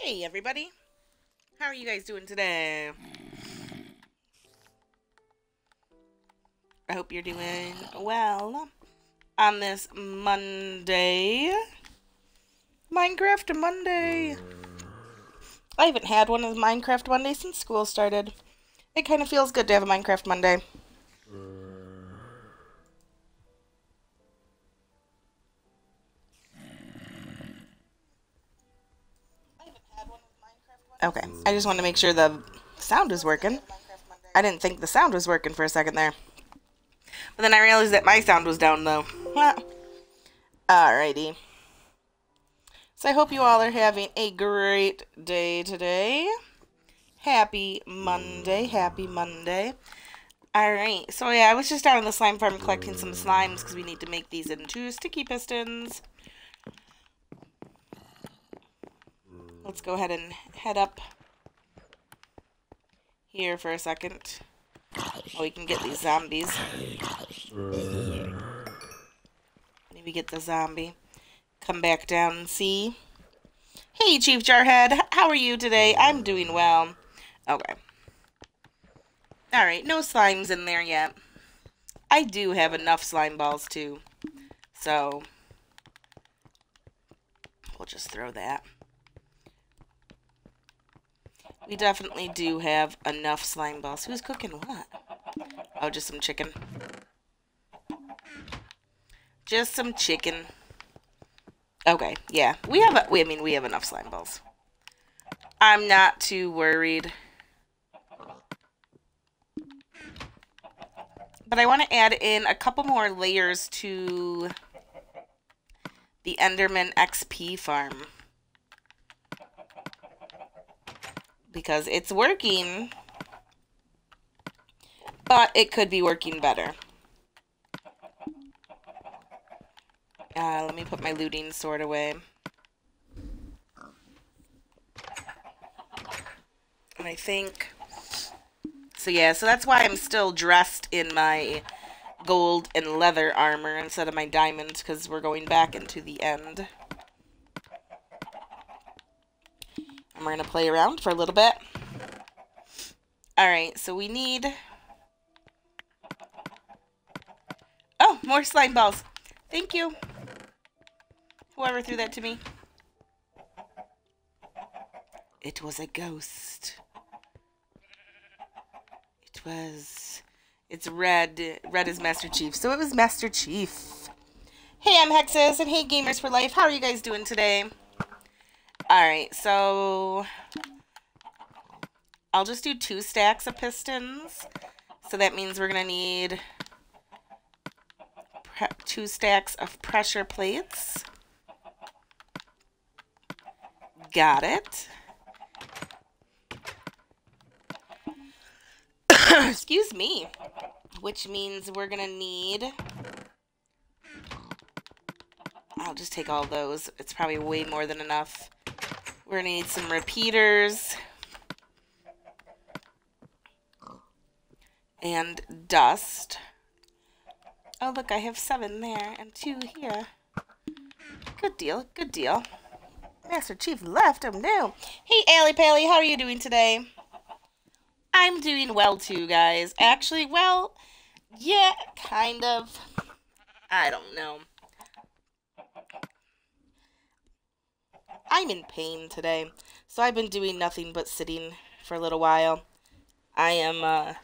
Hey everybody, how are you guys doing today? I hope you're doing well on this Monday. Minecraft Monday. I haven't had one of Minecraft Monday since school started. It kind of feels good to have a Minecraft Monday. Okay, I just wanted to make sure the sound was working. I didn't think the sound was working for a second there. But then I realized that my sound was down though. Alrighty. So I hope you all are having a great day today. Happy Monday. Happy Monday. Alright, so yeah, I was just down in the slime farm collecting some slimes because we need to make these into sticky pistons. Let's go ahead and head up here for a second. Oh, we can get these zombies. Maybe get the zombie. Come back down and see. Hey, Chief Jarhead. How are you today? I'm doing well. Okay. Alright, no slimes in there yet. I do have enough slime balls, too. So, we'll just throw that. We definitely do have enough slime balls. Who's cooking what? Oh, just some chicken. Just some chicken. Okay, yeah. We have enough slime balls. I'm not too worried. But I want to add in a couple more layers to the Enderman XP farm. Because it's working, but it could be working better. Let me put my looting sword away. And I think... So yeah, so that's why I'm still dressed in my gold and leather armor instead of my diamond, because we're going back into the end. And we're going to play around for a little bit. Alright, so we need... Oh, more slime balls. Thank you. Whoever threw that to me. It was a ghost. It was... It's red. Red is Master Chief. So it was Master Chief. Hey, I'm Hexus, and hey, Gamers for Life. How are you guys doing today? Alright, so... I'll just do 2 stacks of pistons. So that means we're going to need 2 stacks of pressure plates. Got it. Excuse me. Which means we're going to need... I'll just take all those. It's probably way more than enough. We're going to need some repeaters. And dust. Oh, look, I have 7 there and 2 here. Good deal, good deal. Master Chief left, oh no. Hey, Allie Pally, how are you doing today? I'm doing well too, guys. Actually, well, yeah, kind of. I don't know. I'm in pain today, so I've been doing nothing but sitting for a little while. I am,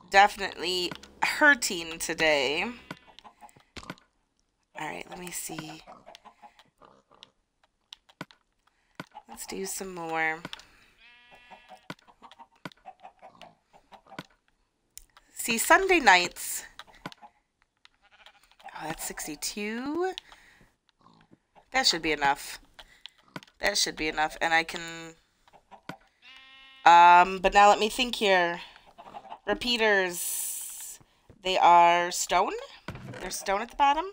definitely hurting today. Alright, let me see. Let's do some more. See, Sunday nights... Oh, that's 62. That should be enough. That should be enough, and I can... but now let me think here. Repeaters. They are stone. There's stone at the bottom.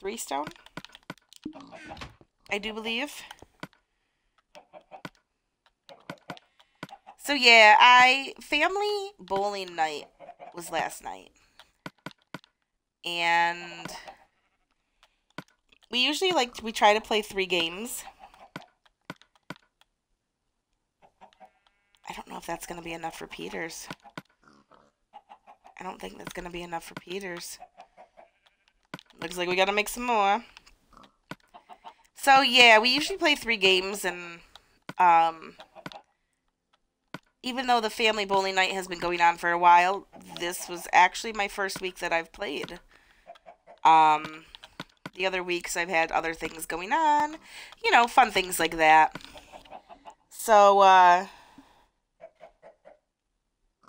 3 stone. I do believe. So yeah, family bowling night was last night. And we usually we try to play 3 games. I don't know if that's going to be enough for Peters. I don't think that's going to be enough for Peters. Looks like we got to make some more. So, yeah, we usually play 3 games, and even though the family bowling night has been going on for a while, this was actually my first week that I've played. The other weeks I've had other things going on, you know, fun things like that. So,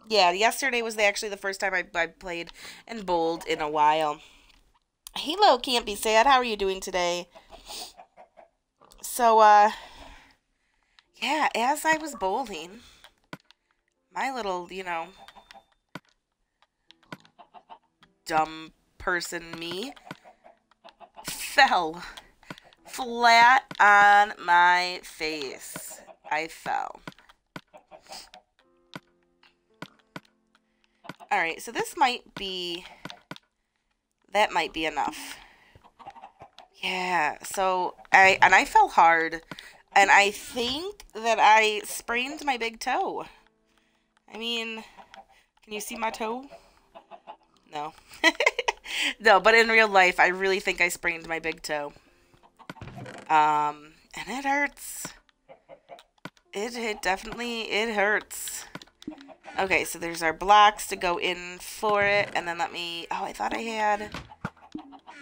yeah, yesterday was actually the first time I played and bowled in a while. Hello, Can't Be Sad. How are you doing today? So, yeah, as I was bowling, my little, you know, dumb person me fell flat on my face. I fell. Alright, so this might be... That might be enough. Yeah, so I fell hard, and I think that I sprained my big toe. I mean, can you see my toe? No. No, but in real life, I really think I sprained my big toe. And it hurts. It definitely, it hurts. Okay, so there's our blocks to go in for it, and then let me, oh, I thought I had,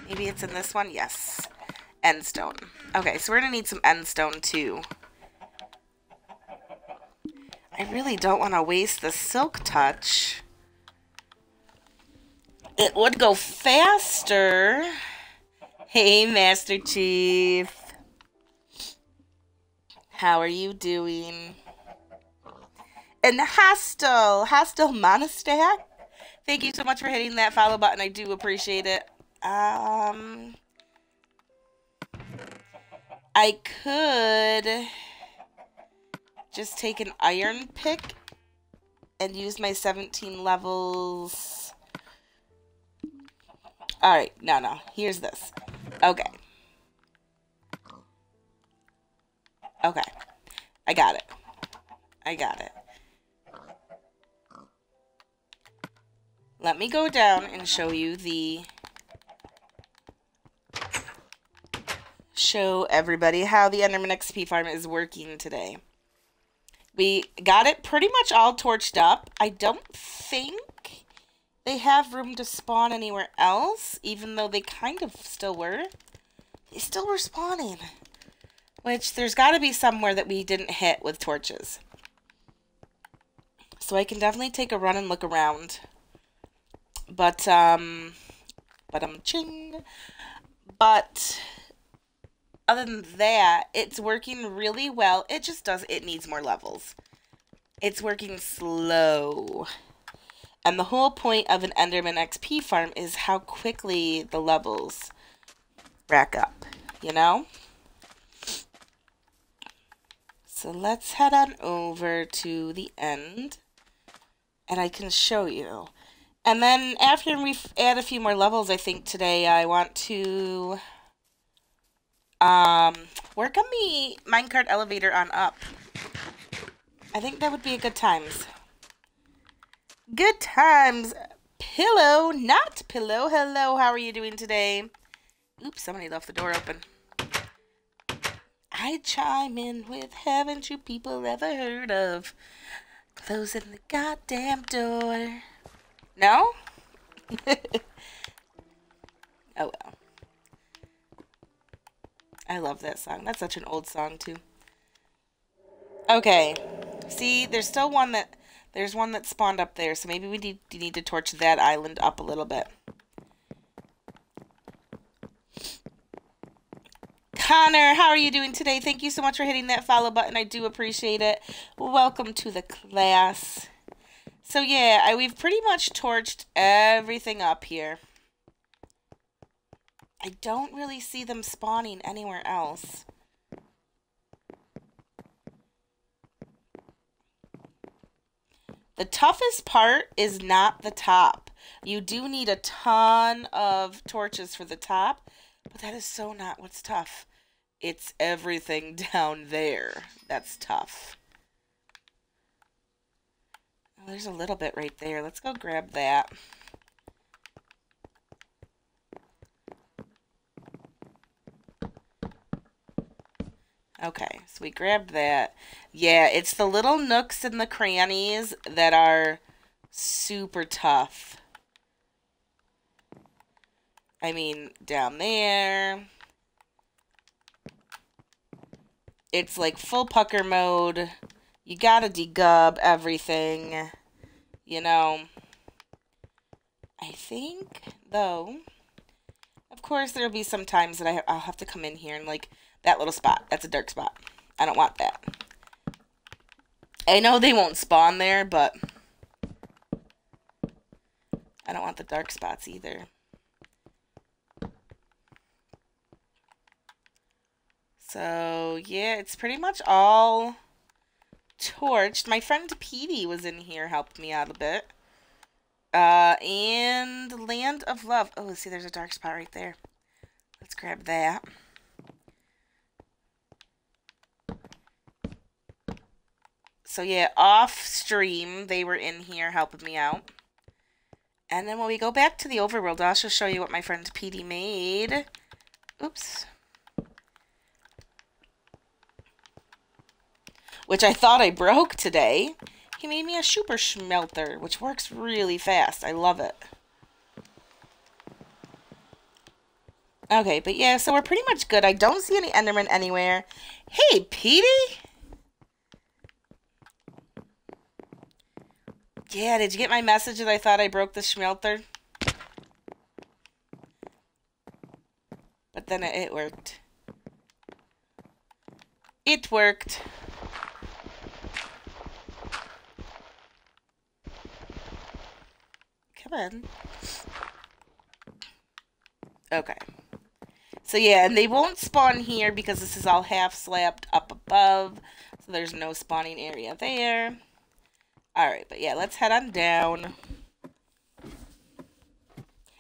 maybe it's in this one, yes, end stone. Okay, so we're going to need some end stone too. I really don't want to waste the silk touch. It would go faster. Hey, Master Chief. How are you doing? And Hostel Monastack, thank you so much for hitting that follow button. I do appreciate it. I could just take an iron pick and use my 17 levels. Alright, no. Here's this. Okay. Okay. I got it. Let me go down and show you show everybody how the Enderman XP farm is working today. We got it pretty much all torched up. I don't think they have room to spawn anywhere else, even though they kind of still were. They still were spawning. Which, there's got to be somewhere that we didn't hit with torches. So I can definitely take a run and look around. But other than that, it's working really well. It needs more levels. It's working slow. And the whole point of an Enderman XP farm is how quickly the levels rack up, you know? So let's head on over to the end, and I can show you. And then after we add a few more levels, I think today I want to work on the minecart elevator on up. I think that would be a good times. Good times. Pillow, not pillow. Hello, how are you doing today? Oops, somebody left the door open. I chime in with haven't you people ever heard of closing the goddamn door? No? Oh well. I love that song. That's such an old song too. Okay. See, there's one that spawned up there, so maybe we need to torch that island up a little bit. Connor, how are you doing today? Thank you so much for hitting that follow button. I do appreciate it. Welcome to the class. So yeah, we've pretty much torched everything up here. I don't really see them spawning anywhere else. The toughest part is not the top. You do need a ton of torches for the top, But that is so not what's tough. It's everything down there that's tough. Oh, there's a little bit right there. Let's go grab that. Okay, so we grabbed that. Yeah, it's the little nooks and the crannies that are super tough. I mean, down there. It's like full pucker mode. You gotta degub everything. You know. I think, though, of course there'll be some times that I'll have to come in here and, like, that little spot. That's a dark spot. I don't want that. I know they won't spawn there, but I don't want the dark spots either. So, yeah, it's pretty much all torched. My friend Petey was in here, helped me out a bit. And Land of Love. Oh, see, there's a dark spot right there. Let's grab that. So, yeah, off stream, they were in here helping me out. And then when we go back to the overworld, I'll just show you what my friend Petey made. Oops. Which I thought I broke today. He made me a super smelter, which works really fast. I love it. Okay, but yeah, so we're pretty much good. I don't see any Enderman anywhere. Hey, Petey! Yeah, did you get my message that I thought I broke the smelter? But then it worked. It worked. Come on. Okay. So yeah, and they won't spawn here because this is all half slabbed up above. So there's no spawning area there. Alright, but yeah, let's head on down.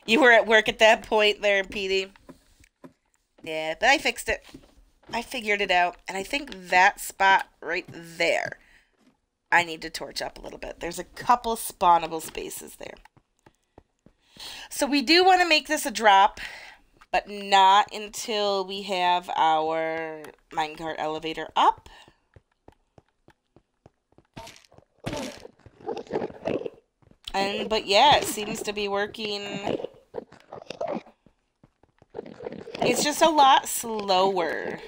You were at work at that point there, Petey. Yeah, but I fixed it. I figured it out. And I think that spot right there, I need to torch up a little bit. There's a couple spawnable spaces there. So we do want to make this a drop, but not until we have our minecart elevator up. But yeah, it seems to be working. It's just a lot slower.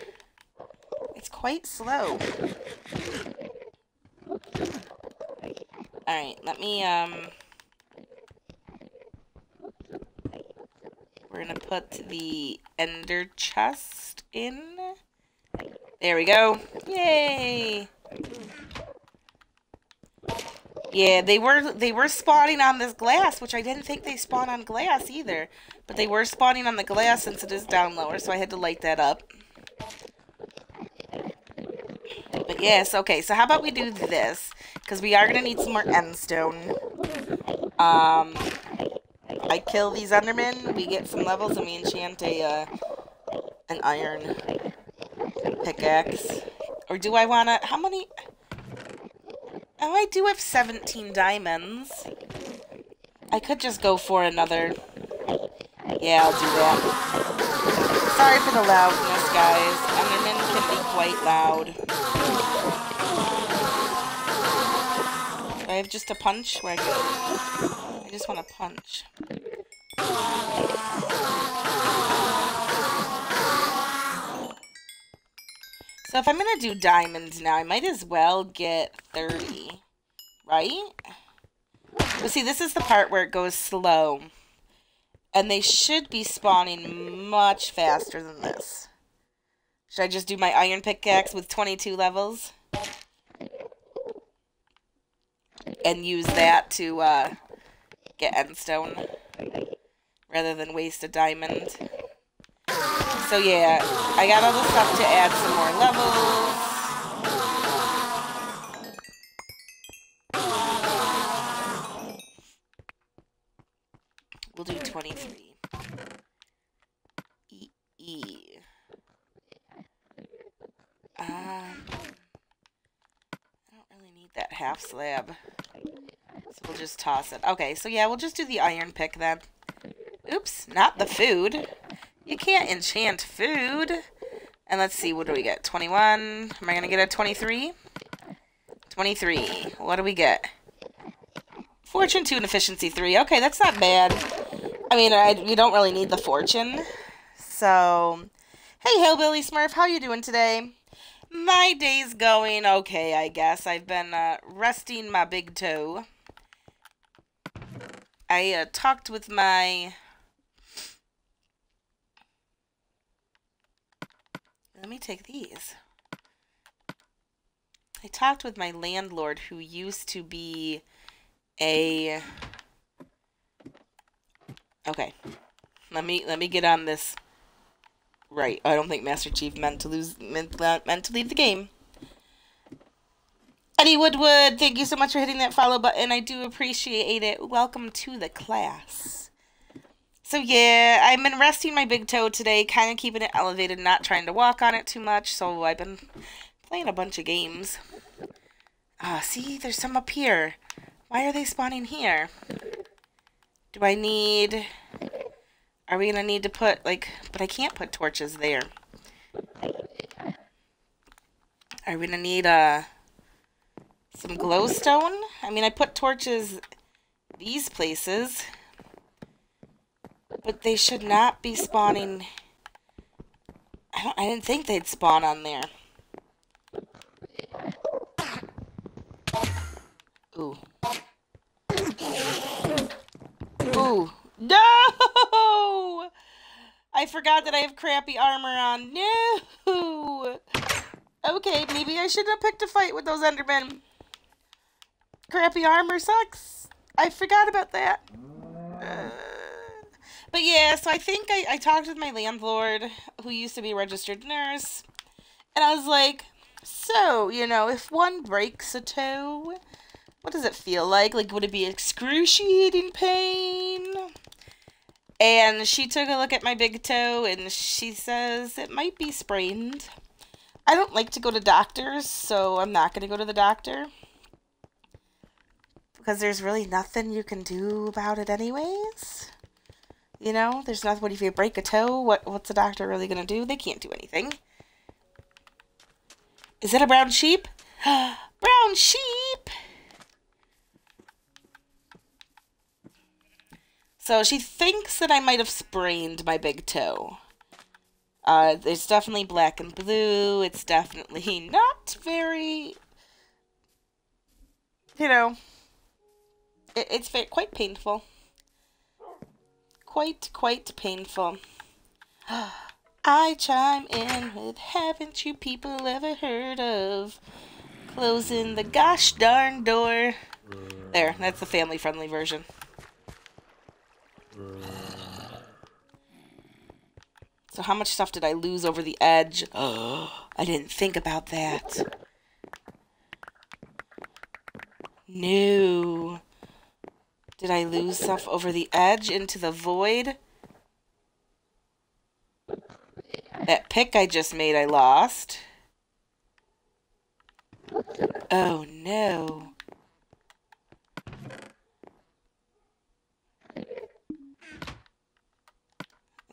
It's quite slow. Alright, let me, we're gonna put the ender chest in. There we go. Yay! Yeah, they were spawning on this glass, which I didn't think they spawn on glass either. But they were spawning on the glass since it is down lower, so I had to light that up. But yes, okay, so how about we do this? Because we are going to need some more endstone. I kill these endermen, we get some levels, and we enchant an iron pickaxe. Or do I want to... How many... Oh, I do have 17 diamonds. I could just go for another. Yeah, I'll do that. Sorry for the loudness, guys. Endermen can be quite loud. Do I have just a punch? Where I go? I just want to punch. So if I'm going to do diamonds now, I might as well get 30, right? But see, this is the part where it goes slow. And they should be spawning much faster than this. Should I just do my iron pickaxe with 22 levels? And use that to get endstone, rather than waste a diamond. So yeah, I got all the stuff to add some more levels. We'll do 23. see. I don't really need that half slab. So we'll just toss it. Okay, so yeah, we'll just do the iron pick then. Oops, not the food. You can't enchant food. And let's see, what do we get? 21. Am I going to get a 23? 23. What do we get? Fortune 2 and efficiency 3. Okay, that's not bad. I mean, you don't really need the fortune. So, hey, Hillbilly Smurf, how you doing today? My day's going okay, I guess. I've been resting my big toe. I talked with my... Let me take these. I talked with my landlord who used to be a... Okay. Let me get on this right. I don't think Master Chief meant to leave the game. Eddie Woodwood, thank you so much for hitting that follow button. I do appreciate it. Welcome to the class. So yeah, I've been resting my big toe today, kind of keeping it elevated, not trying to walk on it too much, so I've been playing a bunch of games. See, there's some up here. Why are they spawning here? Do I need... Are we gonna need to put, like... But I can't put torches there. Are we gonna need, some glowstone? I mean, I put torches these places. But they should not be spawning... I didn't think they'd spawn on there. Ooh. Ooh. No! I forgot that I have crappy armor on. No! Okay, maybe I shouldn't have picked a fight with those Endermen. Crappy armor sucks. I forgot about that. But yeah, so I think I talked with my landlord, who used to be a registered nurse, and I was like, so, you know, if one breaks a toe, what does it feel like? Like, would it be excruciating pain? And she took a look at my big toe, and she says it might be sprained. I don't like to go to doctors, so I'm not going to go to the doctor. Because there's really nothing you can do about it anyways. You know, there's nothing. What if you break a toe? What's the doctor really going to do? They can't do anything. Is it a brown sheep? Brown sheep! So she thinks that I might have sprained my big toe. It's definitely black and blue. It's definitely not very, you know, it's quite painful. Quite painful. I chime in with, haven't you people ever heard of closing the gosh darn door? There, that's the family-friendly version. So how much stuff did I lose over the edge? Oh, I didn't think about that. No. Did I lose stuff over the edge into the void? That pick I just made, I lost. Oh, no.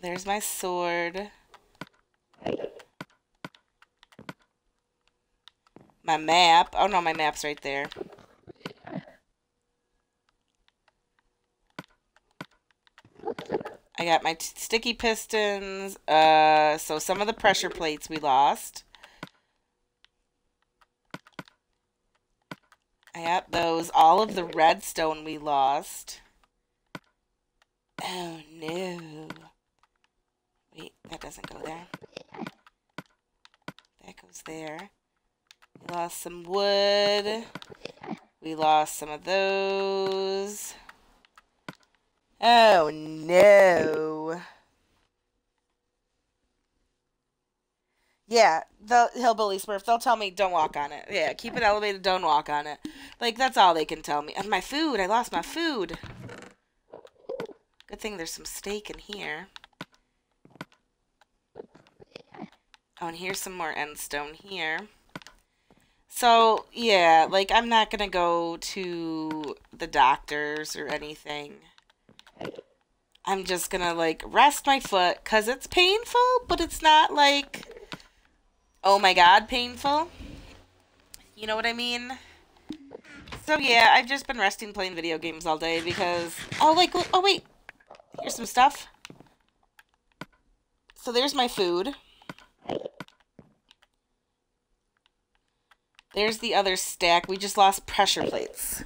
There's my sword. My map. Oh, no, my map's right there. I got my sticky pistons. So some of the pressure plates we lost. I got those. All of the redstone we lost. Oh, no. Wait, that doesn't go there. That goes there. We lost some wood. We lost some of those. Oh, no. Yeah, the Hillbilly Smurf, they'll tell me, don't walk on it. Yeah, keep it elevated, don't walk on it. Like, that's all they can tell me. And my food, I lost my food. Good thing there's some steak in here. Oh, and here's some more end stone here. So, yeah, like, I'm not gonna go to the doctors or anything. I'm just gonna, like, rest my foot, because it's painful, but it's not, like, oh my god painful. You know what I mean? So, yeah, I've just been resting playing video games all day because... Oh, like, oh, wait. Here's some stuff. So, there's my food. There's the other stack. We just lost pressure plates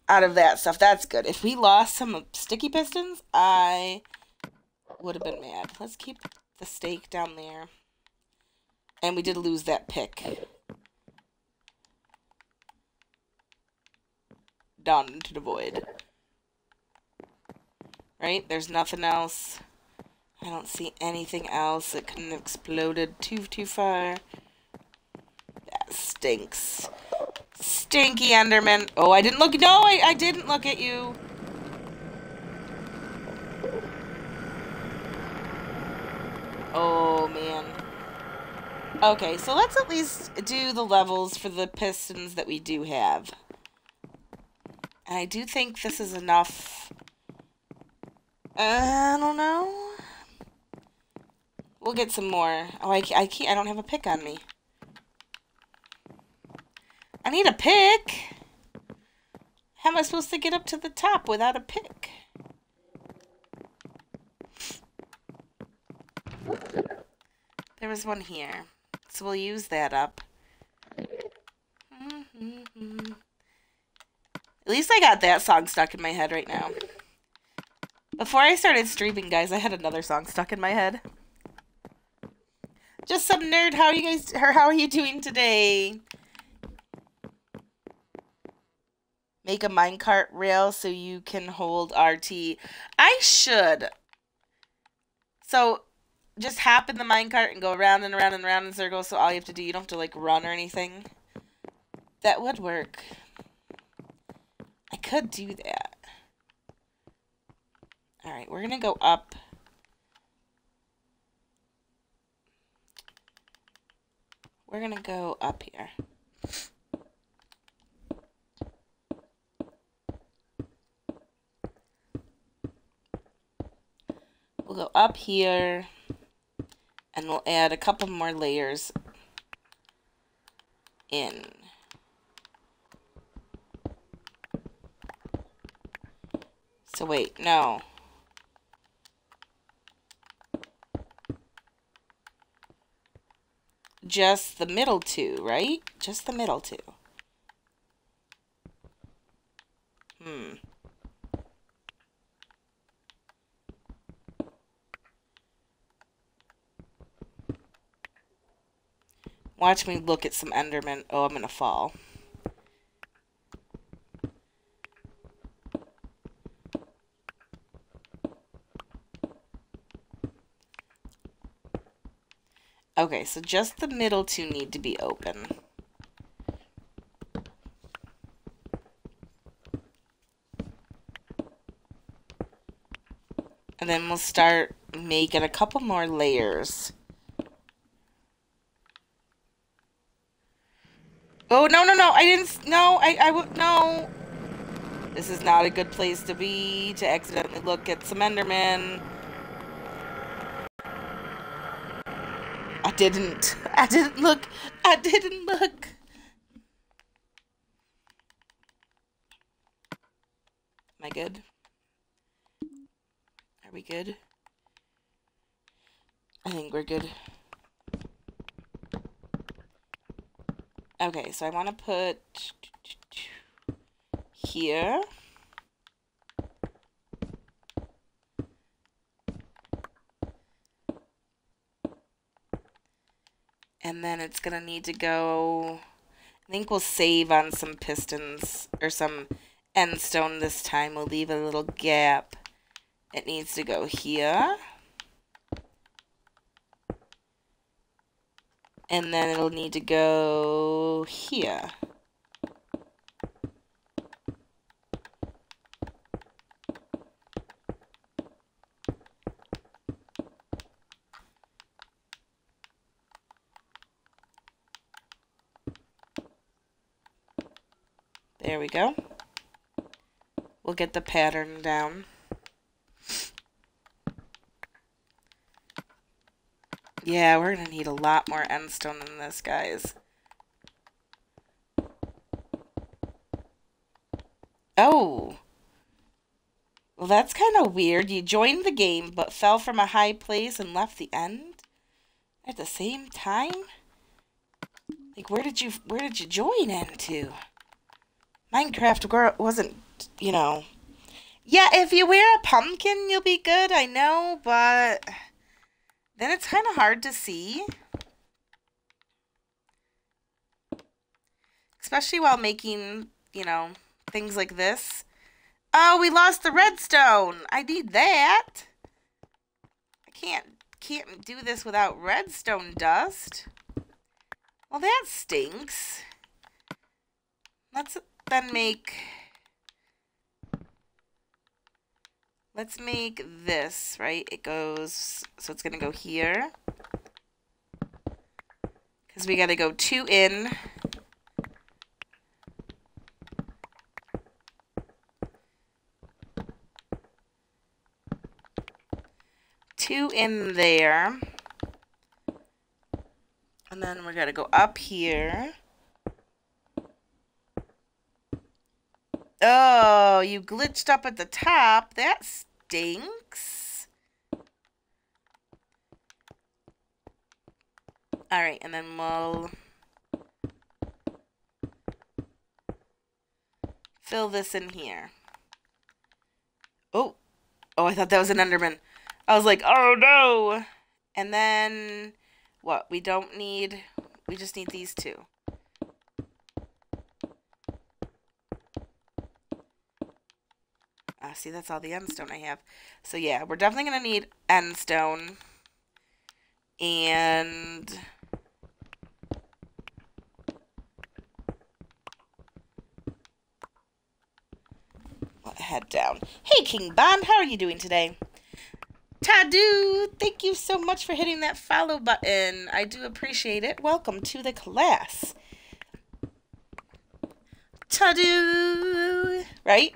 out of that stuff. That's good. If we lost some sticky pistons, I would have been mad. Let's keep the steak down there. And we did lose that pick. Down into the void. Right? There's nothing else. I don't see anything else that couldn't have exploded too far. That stinks. Stinky Enderman. Oh, I didn't look. No, I didn't look at you. Oh, man. Okay, so let's at least do the levels for the pistons that we do have. And I do think this is enough. I don't know. We'll get some more. Oh, I can't. I don't have a pick on me. I need a pick. How am I supposed to get up to the top without a pick? There was one here. So we'll use that up. At least I got that song stuck in my head right now. Before I started streaming, guys, I had another song stuck in my head. Just some nerd. How are you guys? How are you doing today? Make a minecart rail so you can hold RT. I should. So, just hop in the minecart and go around and around and around in circles. So all you have to do, you don't have to like run or anything. That would work. I could do that. Alright, we're gonna go up. We're gonna go up here. We'll go up here. And we'll add a couple more layers in. So wait, no. Just the middle two, right? Just the middle two. Watch me look at some Enderman. Oh, I'm gonna fall. Okay, so just the middle two need to be open. And then we'll start making a couple more layers. Oh, no, no, no, I didn't, no, no. This is not a good place to be, to accidentally look at some Enderman. I didn't look. I didn't look. Am I good? Are we good? I think we're good. Okay, so I want to put here. And then it's going to need to go, I think we'll save on some pistons or some end stone this time. We'll leave a little gap. It needs to go here. And then it'll need to go here. There we go. We'll get the pattern down. Yeah, we're gonna need a lot more end stone than this, guys. Oh. Well, that's kind of weird. You joined the game, but fell from a high place and left the end at the same time? Like, where did you join into? Minecraft wasn't, you know. Yeah, if you wear a pumpkin, you'll be good, I know, but then it's kind of hard to see. Especially while making, you know, things like this. Oh, we lost the redstone. I need that. I can't do this without redstone dust. Well, that stinks. Let's make this, right? It goes, so it's gonna go here. Because we gotta go 2 in. Two in there. And then we're gonna go up here. Oh, you glitched up at the top. That stinks. Alright, and then we'll fill this in here. Oh, I thought that was an Enderman. I was like, oh no! And then, what? We just need these 2. See, that's all the end stone I have. So yeah, we're definitely going to need end stone. And head down. Hey, King Bond, how are you doing today? Tadu, thank you so much for hitting that follow button. I do appreciate it. Welcome to the class. Tadu, right?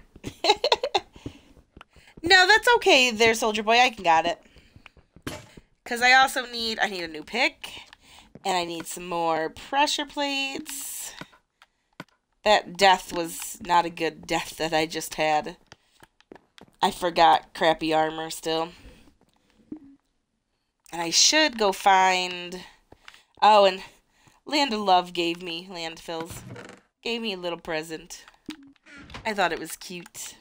No, that's okay there, Soldier Boy. I got it. Because I also need a new pick. And I need some more pressure plates. That death was not a good death that I just had. I forgot crappy armor still. And I should go find... Oh, and Land of Love gave me, Landfills, gave me a little present. I thought it was cute.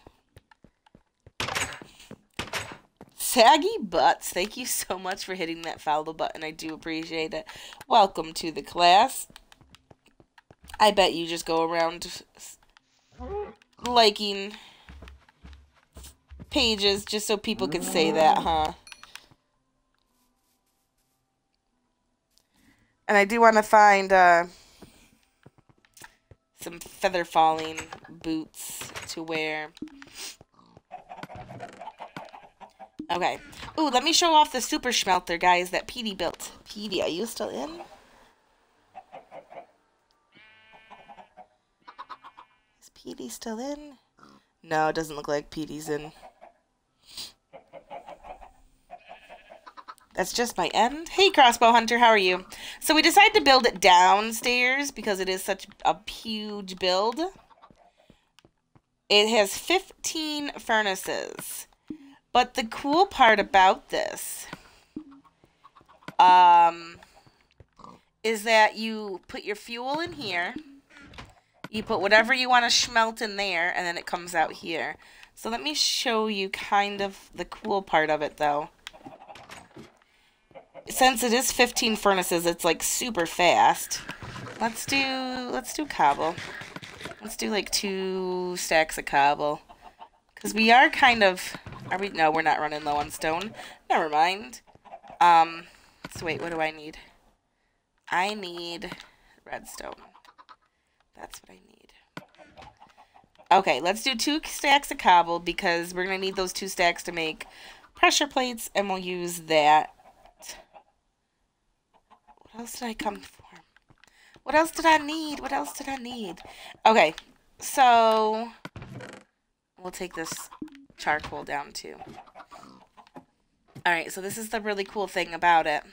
Saggy Butts, thank you so much for hitting that follow button. I do appreciate it. Welcome to the class. I bet you just go around liking pages just so people can say that, huh? And I do want to find some feather falling boots to wear. Okay. Ooh, let me show off the super smelter, guys, that Petey built. Petey, are you still in? Is Petey still in? No, it doesn't look like Petey's in. That's just my end. Hey, Crossbow Hunter, how are you? So we decided to build it downstairs because it is such a huge build. It has 15 furnaces. But the cool part about this is that you put your fuel in here. You put whatever you want to smelt in there, and then it comes out here. So let me show you kind of the cool part of it, though. Since it is 15 furnaces, it's like super fast. Let's do cobble. Let's do like 2 stacks of cobble. Because we are kind of... No, we're not running low on stone. Never mind. So wait, what do I need? I need redstone. That's what I need. Okay, let's do 2 stacks of cobble because we're going to need those 2 stacks to make pressure plates, and we'll use that. What else did I come for? What else did I need? What else did I need? Okay, So we'll take this charcoal down too. Alright, so this is the really cool thing about it.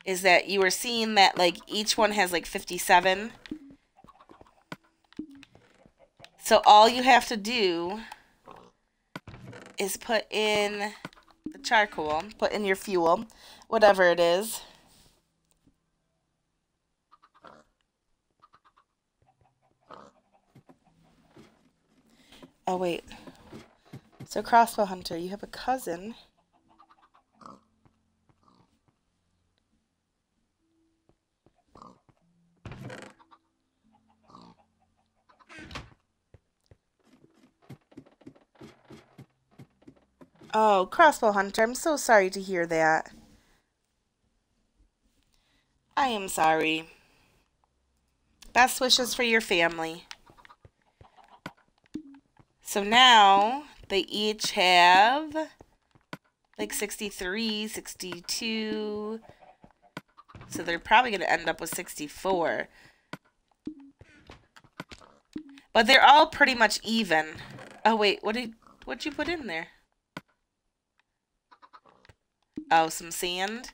Is that you were seeing that like each one has like 57. So all you have to do is put in the charcoal, put in your fuel, whatever it is. Oh, wait. So, Crossbow Hunter, you have a cousin. Oh, Crossbow Hunter, I'm so sorry to hear that. I am sorry. Best wishes for your family. So now, they each have like 63, 62. So they're probably going to end up with 64. But they're all pretty much even. Oh, wait, what'd you put in there? Oh, some sand?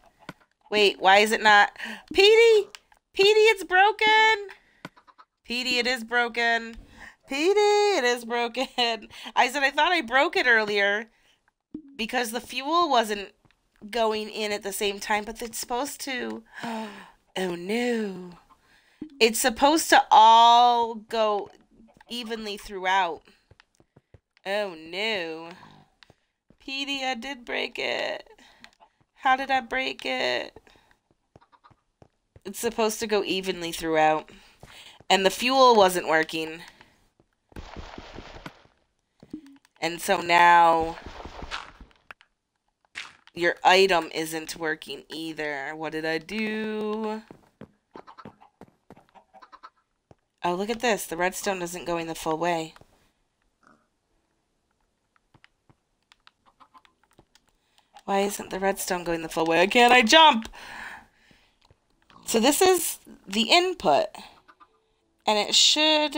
Wait, why is it not? Petey! Petey, it's broken! Petey, it is broken. Petey, it is broken. I said I thought I broke it earlier because the fuel wasn't going in at the same time, but it's supposed to. Oh, no. It's supposed to all go evenly throughout. Oh, no. Petey, I did break it. How did I break it? It's supposed to go evenly throughout. And the fuel wasn't working. And so now your item isn't working either. What did I do? Oh, look at this. The redstone isn't going the full way. Why isn't the redstone going the full way? Can't I jump? So this is the input. And it should...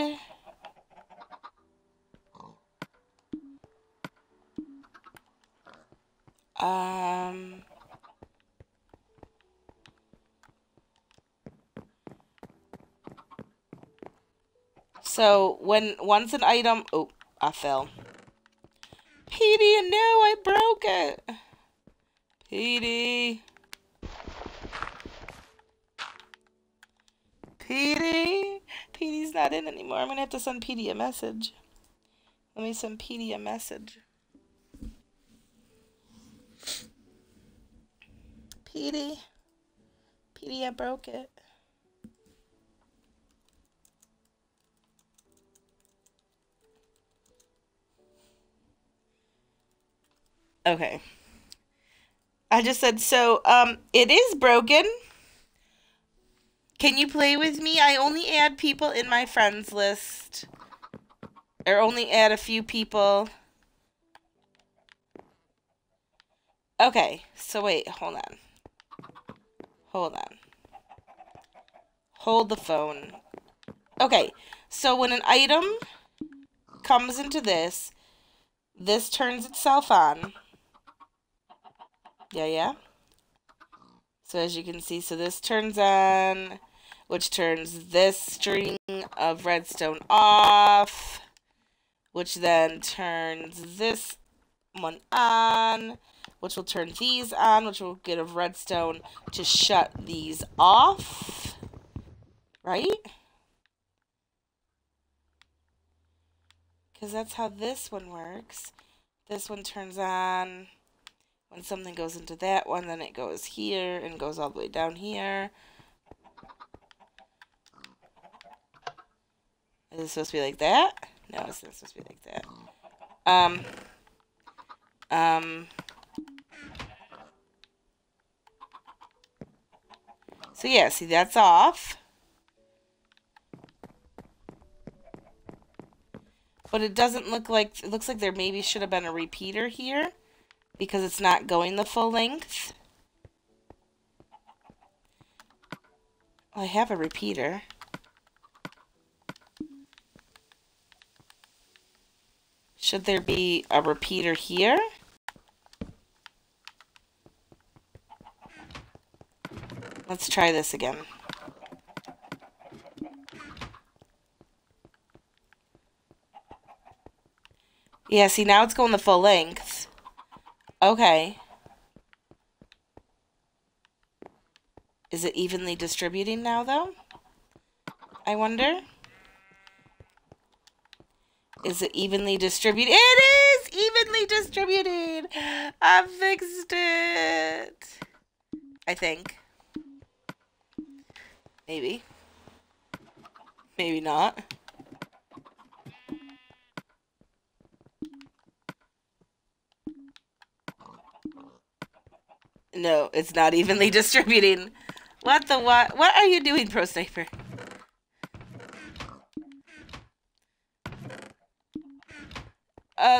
So once an item... Oh, I fell. Petey, no, I broke it. Petey. Petey? Petey's not in anymore. I'm going to have to send Petey a message. Let me send Petey a message. Petey. Petey, I broke it. Okay. I just said, so, it is broken. Can you play with me? I only add people in my friends list. Or only add a few people. Okay, so wait, hold on. Hold on. Hold the phone. Okay, so when an item comes into this turns itself on. Yeah. So as you can see, so this turns on, which turns this string of redstone off, which then turns this one on, which will turn these on, which will get a redstone to shut these off, right? Because that's how this one works. This one turns on when something goes into that one, then it goes here and goes all the way down here. Is it supposed to be like that? No, it's not supposed to be like that. So yeah, see, that's off. But it doesn't look like, it looks like there maybe should have been a repeater here because it's not going the full length. Well, I have a repeater. Should there be a repeater here? Let's try this again. Yeah, see, now it's going the full length. Okay. Is it evenly distributing now, though? I wonder. Is it evenly distributed? It is evenly distributed! I fixed it! I think. Maybe. Maybe not. No, it's not evenly distributing. What the what? What are you doing, Pro Sniper?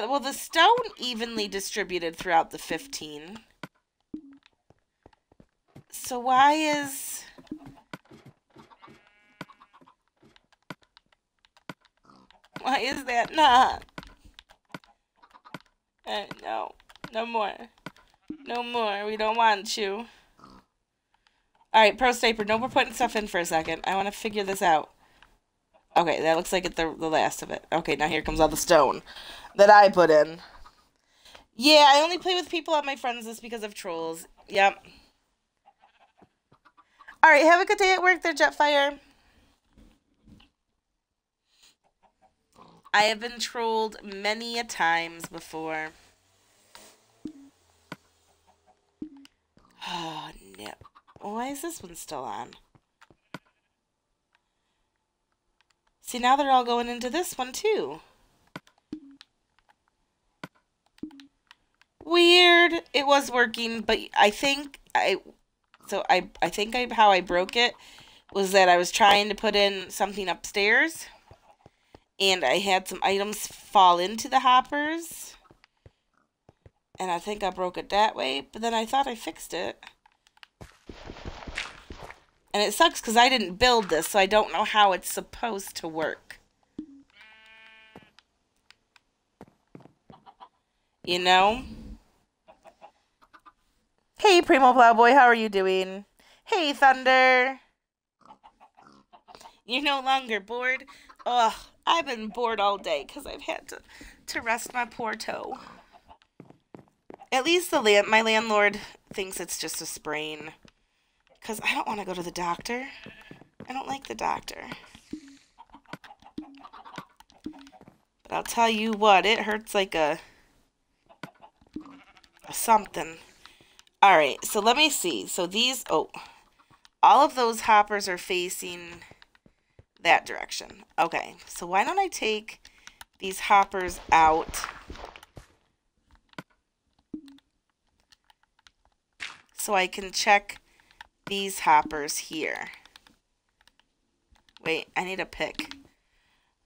Well, the stone evenly distributed throughout the 15. So why is... Why is that not? No. No more. No more. We don't want you. Alright, Pro Sniper, no, we're putting stuff in for a second. I want to figure this out. Okay, that looks like it's the last of it. Okay, now here comes all the stone that I put in. Yeah, I only play with people on my friends list because of trolls. Yep. Alright, have a good day at work there, Jetfire. I have been trolled many a times before. Oh, no. Why is this one still on? See, now they're all going into this one, too. Weird. It was working, but I think I think how I broke it was that I was trying to put in something upstairs, and I had some items fall into the hoppers, and I think I broke it that way, but then I thought I fixed it. And it sucks because I didn't build this, so I don't know how it's supposed to work. You know? Hey, Primo Plowboy, how are you doing? Hey, Thunder. You're no longer bored? Ugh, I've been bored all day because I've had to rest my poor toe. At least my landlord thinks it's just a sprain. Because I don't want to go to the doctor. I don't like the doctor. But I'll tell you what, it hurts like a something. Alright, so let me see. So these, all of those hoppers are facing that direction. Okay, so why don't I take these hoppers out so I can check these hoppers here. Wait, I need a pick.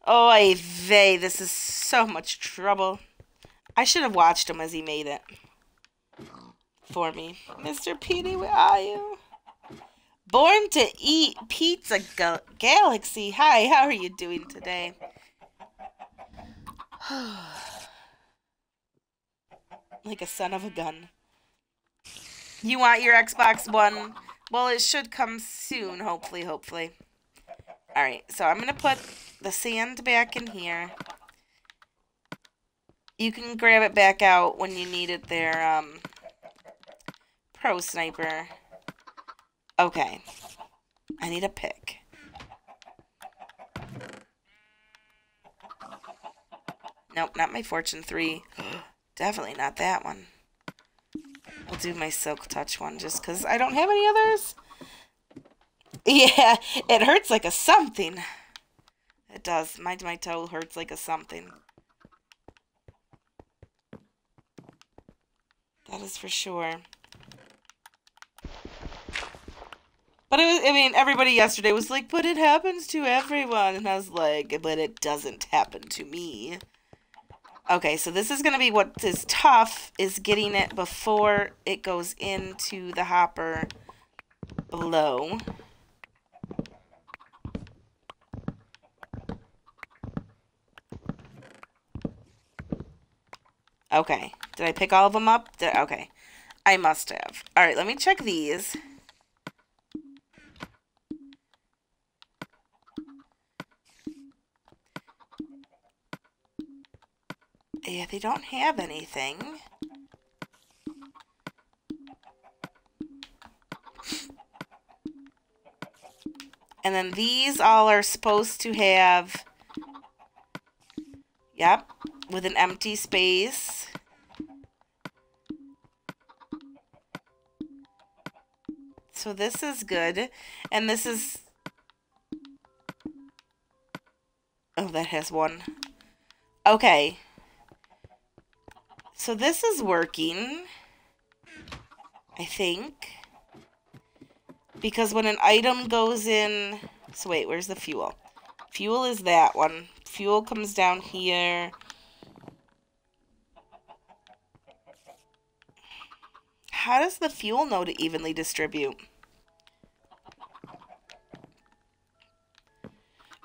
Oy vey, this is so much trouble. I should have watched him as he made it for me. Mr. Petey, where are you? Born to Eat Pizza Galaxy. Hi, how are you doing today? Like a son of a gun. You want your Xbox One? Well, it should come soon, hopefully. Alright, so I'm going to put the sand back in here. You can grab it back out when you need it there, Pro Sniper. Okay. I need a pick. Nope, not my Fortune 3. Definitely not that one. I'll do my Silk Touch one just because I don't have any others. Yeah, it hurts like a something. It does. My toe hurts like a something. That is for sure. But it was, I mean, everybody yesterday was like, but it happens to everyone. And I was like, but it doesn't happen to me. Okay, so this is going to be what is tough, is getting it before it goes into the hopper below. Okay. Did I pick all of them up? Okay. I must have. Alright, let me check these. Yeah, they don't have anything. And then these all are supposed to have... Yep, with an empty space. So this is good. And this is... Oh, that has one. Okay. So this is working. I think. Because when an item goes in... So wait, where's the fuel? Fuel is that one. Fuel comes down here. How does the fuel know to evenly distribute?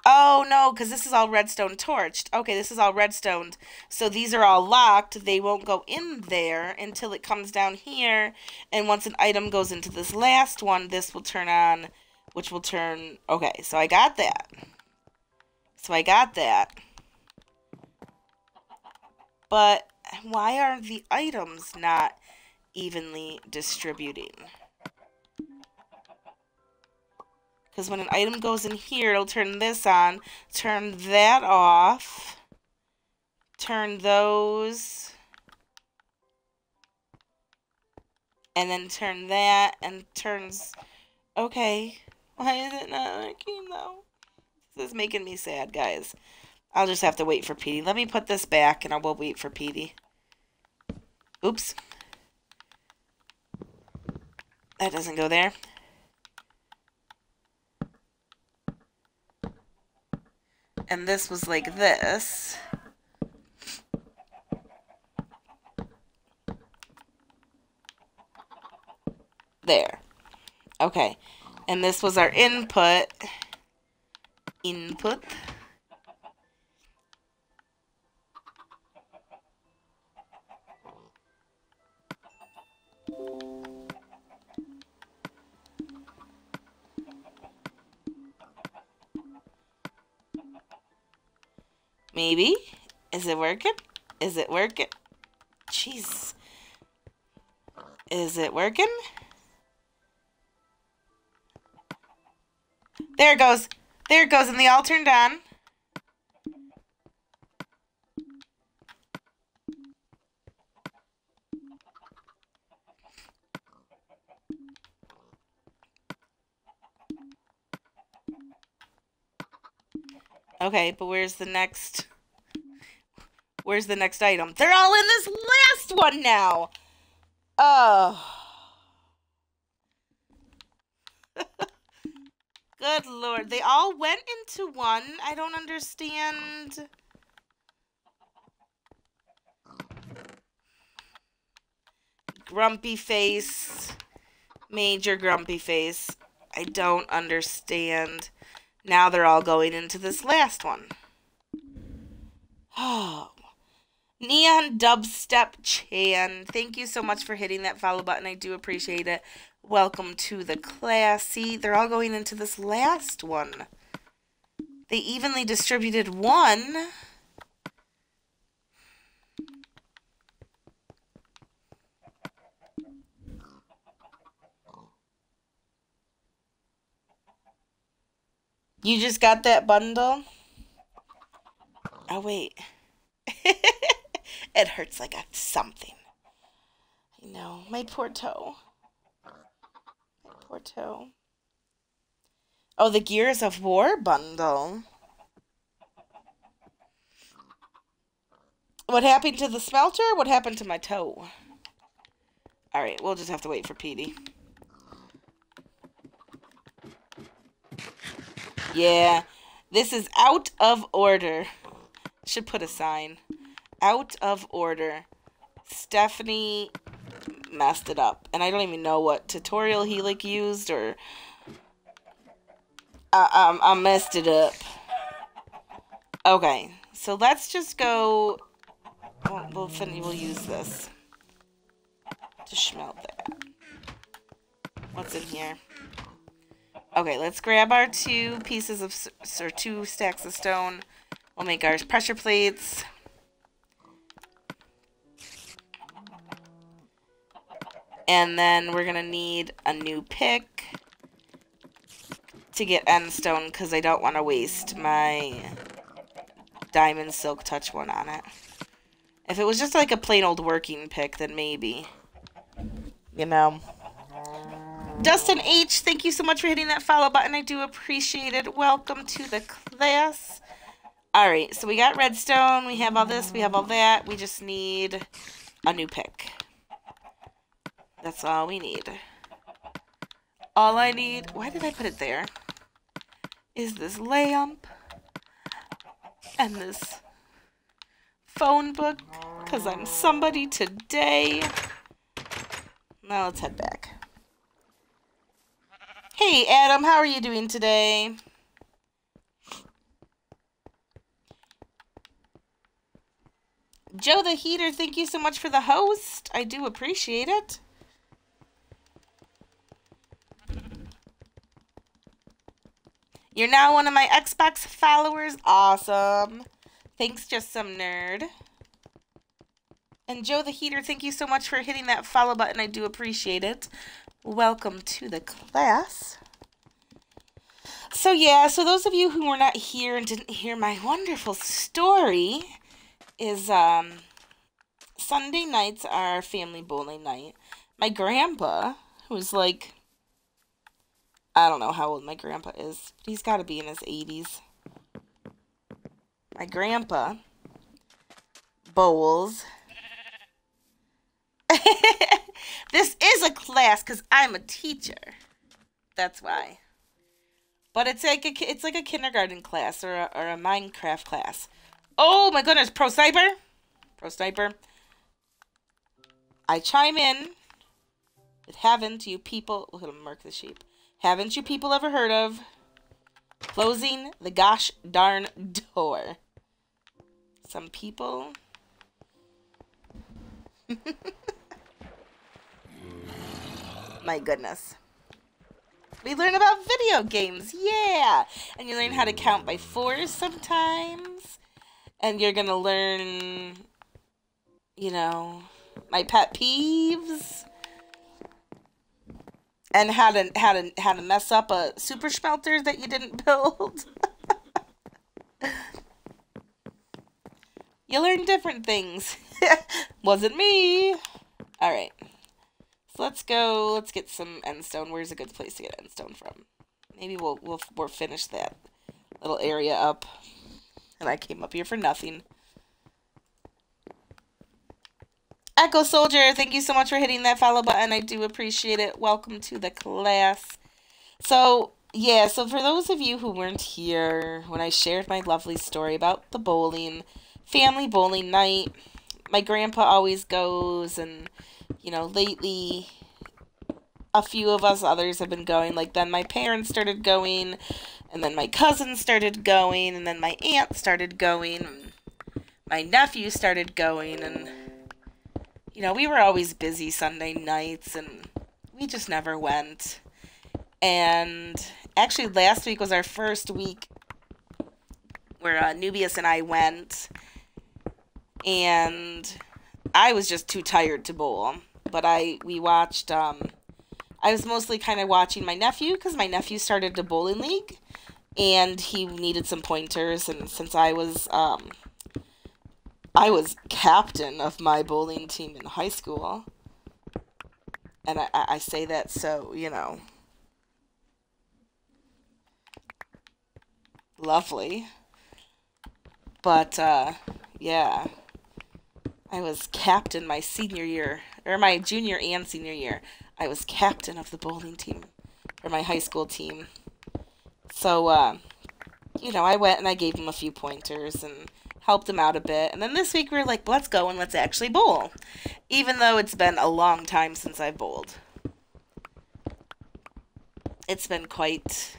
Oh, no, because this is all redstone torched. Okay, this is all redstoned. So these are all locked. They won't go in there until it comes down here. And once an item goes into this last one, this will turn on, which will turn... Okay, so I got that. But why are the items not evenly distributing? Because when an item goes in here, it'll turn this on, turn that off, turn those, and then turn that, and turns... Okay. Why is it not working, though? This is making me sad, guys. I'll just have to wait for Petey. Let me put this back, and I will wait for Petey. Oops. That doesn't go there. And this was like this. There. Okay. And this was our input. Maybe? Is it working? Is it working? Jeez. Is it working? There it goes. There it goes, and they all turned on. Okay, but where's the next... Where's the next item? They're all in this last one now! Oh. Good lord. They all went into one. I don't understand. Grumpy face. Major grumpy face. I don't understand. Now they're all going into this last one. Oh. Neon Dubstep Chan. Thank you so much for hitting that follow button. I do appreciate it. Welcome to the class. See, they're all going into this last one. They evenly distributed one. You just got that bundle? Oh, wait. It hurts like a something. I know. My poor toe. My poor toe. Oh, the Gears of War bundle. What happened to the smelter? What happened to my toe? Alright, we'll just have to wait for Petey. Yeah, this is out of order. Should put a sign. Out of order. Stephanie messed it up. And I don't even know what tutorial he like used or... I messed it up. Okay, so let's just go we'll use this to smelt that. What's in here? Okay, let's grab our 2 pieces of, or 2 stacks of stone. We'll make our pressure plates. And then we're gonna need a new pick to get end stone because I don't want to waste my diamond silk touch one on it. If it was just like a plain old working pick, then maybe. You know. Dustin H, thank you so much for hitting that follow button. I do appreciate it. Welcome to the class. Alright, so we got redstone. We have all this. We have all that. We just need a new pick. That's all we need. All I need... Why did I put it there? Is this lamp. And this phone book. Because I'm somebody today. Now let's head back. Hey, Adam, how are you doing today? Joe the Heater, thank you so much for the host. I do appreciate it. You're now one of my Xbox followers. Awesome. Thanks, Just Some Nerd. And Joe the Heater, thank you so much for hitting that follow button. I do appreciate it. Welcome to the class. So yeah, so those of you who were not here and didn't hear my wonderful story is Sunday nights are family bowling night. My grandpa, who's like, I don't know how old my grandpa is, but he's got to be in his 80s. My grandpa bowls. This is a class because I'm a teacher. That's why. But it's like a kindergarten class or a Minecraft class. Oh my goodness, Pro Sniper. Pro Sniper. I chime in with haven't you people... We're going to mark the sheep. Haven't you people ever heard of closing the gosh darn door? Some people... My goodness. We learn about video games, yeah! And you learn how to count by 4s sometimes. And you're gonna learn, you know, my pet peeves. And how to mess up a super smelter that you didn't build. You learn different things. Wasn't me. Alright. So let's go, let's get some endstone. Where's a good place to get endstone from? Maybe we'll finish that little area up. And I came up here for nothing. Echo Soldier, thank you so much for hitting that follow button. I do appreciate it. Welcome to the class. So, yeah, so for those of you who weren't here when I shared my lovely story about the bowling, family bowling night, my grandpa always goes, and, you know, lately a few of us others have been going. Like, then my parents started going, and then my cousin started going, and then my aunt started going, and my nephew started going, and, you know, we were always busy Sunday nights, and we just never went. And actually, last week was our first week where Nubius and I went, and I was just too tired to bowl. But we watched, I was mostly kind of watching my nephew, because my nephew started a bowling league, and he needed some pointers, and since I was captain of my bowling team in high school, and I say that so, you know, lovely, but, yeah, I was captain my senior year, or my junior and senior year. I was captain of the bowling team for my high school team. So, you know, I went and I gave him a few pointers and helped him out a bit. And then this week we were like, let's go and let's actually bowl. Even though it's been a long time since I've bowled. It's been quite,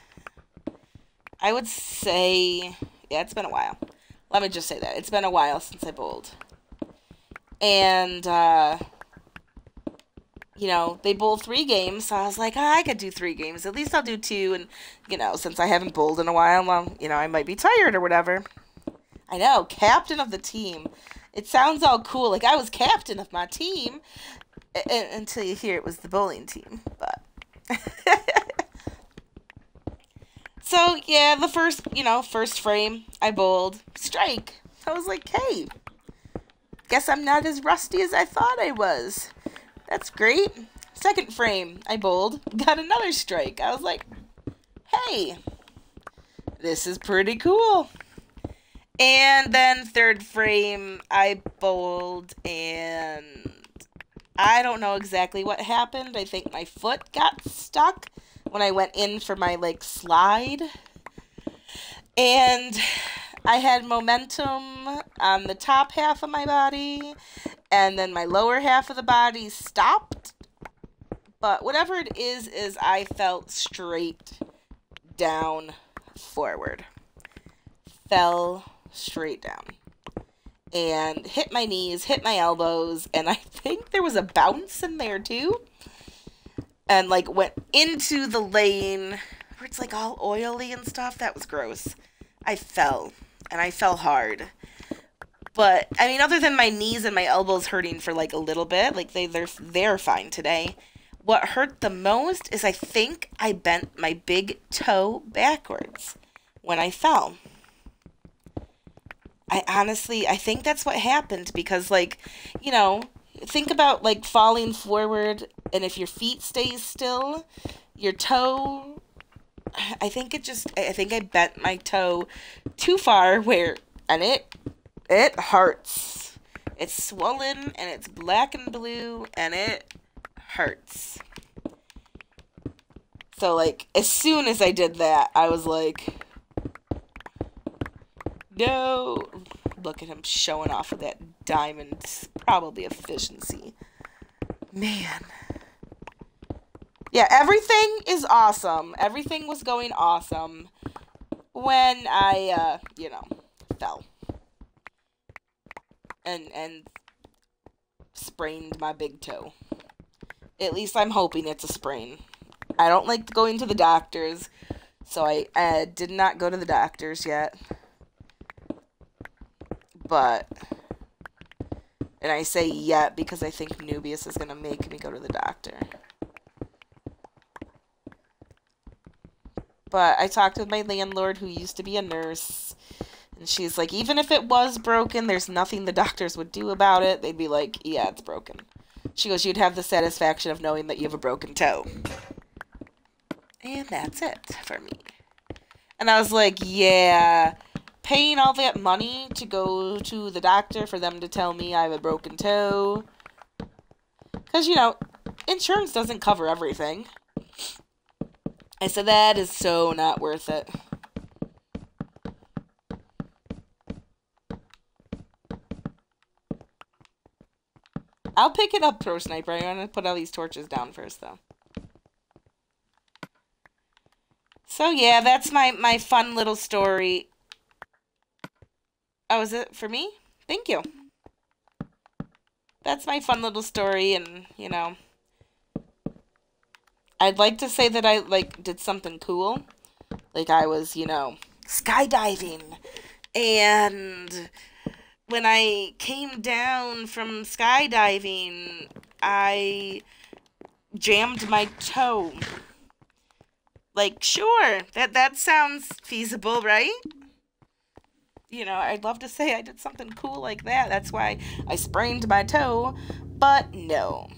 I would say, yeah, it's been a while. Let me just say that. It's been a while since I bowled. And, you know, they bowled 3 games, so I was like, I could do 3 games. At least I'll do 2, and, you know, since I haven't bowled in a while, well, you know, I might be tired or whatever. I know, captain of the team. It sounds all cool, like I was captain of my team, until you hear it was the bowling team, but... So, yeah, the first frame, I bowled. Strike. I was like, hey, guess I'm not as rusty as I thought I was. That's great. Second frame, I bowled. Got another strike. I was like, hey, this is pretty cool. And then third frame, I bowled, and I don't know exactly what happened. I think my foot got stuck when I went in for my, like, slide. And I had momentum on the top half of my body, and then my lower half of the body stopped. But whatever it is I felt straight down forward. Fell straight down. And hit my knees, hit my elbows, and I think there was a bounce in there too. And, like, went into the lane where it's, like, all oily and stuff. That was gross. I fell, and I fell hard. But, I mean, other than my knees and my elbows hurting for, like, a little bit, like, they're fine today. What hurt the most is I think I bent my big toe backwards when I fell. I think that's what happened because, like, you know, think about, like, falling forward, and if your feet stay still, your toe, I think I bent my toe too far and it hurts. It's swollen, and it's black and blue, and it hurts. So, like, as soon as I did that, I was like, no. Look at him showing off with that diamond, probably efficiency. Man. Yeah, everything is awesome. Everything was going awesome when I, fell. And sprained my big toe. At least I'm hoping it's a sprain. I don't like going to the doctors, so I did not go to the doctors yet. But, and I say yet because I think Nubius is going to make me go to the doctor. But I talked with my landlord, who used to be a nurse, and she's like, even if it was broken, there's nothing the doctors would do about it. They'd be like, yeah, it's broken. She goes, you'd have the satisfaction of knowing that you have a broken toe. And that's it for me. And I was like, yeah, paying all that money to go to the doctor for them to tell me I have a broken toe. Because, you know, insurance doesn't cover everything. I said, that is so not worth it. I'll pick it up, Pro Sniper. I'm going to put all these torches down first, though. So, yeah, that's my fun little story. Oh, is it for me? Thank you. That's my fun little story, and, you know, I'd like to say that I, like, did something cool. Like, I was, you know, skydiving. And when I came down from skydiving, I jammed my toe. Like, sure, that sounds feasible, right? You know, I'd love to say I did something cool like that. That's why I sprained my toe. But no.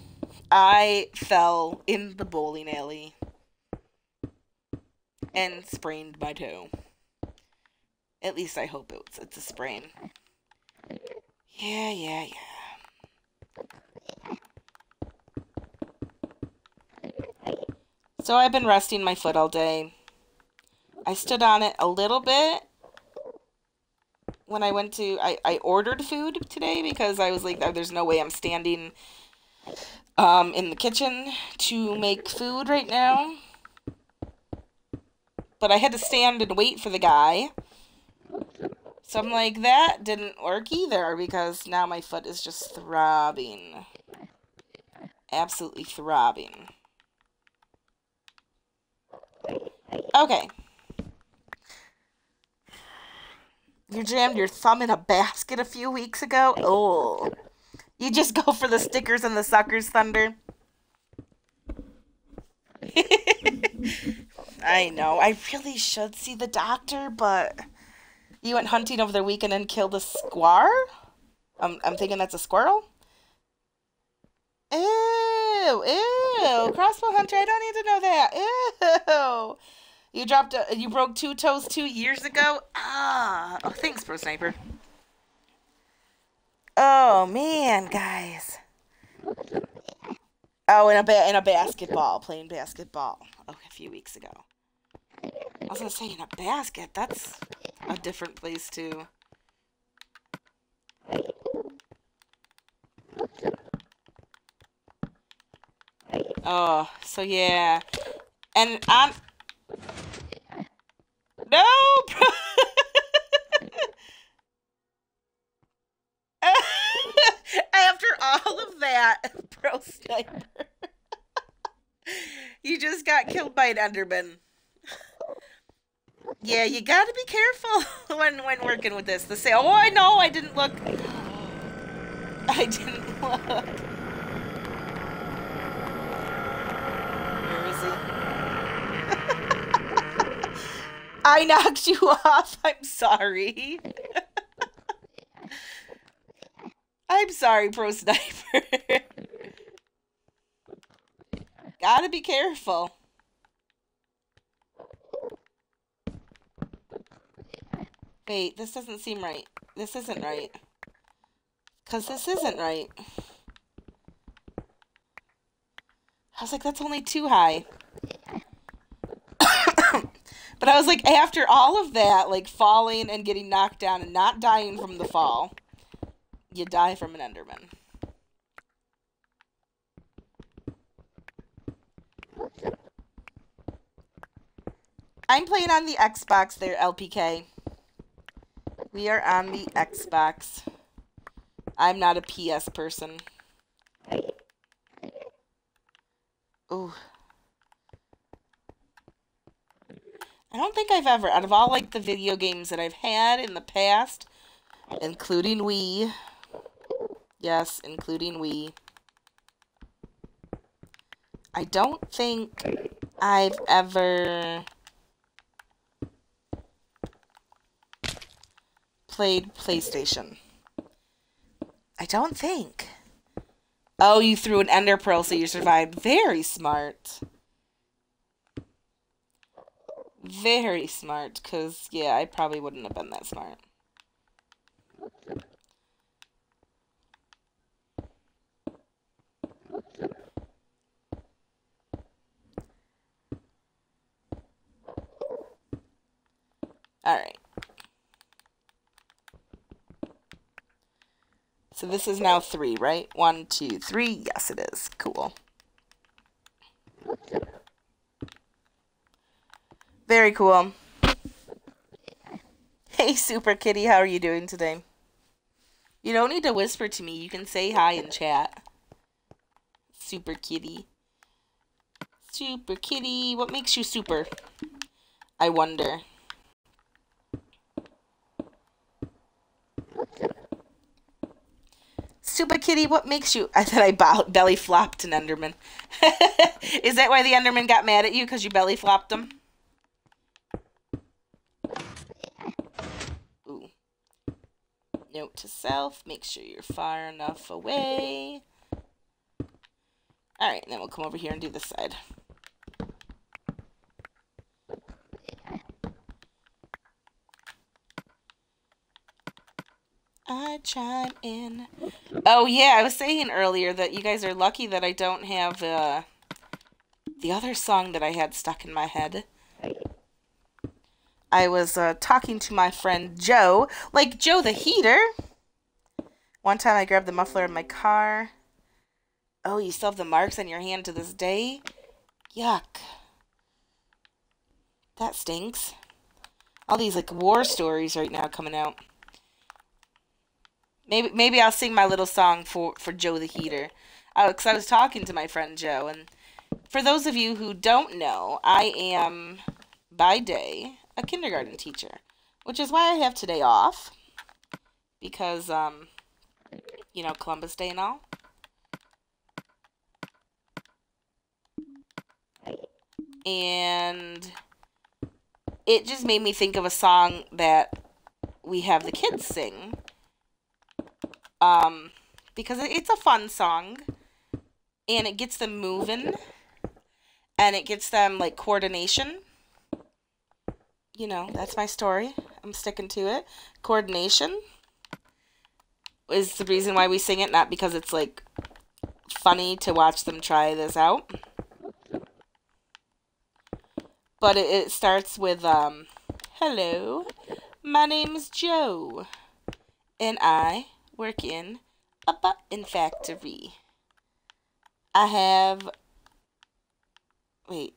I fell in the bowling alley and sprained my toe. At least I hope it's a sprain. Yeah. So I've been resting my foot all day. I stood on it a little bit when I went to... I ordered food today because I was like, there's no way I'm standing in the kitchen to make food right now. But I had to stand and wait for the guy. So So I'm like, that didn't work either because now my foot is just throbbing. Absolutely throbbing. Okay. You jammed your thumb in a basket a few weeks ago? Oh. You just go for the stickers and the suckers, Thunder? I know. I really should see the doctor, but you went hunting over the weekend and killed a squirrel? I'm thinking that's a squirrel? Ew, ew. Crossbow hunter, I don't need to know that. Ew. You broke 2 toes 2 years ago? Ah. Oh, thanks, Pro Sniper. Oh, man, guys. Oh, in a basketball, playing basketball. Oh, a few weeks ago. I was gonna say in a basket. That's a different place too. Oh, so yeah, and I'm no. After all of that, Pro Sniper, you just got killed by an Enderman. Yeah, you gotta be careful when working with this. Say, oh, I know, I didn't look. I didn't look. Where is he? I knocked you off. I'm sorry. I'm sorry, Pro Sniper. Gotta be careful. Wait, this doesn't seem right. This isn't right. Because this isn't right. I was like, that's only too high. But I was like, after all of that, like falling and getting knocked down and not dying from the fall, you die from an Enderman. I'm playing on the Xbox there, LPK. We are on the Xbox. I'm not a PS person. Ooh. I don't think I've ever, out of all like the video games that I've had in the past, including Wii. Yes, including Wii. I don't think I've ever played PlayStation. I don't think. Oh, you threw an Ender Pearl so you survived. Very smart. Very smart, because, yeah, I probably wouldn't have been that smart. Alright. So this is now 3, right? 1, 2, 3. Yes, it is. Cool. Very cool. Hey, Super Kitty, how are you doing today? You don't need to whisper to me. You can say hi in chat. Super Kitty. Super Kitty. What makes you super? I wonder. Super Kitty, what makes you... I thought I belly flopped an Enderman. Is that why the Enderman got mad at you? Because you belly flopped him? Ooh. Note to self. Make sure you're far enough away. Alright, and then we'll come over here and do this side. I chime in. Oh, yeah, I was saying earlier that you guys are lucky that I don't have the other song that I had stuck in my head. I was talking to my friend Joe, like Joe the Heater. One time I grabbed the muffler in my car. Oh, you still have the marks on your hand to this day? Yuck. That stinks. All these, like, war stories right now coming out. Maybe I'll sing my little song for Joe the Heater. Because I was talking to my friend Joe, and for those of you who don't know, I am, by day, a kindergarten teacher, which is why I have today off, because, you know, Columbus Day and all. And it just made me think of a song that we have the kids sing, because it's a fun song, and it gets them moving, and it gets them, like, coordination. You know, that's my story. I'm sticking to it. Coordination is the reason why we sing it, not because it's, like, funny to watch them try this out. But it starts with, hello, my name's Joe, and I work in a button factory. I have, wait.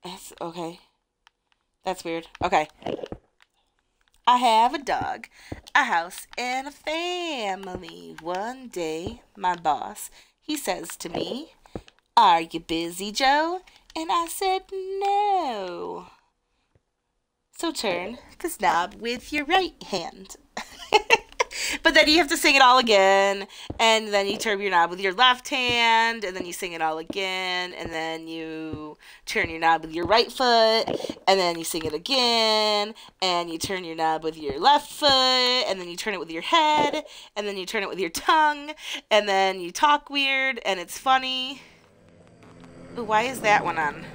That's, okay. That's weird. Okay. I have a dog, a house, and a family. One day, my boss, he says to me, "Are you busy, Joe?" And I said, "No." So turn this knob with your right hand. But then you have to sing it all again, and then you turn your knob with your left hand, and then you sing it all again, and then you turn your knob with your right foot, and then you sing it again, and you turn your knob with your left foot, and then you turn it with your head, and then you turn it with your tongue, and then you talk weird, and it's funny. Ooh, why is that one on?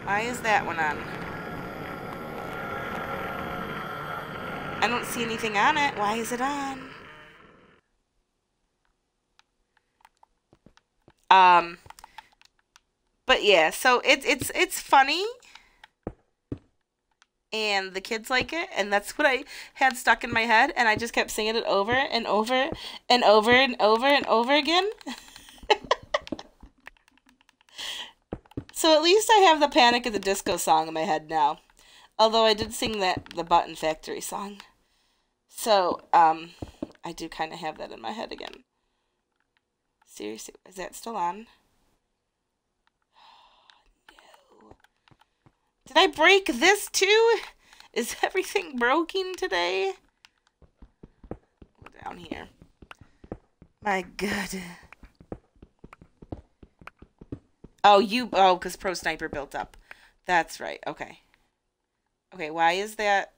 Why is that one on? I don't see anything on it. Why is it on? But yeah, so it's funny, and the kids like it, and that's what I had stuck in my head, and I just kept singing it over and over and over and over and over again. So at least I have the Panic at the Disco song in my head now. Although I did sing the Button Factory song. So, I do kind of have that in my head again. Seriously, is that still on? No. Did I break this too? Is everything broken today? Go down here. My God. Oh, because Pro Sniper built up. That's right, okay. Okay, why is that?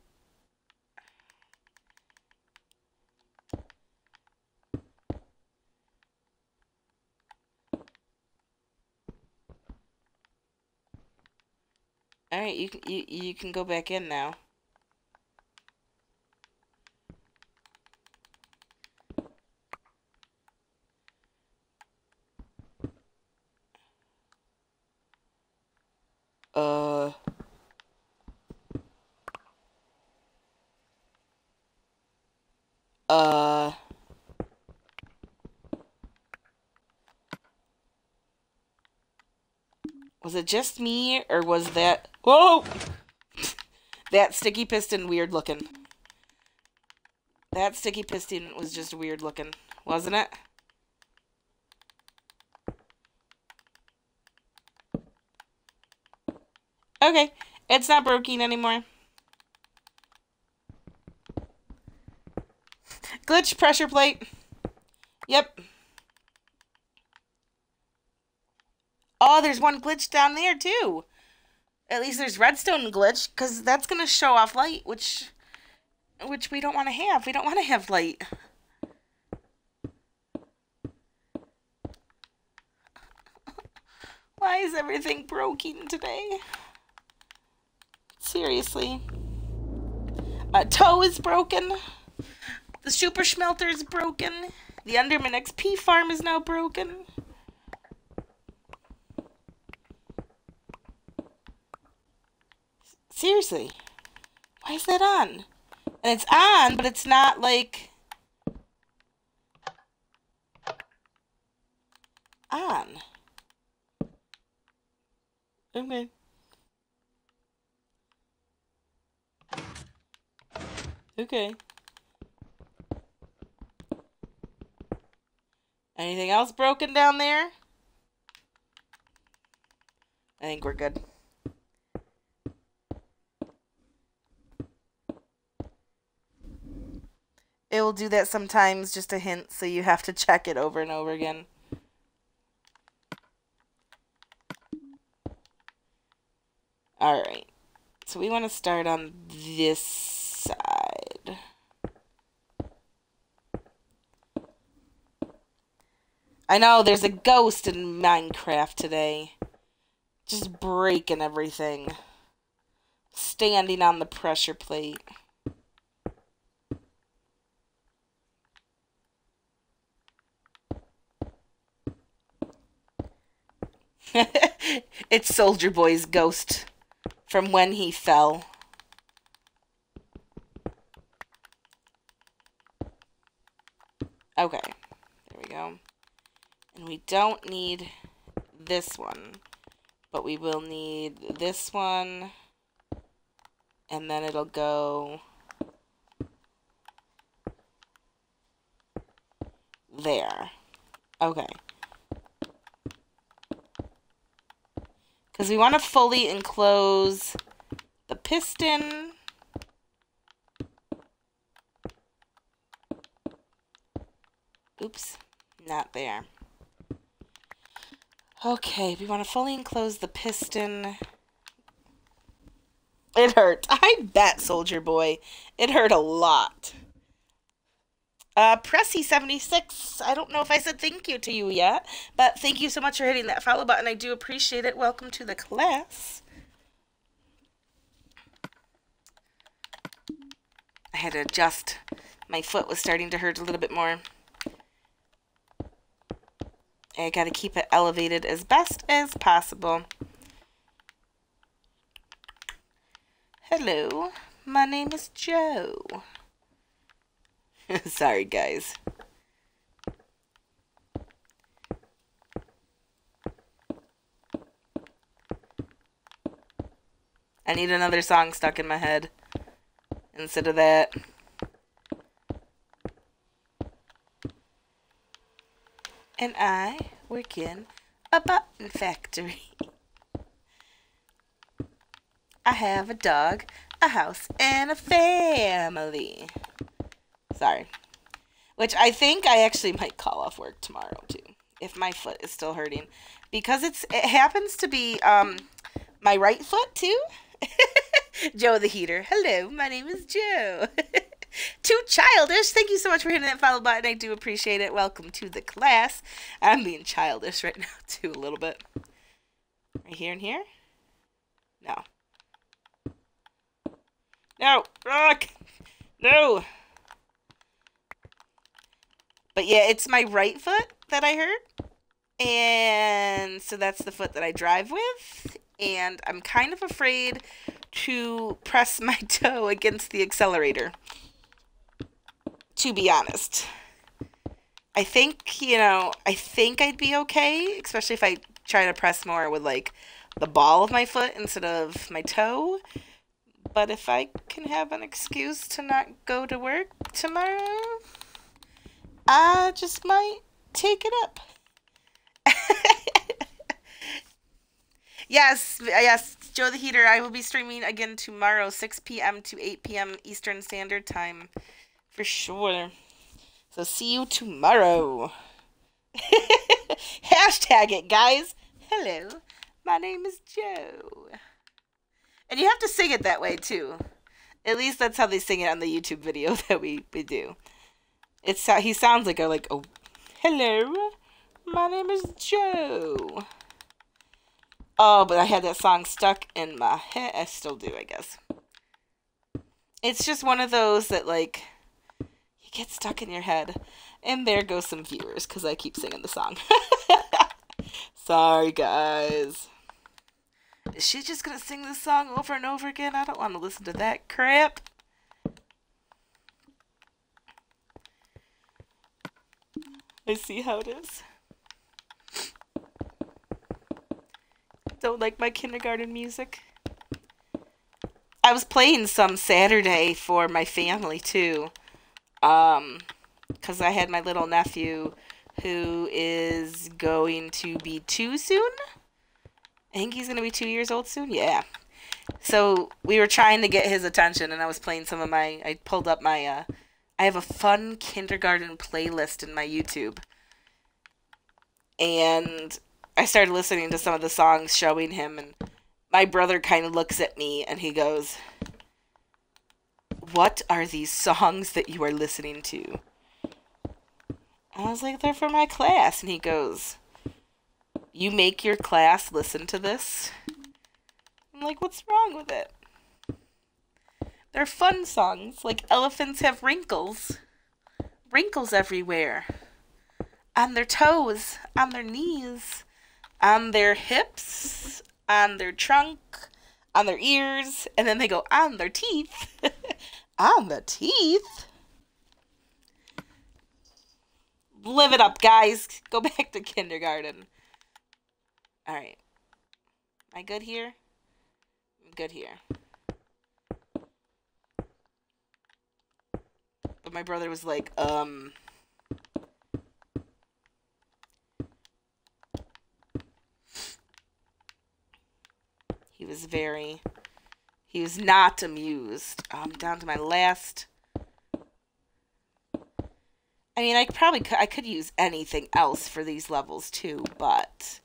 All right, you can go back in now. Was it just me, or was that... Whoa! That sticky piston weird looking. That sticky piston was just weird looking, wasn't it? Okay, it's not broken anymore. Glitch pressure plate. Yep. Oh, there's one glitch down there, too. At least there's redstone glitch, because that's going to show off light, which we don't want to have. We don't want to have light. Why is everything broken today? Seriously. My toe is broken. The super smelter is broken. The Enderman XP farm is now broken. Seriously. Why is that on? And it's on, but it's not like... on. Okay. Okay. Anything else broken down there? I think we're good. It will do that sometimes, just a hint, so you have to check it over and over again. Alright. So we want to start on this side. I know, there's a ghost in Minecraft today. Just breaking everything. Standing on the pressure plate. It's Soldier Boy's ghost from when he fell. Okay, there we go. And we don't need this one, but we will need this one, and then it'll go there. Okay. Because we want to fully enclose the piston. Oops, not there. Okay, we want to fully enclose the piston. It hurt. I bet, Soldier Boy. It hurt a lot. Pressy76, I don't know if I said thank you to you yet, but thank you so much for hitting that follow button. I do appreciate it. Welcome to the class. I had to adjust. My foot was starting to hurt a little bit more. I gotta keep it elevated as best as possible. Hello, my name is Joe. Sorry, guys. I need another song stuck in my head instead of that. And I work in a button factory. I have a dog, a house, and a family. Sorry. Which I think I actually might call off work tomorrow, too. If my foot is still hurting. Because it happens to be my right foot, too. Joe the Heater. Hello, my name is Joe. Too childish. Thank you so much for hitting that follow button. I do appreciate it. Welcome to the class. I'm being childish right now, too, a little bit. Right here and here? No. No. Ugh. No. But yeah, it's my right foot that I hurt. And so that's the foot that I drive with. And I'm kind of afraid to press my toe against the accelerator. To be honest. I think, I think I'd be okay. Especially if I try to press more with, like, the ball of my foot instead of my toe. But if I can have an excuse to not go to work tomorrow, I just might take it up. Yes, Joe the Heater, I will be streaming again tomorrow, 6 p.m. to 8 p.m. Eastern Standard Time. For sure. So see you tomorrow. Hashtag it, guys. Hello, my name is Joe. And you have to sing it that way, too. At least that's how they sing it on the YouTube video that we do. He sounds like oh, hello, my name is Joe. Oh, but I had that song stuck in my head. I still do, I guess. It's just one of those that, like, you get stuck in your head. And there goes some viewers, because I keep singing the song. Sorry, guys. Is she just gonna sing this song over and over again? I don't want to listen to that crap. I see how it is. Don't like my kindergarten music. I was playing some Saturday for my family too. Because I had my little nephew who is going to be 2 soon. I think he's going to be 2 years old soon. Yeah. So we were trying to get his attention, and I was playing some of my, I pulled up my, I have a fun kindergarten playlist in my YouTube. And I started listening to some of the songs showing him, and my brother kind of looks at me and he goes, "What are these songs that you are listening to?" I was like, "They're for my class." And he goes, "You make your class listen to this?" I'm like, "What's wrong with it?" They're fun songs, like elephants have wrinkles. Wrinkles everywhere. On their toes, on their knees, on their hips, on their trunk, on their ears, and then they go on their teeth. On the teeth? Live it up, guys. Go back to kindergarten. Alright. Am I good here? I'm good here. But my brother was like, he was not amused. Down to my last. I mean, I could use anything else for these levels too, but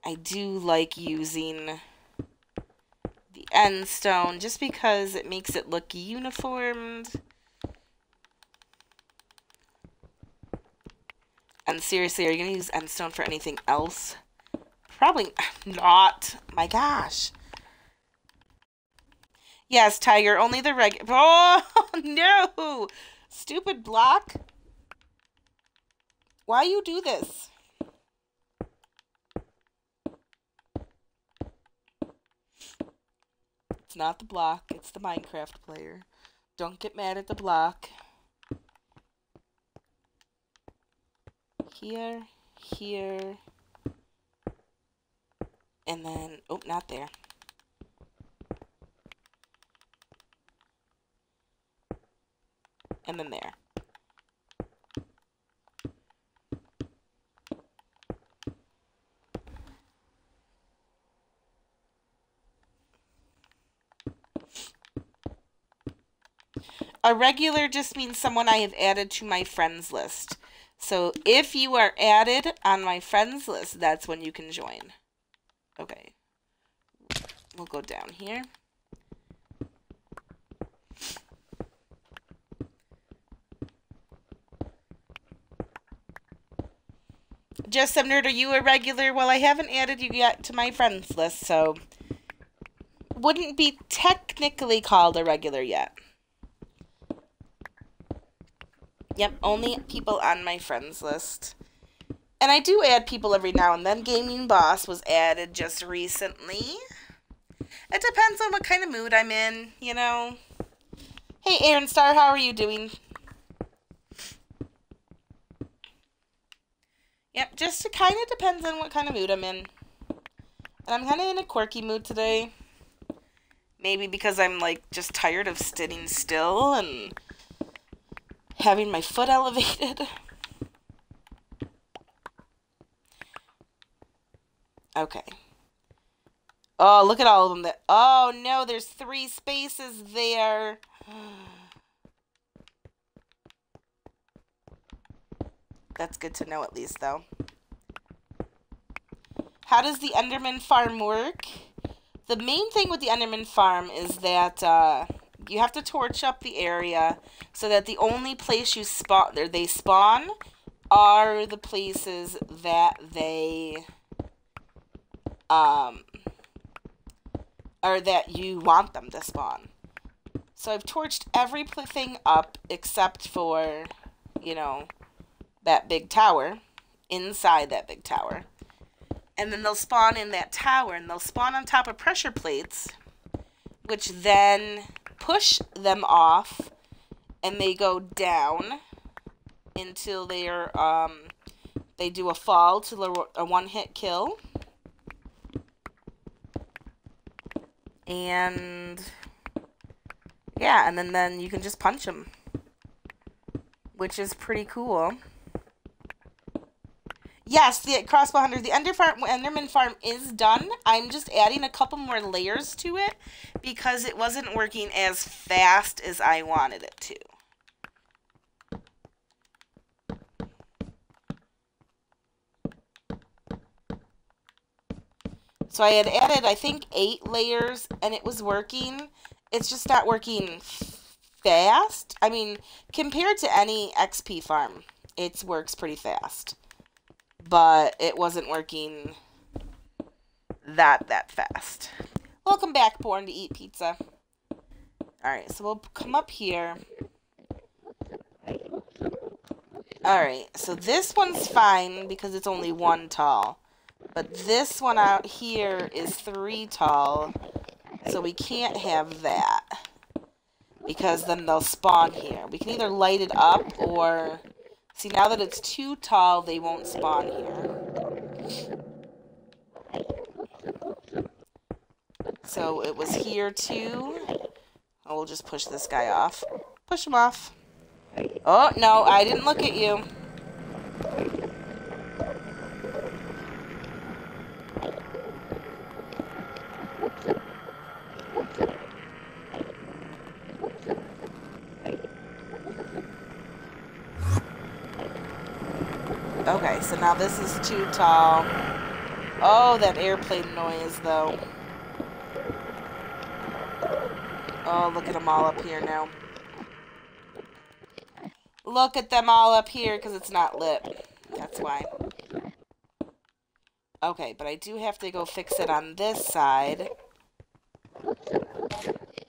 I do like using the end stone just because it makes it look uniformed. And seriously, are you going to use end stone for anything else? Probably not. My gosh. Yes, Tiger, only the Oh, no! Stupid block. Why you do this? It's not the block, it's the Minecraft player. Don't get mad at the block. Here, here, and then, oh, not there. And then there. A regular just means someone I have added to my friends list. So if you are added on my friends list, that's when you can join. Okay. We'll go down here. Just some nerd, are you a regular? Well, I haven't added you yet to my friends list, so wouldn't be technically called a regular yet. Yep, only people on my friends list. And I do add people every now and then. Gaming Boss was added just recently. It depends on what kind of mood I'm in, you know. Hey, Aaron Star, how are you doing? Yep, just it kind of depends on what kind of mood I'm in. And I'm kind of in a quirky mood today. Maybe because I'm, like, just tired of sitting still and having my foot elevated. Okay. Oh, look at all of them. Oh, no, there's 3 spaces there. That's good to know at least, though. How does the Enderman farm work? The main thing with the Enderman farm is that you have to torch up the area so that the only place you they spawn are the places that they or that you want them to spawn. So I've torched everything up except for, you know, that big tower, inside that big tower. And then they'll spawn in that tower, and they'll spawn on top of pressure plates, which then push them off, and they go down until they're, they do a fall to a one-hit kill. And yeah, and then you can just punch them, which is pretty cool. Yes, the Crossbow Hunter, the Enderman farm is done. I'm just adding a couple more layers to it because it wasn't working as fast as I wanted it to. So I had added, I think, 8 layers, and it was working. It's just not working fast. I mean, compared to any XP farm, it works pretty fast. But it wasn't working that fast. Welcome back, Born to Eat Pizza. Alright, so we'll come up here. Alright, so this one's fine because it's only 1 tall. But this one out here is 3 tall, so we can't have that. Because then they'll spawn here. We can either light it up or... See, now that it's too tall, they won't spawn here. So it was here too. Oh, we'll just push this guy off. Push him off. Oh, no, I didn't look at you. Okay, so now this is too tall. Oh, that airplane noise, though. Oh, look at them all up here now. Look at them all up here, because it's not lit. That's why. Okay, but I do have to go fix it on this side.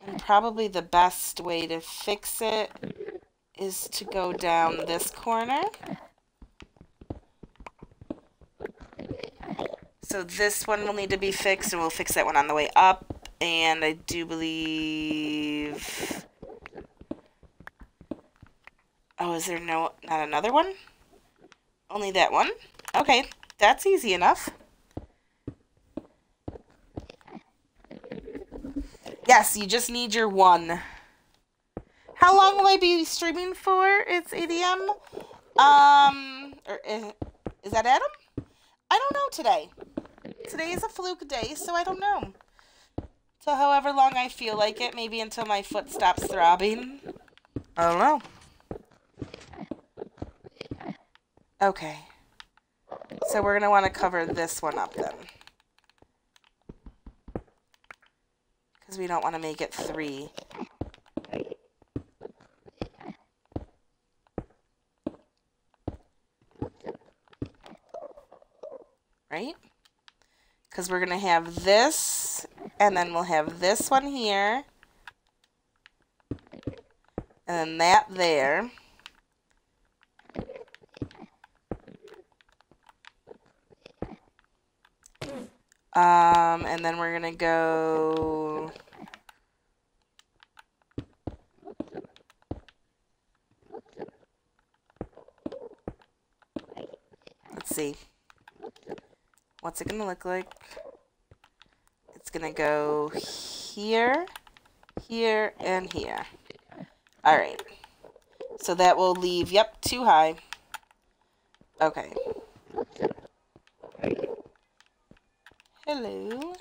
And probably the best way to fix it is to go down this corner. So this one will need to be fixed, and we'll fix that one on the way up. And I do believe... Oh, is there not another one? Only that one? Okay, that's easy enough. Yes, you just need your one. How long will I be streaming for? It's 8 a.m. Is that Adam? I don't know today. Today is a fluke day, so I don't know. So however long I feel like it, maybe until my foot stops throbbing. I don't know. Okay. So we're going to want to cover this one up then. Because we don't want to make it 3. Right? Because we're going to have this, and then we'll have this one here, and then that there. And then we're going to go... Let's see. What's it going to look like? It's going to go here, here, and here. Alright. So that will leave, yep, too high. Okay. Hello.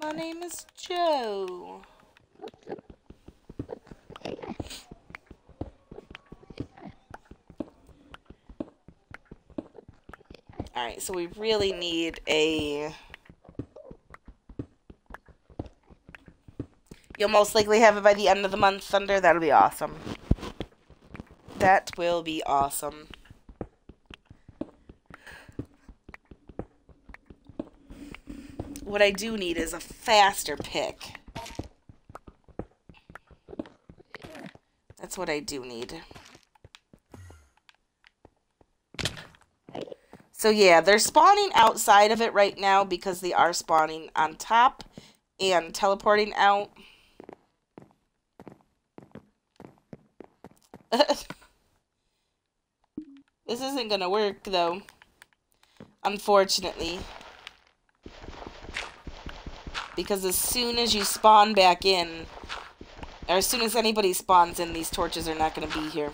My name is Joe. Alright, so we really need a... You'll most likely have it by the end of the month, Thunder. That'll be awesome. That will be awesome. What I do need is a faster pick. That's what I do need. So yeah, they're spawning outside of it right now because they are spawning on top and teleporting out. This isn't gonna work though, unfortunately. Because as soon as you spawn back in, or as soon as anybody spawns in, these torches are not going to be here.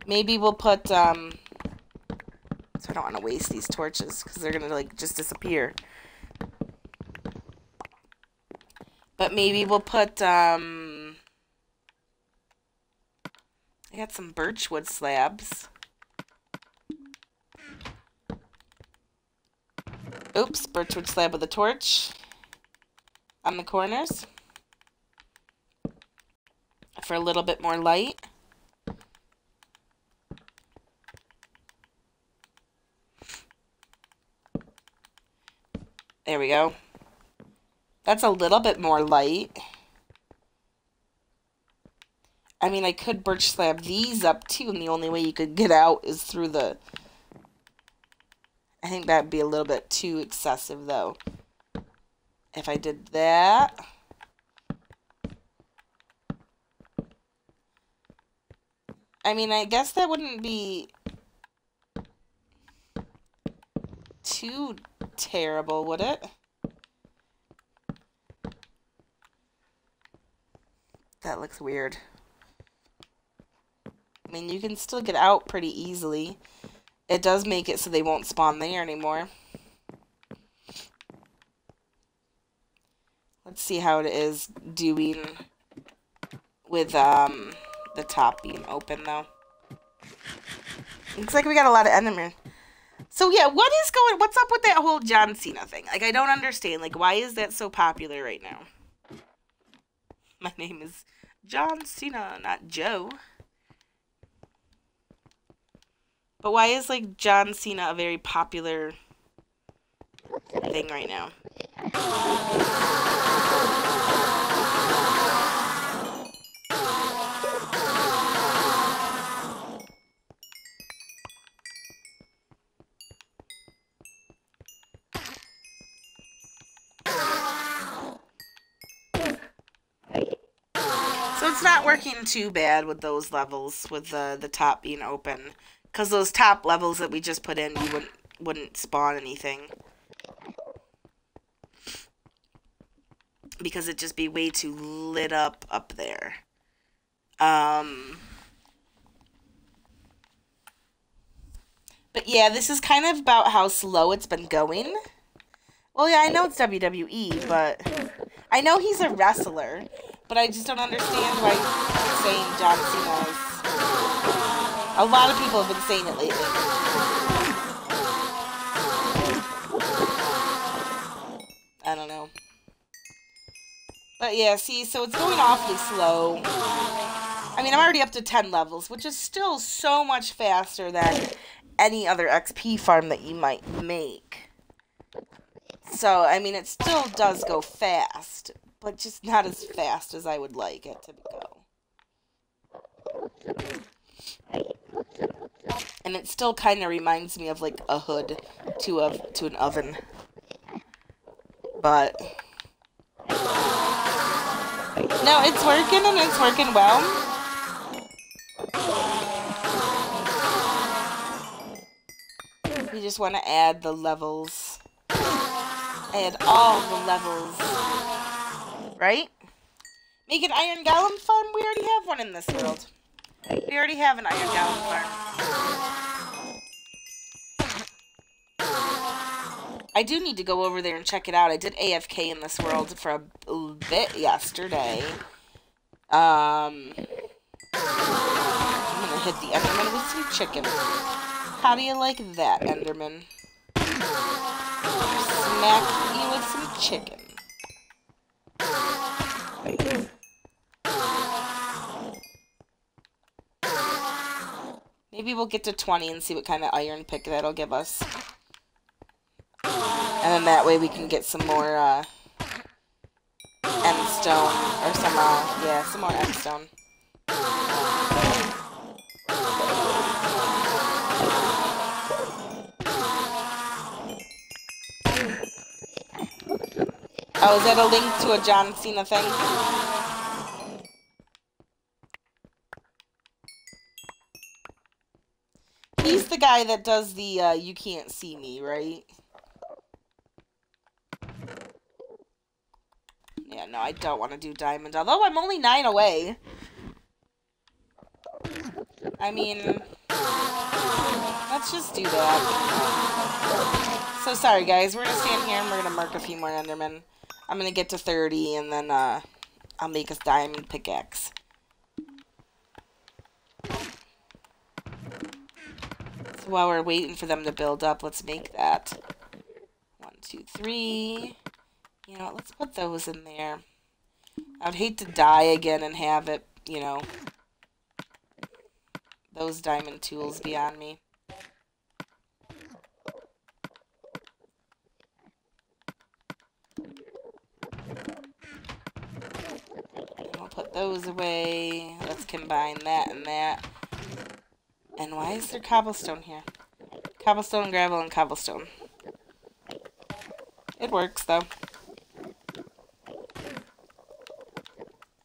Maybe we'll put, so I don't want to waste these torches, because they're going to, like, just disappear. But maybe we'll put, I got some birchwood slabs. Oops, birchwood slab with a torch on the corners for a little bit more light. There we go. That's a little bit more light. I mean, I could birch slab these up too, and the only way you could get out is through the... I think that'd be a little bit too excessive, though. If I did that... I mean, I guess that wouldn't be too terrible, would it? That looks weird. I mean, you can still get out pretty easily. It does make it so they won't spawn there anymore. Let's see how it is doing with the top being open, though. Looks like we got a lot of endermen. So yeah, what's up with that whole John Cena thing? Like, I don't understand. Like, why is that so popular right now? My name is John Cena, not Joe. But why is, like, John Cena a very popular thing right now? So it's not working too bad with those levels, with the top being open. Because those top levels that we just put in, you wouldn't spawn anything. Because it'd just be way too lit up there. But yeah, this is kind of about how slow it's been going. Well, yeah, I know it's WWE, but I know he's a wrestler, but I just don't understand why he's saying John Cena is. A lot of people have been saying it lately. I don't know. But yeah, see, so it's going awfully slow. I mean, I'm already up to 10 levels, which is still so much faster than any other XP farm that you might make. So, I mean, it still does go fast, but just not as fast as I would like it to go. And it still kind of reminds me of, like, a hood to an oven. But no, it's working, and it's working well. We just want to add the levels. Add all the levels. Right? Make an iron golem farm? We already have one in this world. We already have an iron golem farm. I do need to go over there and check it out. I did AFK in this world for a bit yesterday. I'm gonna hit the Enderman with some chicken. How do you like that, Enderman? Smack you with some chicken. Maybe we'll get to 20 and see what kind of iron pick that'll give us. And then that way we can get some more, endstone. Or some, yeah, some more endstone. Oh, is that a link to a John Cena thing? He's the guy that does the, you can't see me, right? Yeah, no, I don't want to do diamond, although I'm only 9 away. I mean, let's just do that. So sorry, guys. We're going to stand here and we're going to mark a few more Endermen. I'm going to get to 30 and then, I'll make a diamond pickaxe. So while we're waiting for them to build up, let's make that. 1, 2, 3. You know, let's put those in there. I would hate to die again and have it, you know, those diamond tools be on me. And we'll put those away. Let's combine that and that. And why is there cobblestone here? Cobblestone, gravel, and cobblestone. It works, though.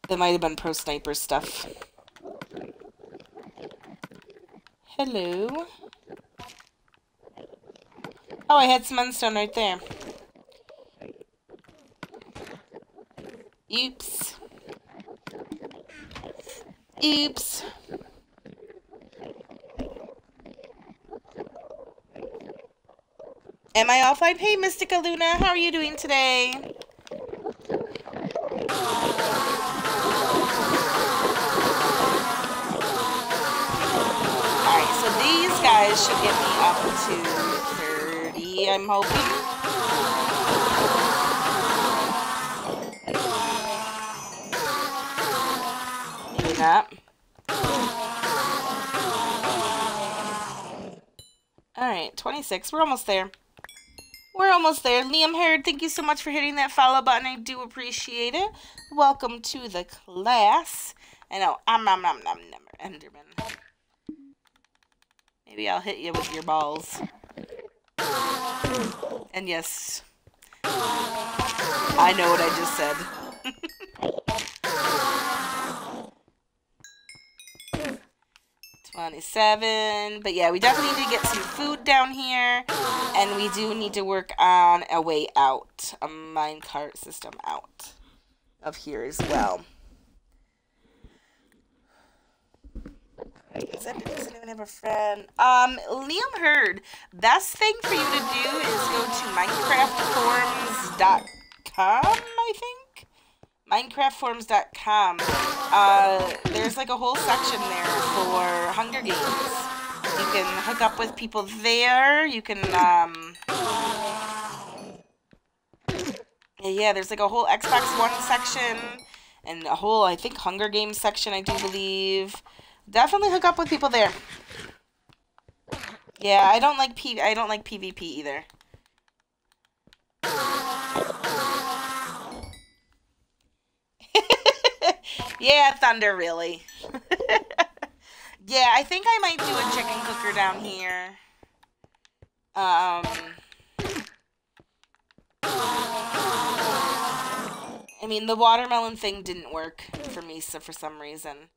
That might have been pro sniper stuff. Hello. Oh, I had some endstone right there. Oops. Oops. Am I offline? Hey, Mystica Luna, how are you doing today? Alright, so these guys should get me up to 30, I'm hoping. Maybe not. Alright, 26. We're almost there. We're almost there. Liam Hurd, thank you so much for hitting that follow button. I do appreciate it. Welcome to the class. I know, Enderman. Maybe I'll hit you with your balls. And yes, I know what I just said. 27. But yeah, we definitely need to get some food down here. And we do need to work on a way out. A minecart system out of here as well. Doesn't even have a friend. Liam Hurd, best thing for you to do is go to minecraftforums.com, I think? minecraftforums.com. There's like a whole section there for Hunger Games. You can hook up with people there. You can, yeah, there's like a whole Xbox One section and a whole, I think, Hunger Games section, I do believe. Definitely hook up with people there. Yeah, I don't like PvP either. Yeah, Thunder, really. Yeah, I think I might do a chicken cooker down here. I mean, the watermelon thing didn't work for me, so for some reason.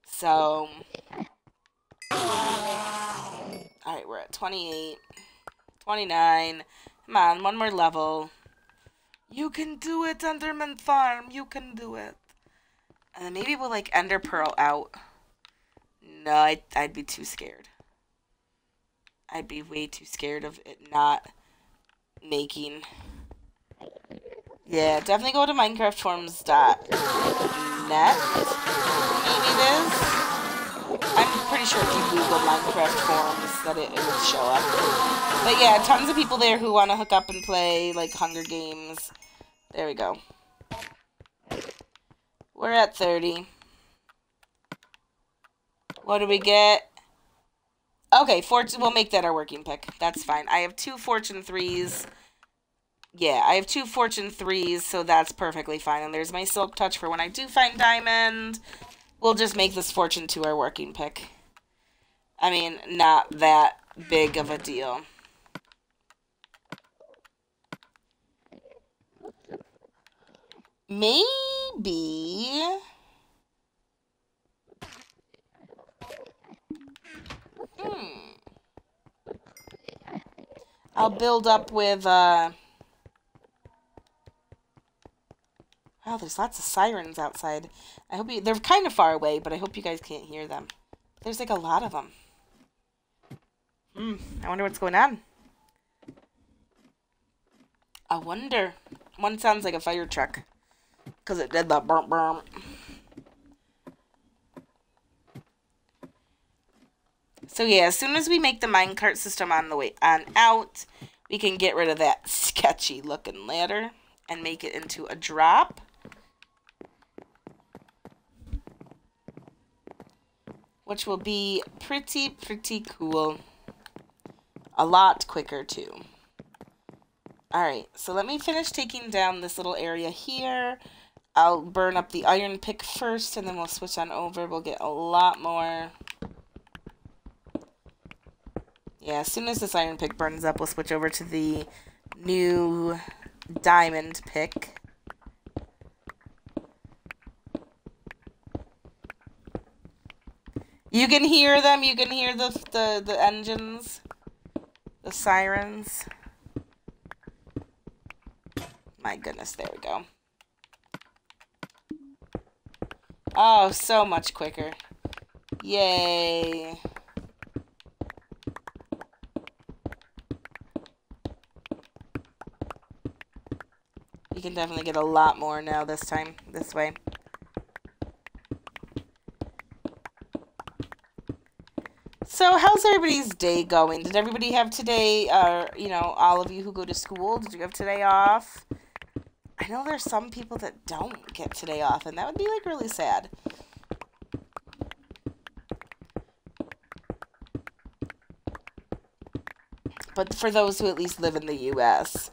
So, alright, we're at 28, 29. Come on, one more level. You can do it, Enderman Farm. You can do it. And then maybe we'll, like, Ender Pearl out. No, I'd be too scared. I'd be way too scared of it not making. Yeah, definitely go to minecraftforums.net. Maybe it is. I'm pretty sure if you Google Minecraft forums that it would show up. But yeah, tons of people there who want to hook up and play, like, Hunger Games. There we go. We're at 30. What do we get? Okay, we'll make that our working pick. That's fine. I have 2 Fortune 3s. Yeah, I have 2 Fortune 3s, so that's perfectly fine. And there's my Silk Touch for when I do find Diamond. We'll just make this Fortune 2 our working pick. I mean, not that big of a deal. Maybe... I'll build up with, Wow, there's lots of sirens outside. I hope they're kind of far away, but I hope you guys can't hear them. There's like a lot of them. I wonder what's going on. I wonder. One sounds like a fire truck. Because it did that burp burp. So yeah, as soon as we make the minecart system on the way on out, we can get rid of that sketchy looking ladder and make it into a drop. Which will be pretty cool. A lot quicker too. Alright, so let me finish taking down this little area here. I'll burn up the iron pick first and then we'll switch on over. We'll get a lot more. Yeah, as soon as this iron pick burns up, we'll switch over to the new diamond pick. You can hear them. You can hear the engines, the sirens. My goodness, there we go. Oh, so much quicker. Yay. You can definitely get a lot more now this time, this way. So, how's everybody's day going? Did everybody have today, you know, all of you who go to school, did you have today off? I know there's some people that don't get today off, and that would be, like, really sad. But for those who at least live in the U.S.,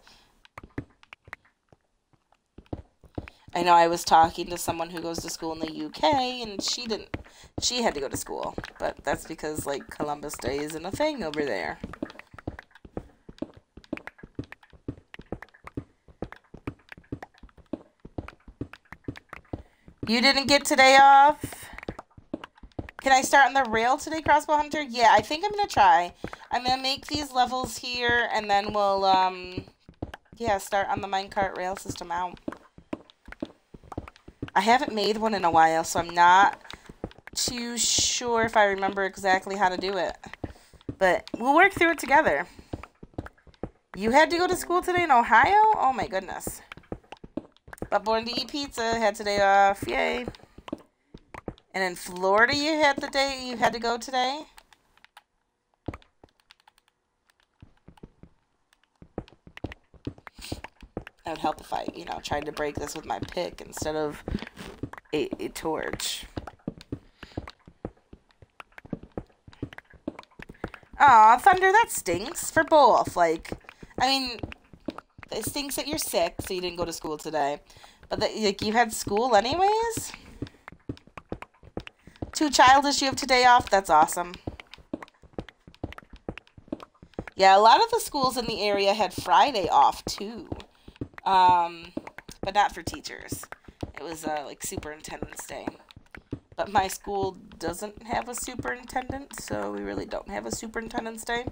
I know I was talking to someone who goes to school in the UK, and she had to go to school. But that's because, like, Columbus Day isn't a thing over there. You didn't get today off? Can I start on the rail today, Crossbow Hunter? Yeah, I think I'm going to try. I'm going to make these levels here, and then we'll, yeah, start on the minecart rail system out. I haven't made one in a while, so I'm not too sure if I remember exactly how to do it. But we'll work through it together. You had to go to school today in Ohio? Oh my goodness. But Born to Eat Pizza had today off. Yay. And in Florida you had to go today? It would help if I, you know, tried to break this with my pick instead of a torch. Aw, Thunder, that stinks for both. Like, I mean, it stinks that you're sick, so you didn't go to school today. But, like, you had school anyways? Too childish, you have today off? That's awesome. Yeah, a lot of the schools in the area had Friday off, too. But not for teachers. It was, like, Superintendent's Day. But my school doesn't have a superintendent, so we really don't have a Superintendent's Day.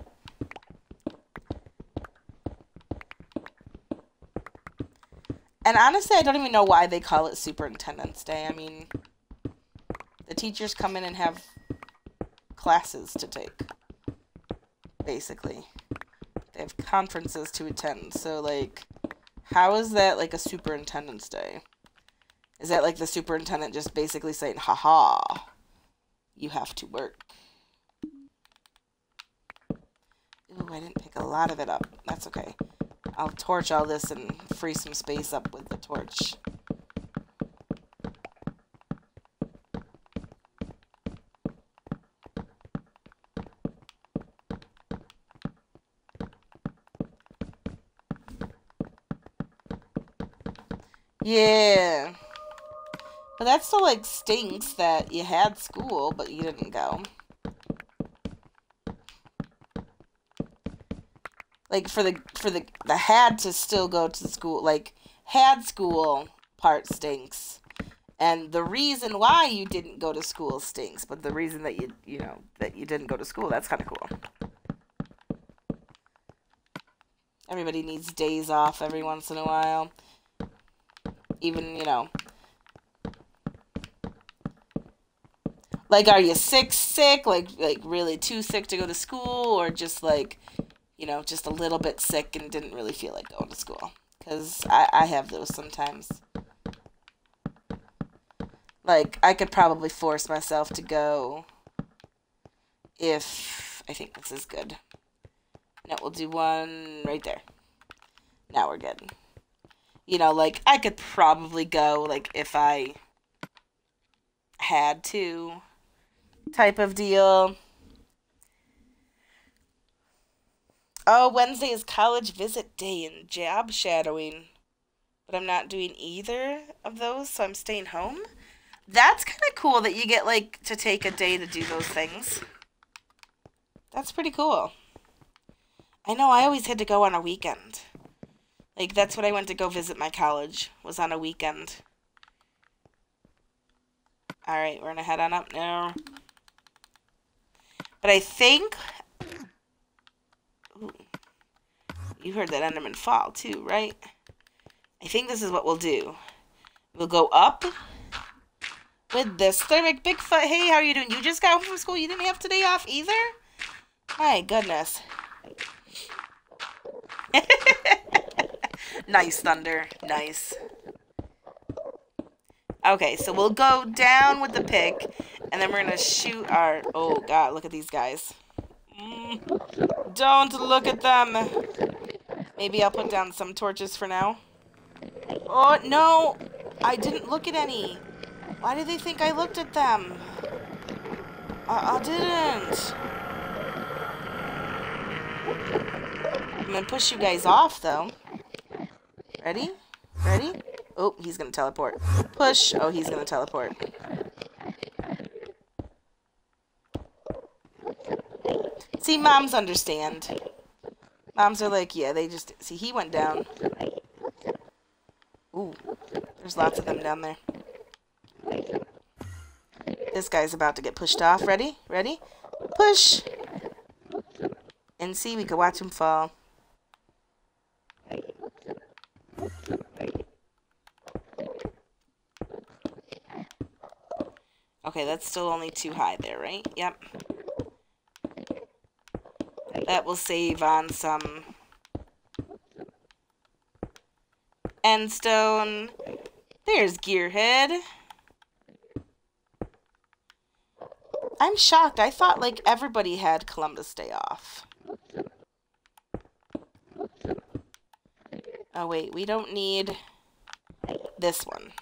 And honestly, I don't even know why they call it Superintendent's Day. I mean, the teachers come in and have classes to take, basically. They have conferences to attend, so, like, how is that, like, a Superintendent's Day? Is that, like, the superintendent just basically saying, haha, you have to work? Ooh, I didn't pick a lot of it up. That's okay. I'll torch all this and free some space up with the torch. Yeah. But that still, like, stinks that you had school, but you didn't go. Like, for the had to still go to school, like, had school part stinks. And the reason why you didn't go to school stinks, but the reason that you know, that you didn't go to school, that's kind of cool. Everybody needs days off every once in a while. Even, you know. Like, are you sick? Like really too sick to go to school? Or just like, you know, just a little bit sick and didn't really feel like going to school? Because I have those sometimes. Like, I could probably force myself to go if I think this is good. No, we'll do one right there. Now we're good. You know, like, I could probably go, like, if I had to, type of deal. Oh, Wednesday is college visit day and job shadowing. But I'm not doing either of those, so I'm staying home. That's kind of cool that you get, like, to take a day to do those things. That's pretty cool. I know, I always had to go on a weekend. Like, that's when I went to go visit my college, was on a weekend. Alright, we're gonna head on up now. But I think... Ooh, you heard that Enderman fall, too, right? I think this is what we'll do. We'll go up with this. Thermic Bigfoot, hey, how are you doing? You just got home from school? You didn't have today off either? My goodness. Nice, Thunder. Nice. Okay, so we'll go down with the pick, and then we're going to shoot our... Oh, God, look at these guys. Don't look at them. Maybe I'll put down some torches for now. Oh, no. I didn't look at any. Why do they think I looked at them? I didn't. I'm going to push you guys off, though. Ready? Ready? Oh, he's going to teleport. Push. Oh, he's going to teleport. See, moms understand. Moms are like, yeah, they just... See, he went down. Ooh, there's lots of them down there. This guy's about to get pushed off. Ready? Ready? Push! And see, we can watch him fall. Okay, that's still only too high there, right? Yep. That will save on some endstone. There's Gearhead. I'm shocked. I thought, like, everybody had Columbus Day off. Oh, wait. We don't need this one.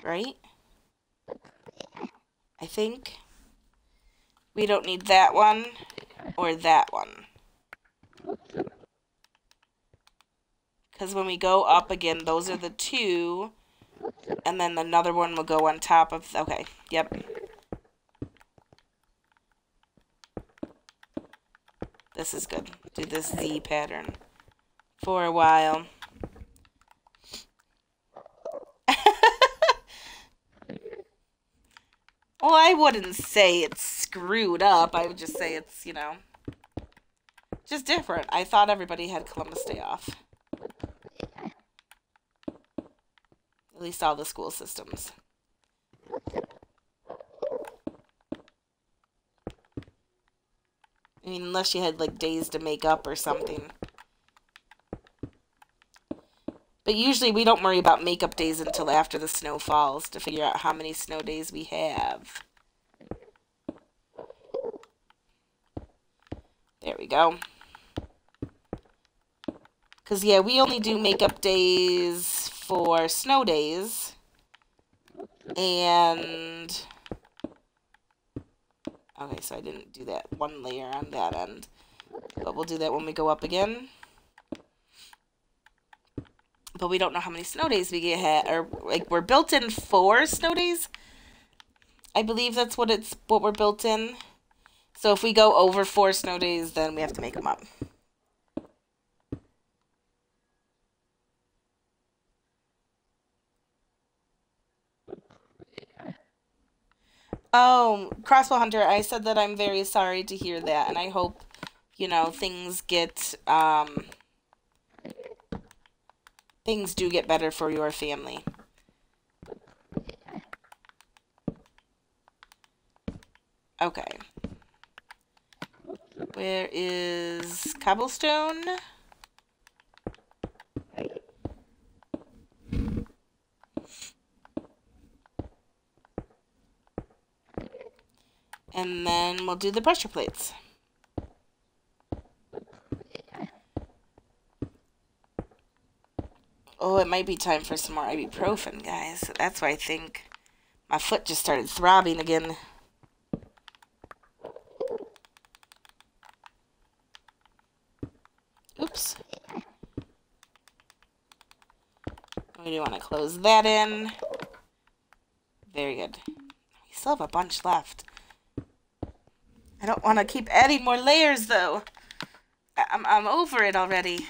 Right? I think we don't need that one or that one. Because when we go up again, those are the two. And then another one will go on top of... Okay, yep. This is good. Do this Z pattern for a while. Well, I wouldn't say it's screwed up. I would just say it's, you know, just different. I thought everybody had Columbus Day off. At least all the school systems. I mean, unless you had, like, days to make up or something. But usually we don't worry about makeup days until after the snow falls to figure out how many snow days we have. There we go. Because, yeah, we only do makeup days for snow days. And... Okay, so I didn't do that one layer on that end. But we'll do that when we go up again. But we don't know how many snow days we get, or like we're built in 4 snow days. I believe that's what we're built in. So if we go over 4 snow days, then we have to make them up. Oh, Crossbow Hunter, I said that I'm very sorry to hear that, and I hope, you know, things do get better for your family. Okay. Where is cobblestone? And then we'll do the pressure plates. Oh, it might be time for some more ibuprofen, guys. That's why I think my foot just started throbbing again. Oops. We do want to close that in. Very good. We still have a bunch left. I don't want to keep adding more layers, though. I'm over it already.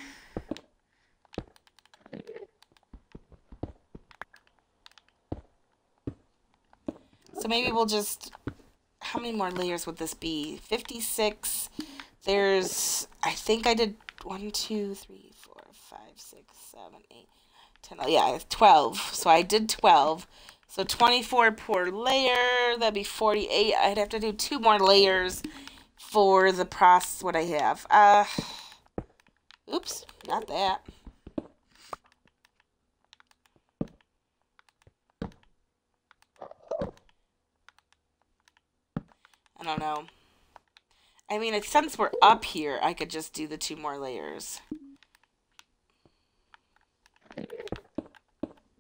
So maybe we'll just... How many more layers would this be? 56. There's... I think I did 1, 2, 3, 4, 5, 6, 7, 8, 10... Yeah, 12. So I did 12. So 24 per layer. That'd be 48. I'd have to do 2 more layers for the process what I have. Oops. Not that. I don't know. I mean, since we're up here, I could just do the 2 more layers.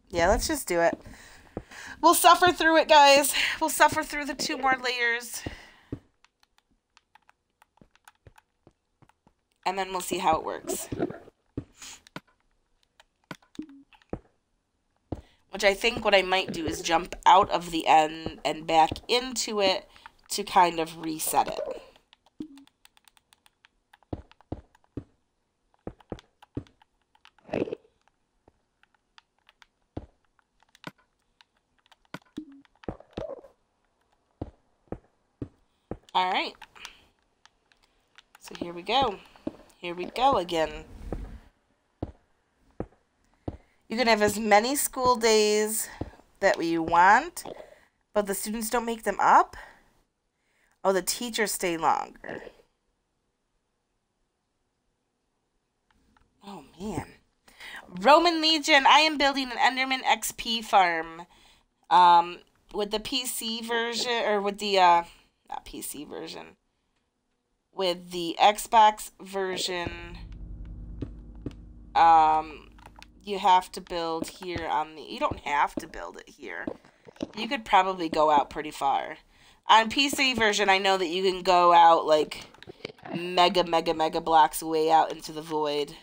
Yeah, let's just do it. We'll suffer through it, guys. We'll suffer through the 2 more layers. And then we'll see how it works. Which I think what I might do is jump out of the end and back into it to kind of reset it. Alright. So here we go. Here we go again. You can have as many school days that we want, but the students don't make them up? Oh, the teachers stay longer. Oh, man. Roman Legion, I am building an Enderman XP farm. With the PC version, or with the, not PC version. With the Xbox version, you have to build here on the... You don't have to build it here. You could probably go out pretty far. On PC version, I know that you can go out, like, mega blocks way out into the void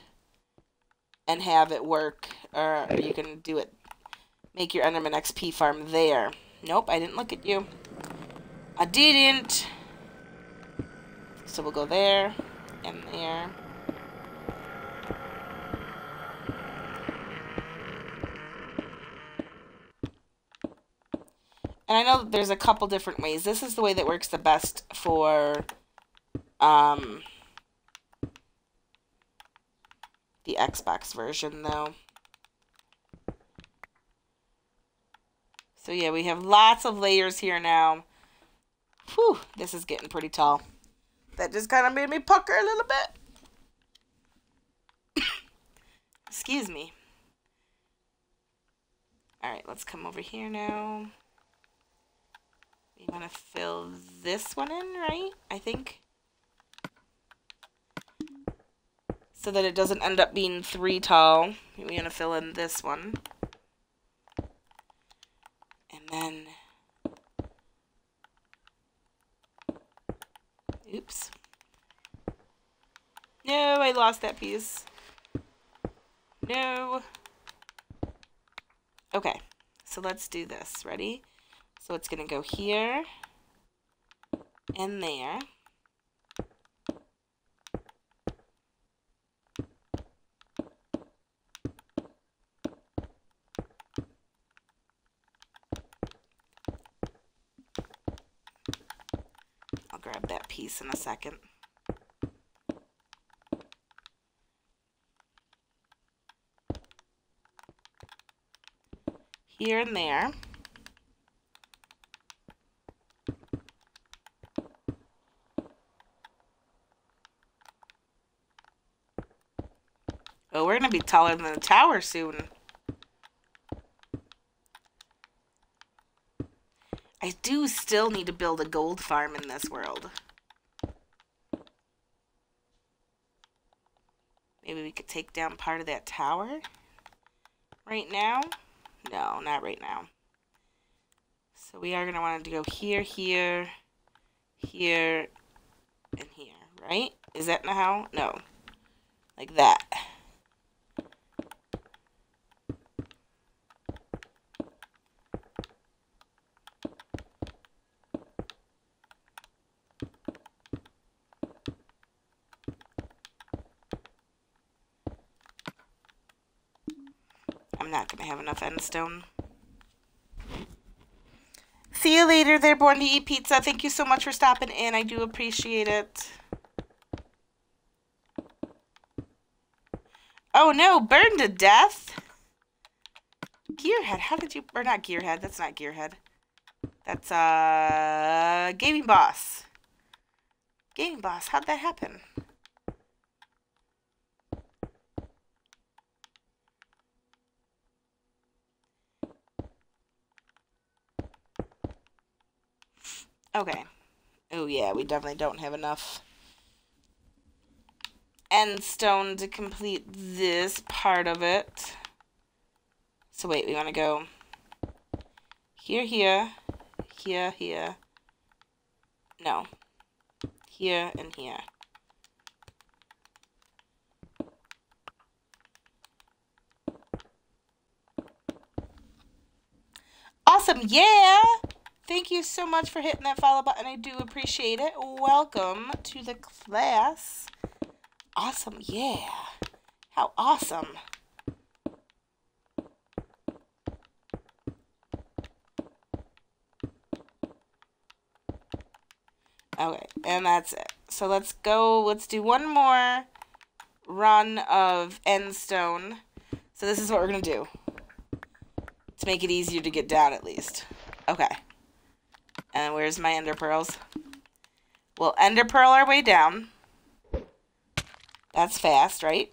and have it work. Or you can do it, make your Enderman XP farm there. Nope, I didn't look at you. I didn't. So we'll go there and there. And I know that there's a couple different ways. This is the way that works the best for the Xbox version, though. So yeah, we have lots of layers here now. Whew, this is getting pretty tall. That just kind of made me pucker a little bit. Excuse me. Alright, let's come over here now. We want to fill this one in, right? I think. So that it doesn't end up being 3 tall. We're going to fill in this one. And then... Oops. No, I lost that piece. No. Okay, so let's do this. Ready? So it's going to go here and there. grab that piece in a second. Here and there. Oh, we're gonna be taller than the tower soon. I do still need to build a gold farm in this world. Maybe we could take down part of that tower right now. No, not right now. So we are going to want to go here, here, here, and here, right? Is that how? No. Like that. I'm not going to have enough endstone. See you later there, Born to Eat Pizza. Thank you so much for stopping in. I do appreciate it. Oh no, burned to death? Gearhead, how did you... Or not Gearhead, that's not Gearhead. That's, Gaming Boss. Gaming Boss, how'd that happen? Okay. Oh yeah, we definitely don't have enough endstone to complete this part of it. So wait, we want to go here, here, here, here. No. Here and here. Awesome, yeah! Thank you so much for hitting that follow button. I do appreciate it. Welcome to the class. Awesome, yeah. How awesome. Okay, and that's it. So let's go, let's do one more run of endstone. So this is what we're going to do. To make it easier to get down at least. Okay. And where's my ender pearls? We'll ender pearl our way down. That's fast, right?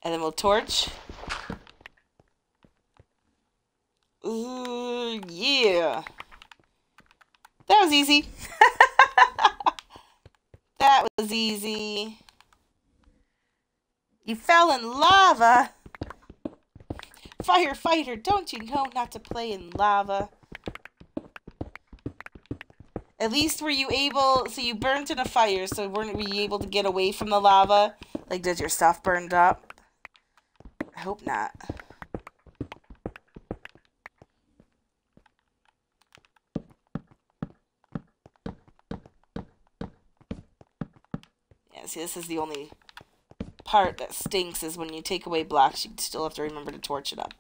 And then we'll torch. Ooh, yeah. That was easy. That was easy. You fell in lava. Firefighter, don't you know not to play in lava? At least were you able, so you burnt in a fire, so weren't you able to get away from the lava? Like, did your stuff burned up? I hope not. Yeah, see, this is the only part that stinks is when you take away blocks, you still have to remember to torch it up.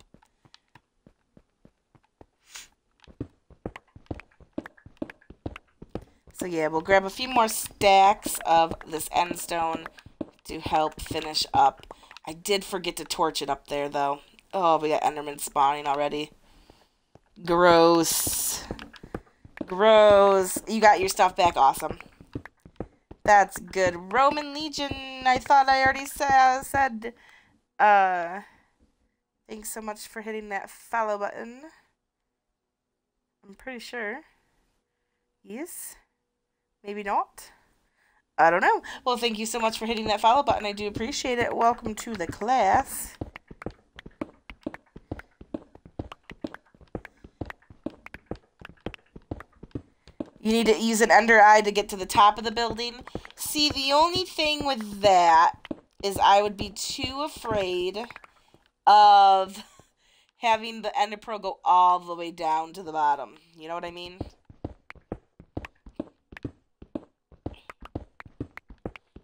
So yeah, we'll grab a few more stacks of this endstone to help finish up. I did forget to torch it up there, though. Oh, we got Enderman spawning already. Gross. Gross. You got your stuff back. Awesome. That's good. Roman Legion, I thought I already said. Thanks so much for hitting that follow button. I'm pretty sure. Yes. Maybe not. I don't know. Well, thank you so much for hitting that follow button. I do appreciate it. Welcome to the class. You need to use an ender eye to get to the top of the building. See, the only thing with that is I would be too afraid of having the ender pearl go all the way down to the bottom. You know what I mean?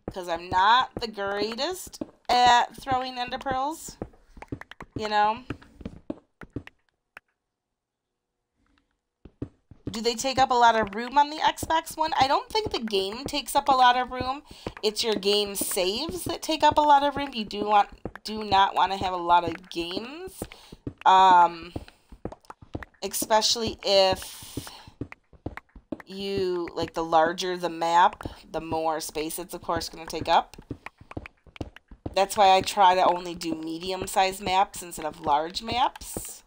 Because I'm not the greatest at throwing ender pearls. You know? Do they take up a lot of room on the Xbox One? I don't think the game takes up a lot of room. It's your game saves that take up a lot of room. You do not want to have a lot of games. Especially if you, like, the larger the map, the more space it's, of course, going to take up. That's why I try to only do medium-sized maps instead of large maps.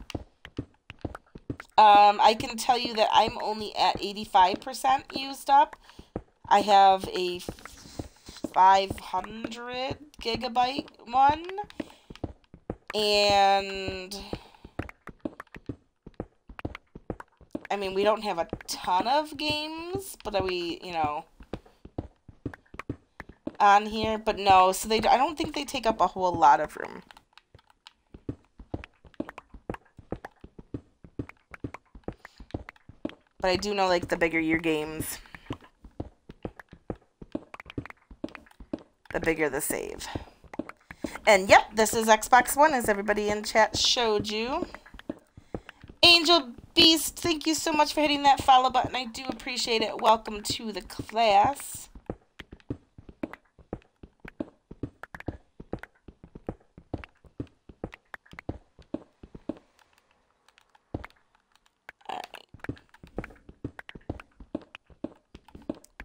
I can tell you that I'm only at 85% used up. I have a 500 gigabyte one. And I mean, we don't have a ton of games, but we, you know, on here. But no, so I don't think they take up a whole lot of room. But I do know, like, the bigger your games, the bigger the save. And yep, this is Xbox One, as everybody in chat showed you. Angel Beast, thank you so much for hitting that follow button. I do appreciate it. Welcome to the class.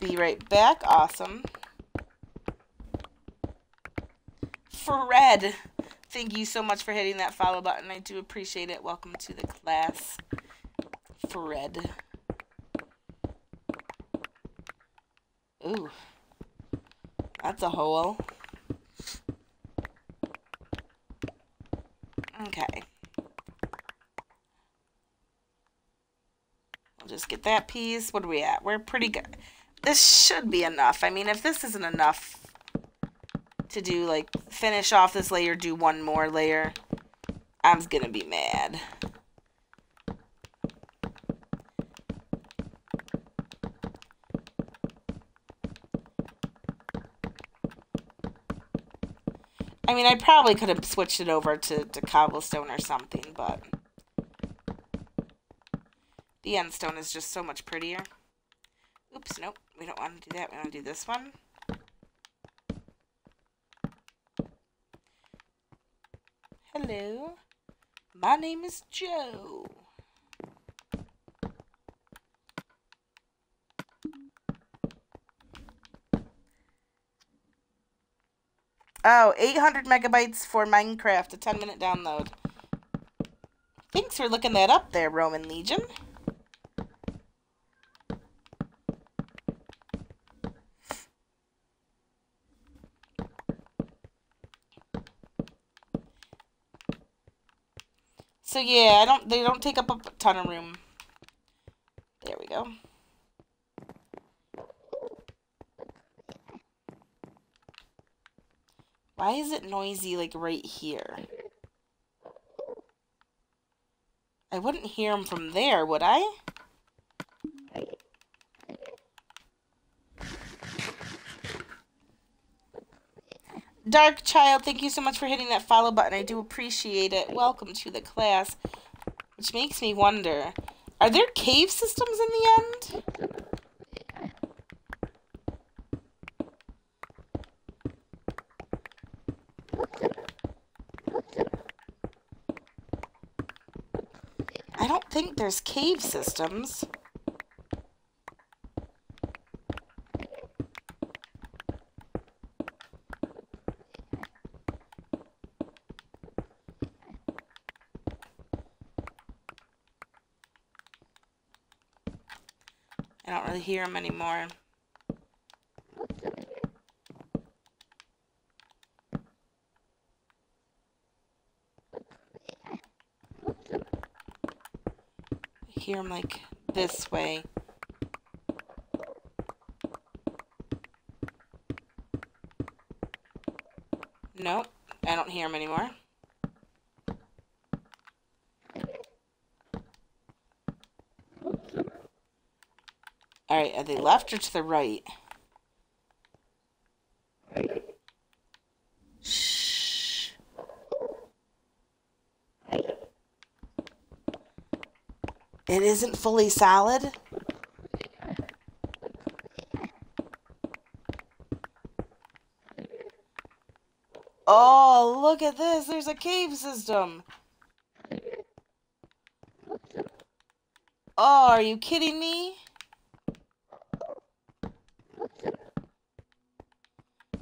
Be right back. Awesome. Fred, thank you so much for hitting that follow button. I do appreciate it. Welcome to the class, Fred. Ooh, that's a hole. Okay. We'll just get that piece. What are we at? We're pretty good. This should be enough. I mean, if this isn't enough to do, like, finish off this layer, do one more layer, I'm gonna be mad. I mean, I probably could have switched it over to cobblestone or something, but the end stone is just so much prettier. Oops, nope, we don't want to do that. We want to do this one. Hello, my name is Joe. Oh, 800 megabytes for Minecraft, a 10-minute download. Thanks for looking that up there, Roman Legion. So yeah, they don't take up a ton of room. There we go. Why is it noisy, like, right here? I wouldn't hear him from there, would I? Dark Child, thank you so much for hitting that follow button. I do appreciate it. Welcome to the class. Which makes me wonder, are there cave systems in the end? I don't think there's cave systems. I don't really hear them anymore. I hear them like this way. Nope, I don't hear them anymore. Alright, are they left or to the right? Shh. It isn't fully solid? Oh, look at this. There's a cave system. Oh, are you kidding me?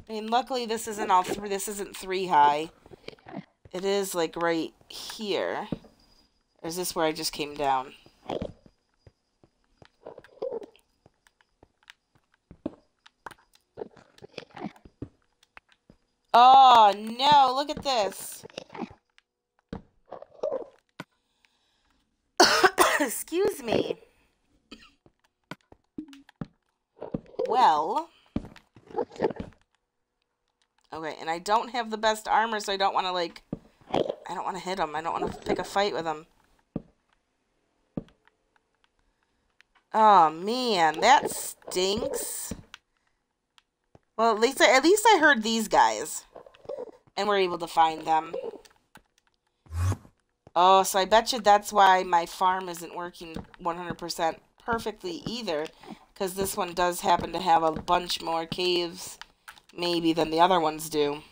I mean, luckily this isn't all three. This isn't 3 high. It is like right here. Or is this where I just came down? Oh no! Look at this. Excuse me. Well. Okay, and I don't have the best armor, so I don't want to, like... I don't want to hit him. I don't want to pick a fight with him. Oh, man. That stinks. Well, at least I heard these guys. And were able to find them. Oh, so I bet you that's why my farm isn't working 100% perfectly either. Because this one does happen to have a bunch more caves, maybe, than the other ones do.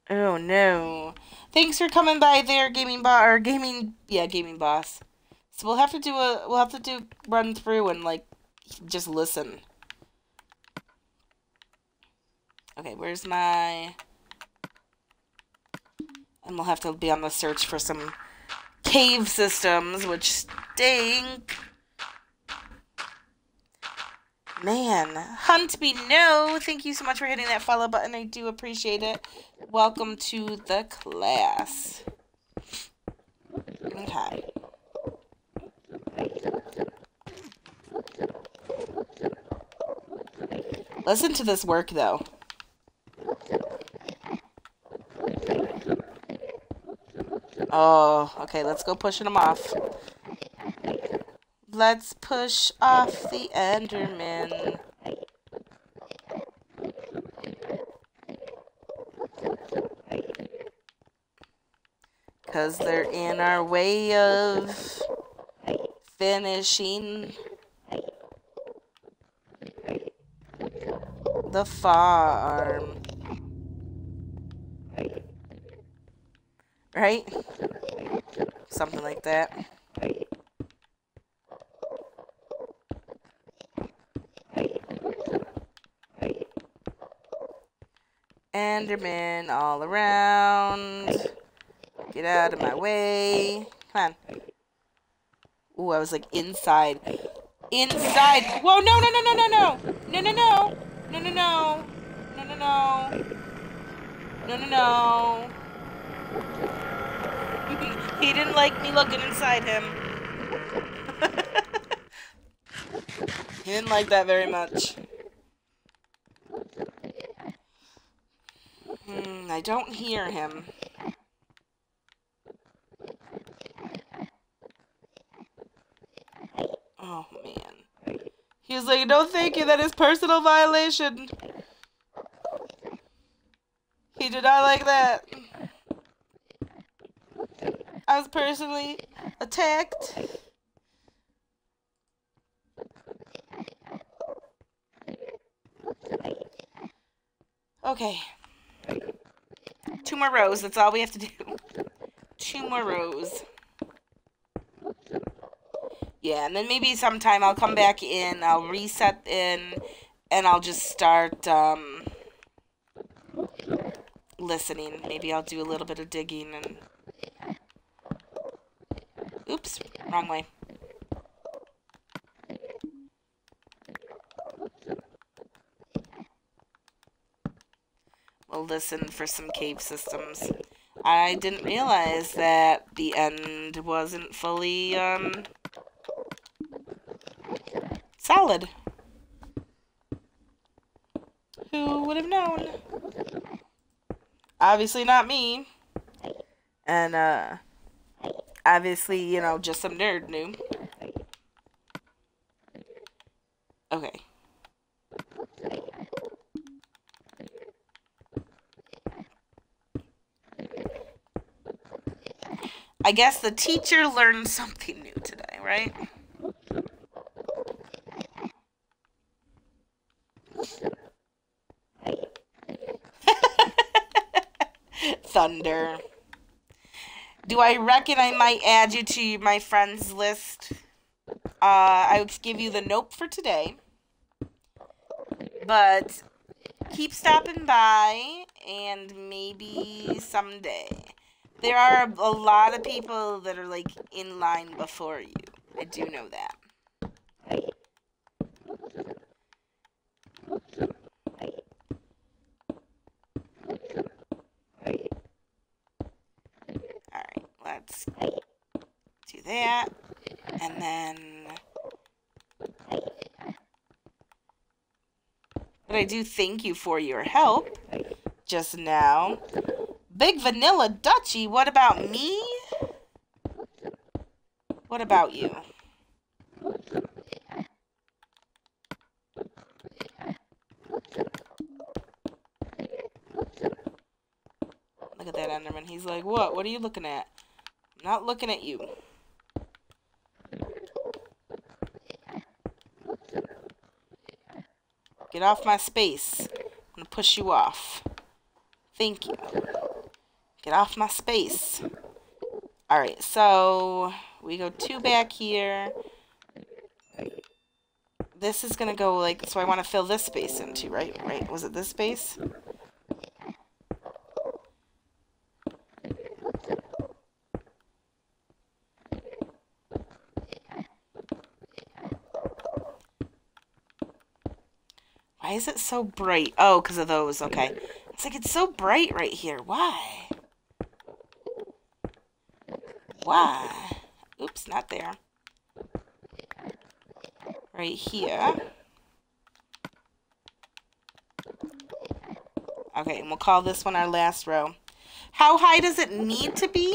Oh, no. Thanks for coming by there, gaming boss. So we'll have to do run through and, like, just listen. Okay, where's my... And we'll have to be on the search for some cave systems, which stink. Man. Hunt me, no. Thank you so much for hitting that follow button. I do appreciate it. Welcome to the class. Okay. Listen to this work, though. Oh, okay, let's go pushing them off. Let's push off the Enderman. Because they're in our way of finishing the farm. Right? Something like that. Enderman all around. Get out of my way. Come on. Ooh, I was like inside. Inside. Whoa, no, no, no, no, no, no. No, no, no. No, no, no. No, no, no. No, no, no. He didn't like me looking inside him. He didn't like that very much. I don't hear him. Oh, man. He was like, no, thank you. That is personal violation. He did not like that. I was personally attacked. Okay. 2 more rows. That's all we have to do. 2 more rows. Yeah, and then maybe sometime I'll come back in, I'll reset in, and I'll just start, listening. Maybe I'll do a little bit of digging and... Oops, wrong way. We'll listen for some cave systems. I didn't realize that the end wasn't fully, solid. Who would have known? Obviously not me. And, obviously, you know, just some nerd knew. Okay. I guess the teacher learned something new today, right? thunder. Do I reckon I might add you to my friends list? I would give you the nope for today. But keep stopping by, and maybe someday. There are a lot of people that are, like, in line before you. I do know that. Alright, let's do that. And then... But I do thank you for your help just now. Big Vanilla Dutchie, what about me? What about you? Look at that Enderman. He's like, what? What are you looking at? I'm not looking at you. Get off my space. I'm gonna push you off. Thank you. Get off my space. Alright, so we go 2 back here. This is gonna go like, so I want to fill this space in too, right? Right? Was it this space? Why is it so bright? Oh, because of those. Okay. It's like, it's so bright right here. Why? Why? Oops, not there. Right here. Okay, and we'll call this one our last row. How high does it need to be?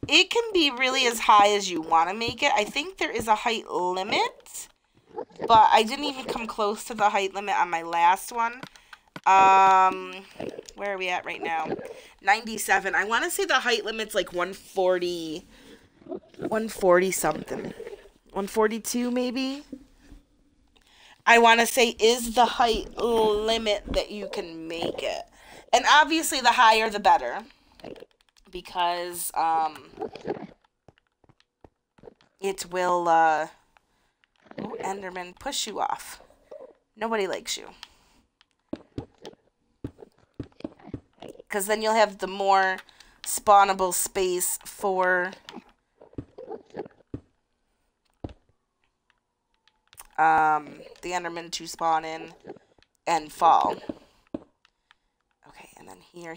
It can be really as high as you want to make it. I think there is a height limit, but I didn't even come close to the height limit on my last one. Where are we at right now? 97. I want to say the height limit's like 140 something. 142 maybe? I want to say is the height limit that you can make it. And obviously the higher the better. Because, it will, oh, Enderman, push you off. Nobody likes you. Because then you'll have the more spawnable space for the Enderman to spawn in and fall. Okay, and then here.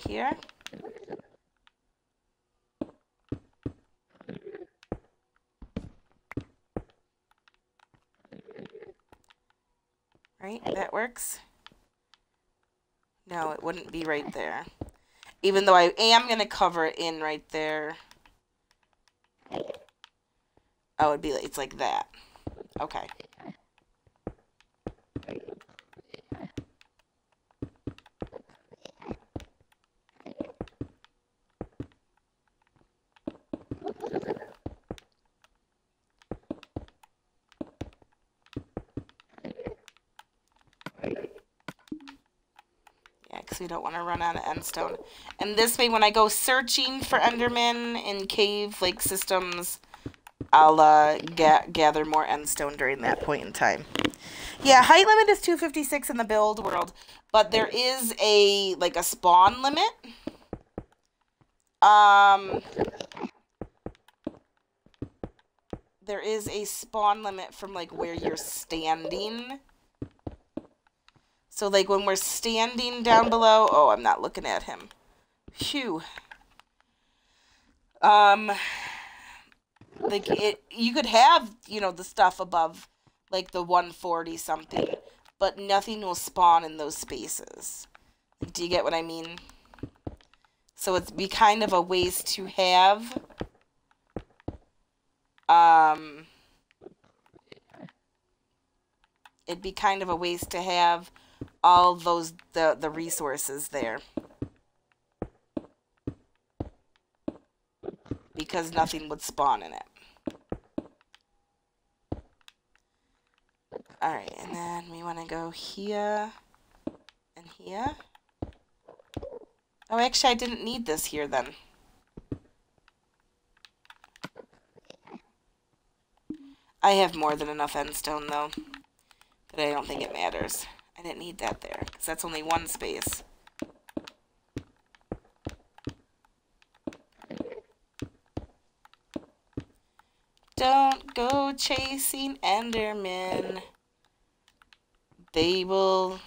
Right, that works. No, it wouldn't be right there. Even though I am going to cover it in right there. Oh, it'd be like, it's like that. Okay. Because we don't want to run out of endstone. And this way, when I go searching for Enderman in cave-like systems, I'll gather more endstone during that point in time. Yeah, height limit is 256 in the build world, but there is a spawn limit. There is a spawn limit from where you're standing. So, when we're standing down below... Oh, I'm not looking at him. Phew. You could have, the stuff above, the 140 something, but nothing will spawn in those spaces. Do you get what I mean? So it'd be kind of a waste to have. It'd be kind of a waste to have all those the resources there, because nothing would spawn in it. Alright, and then we want to go here and here. Oh, actually, I didn't need this here then. I have more than enough endstone, though, but I don't think it matters. I didn't need that there, because that's only one space. Don't go chasing Endermen. They will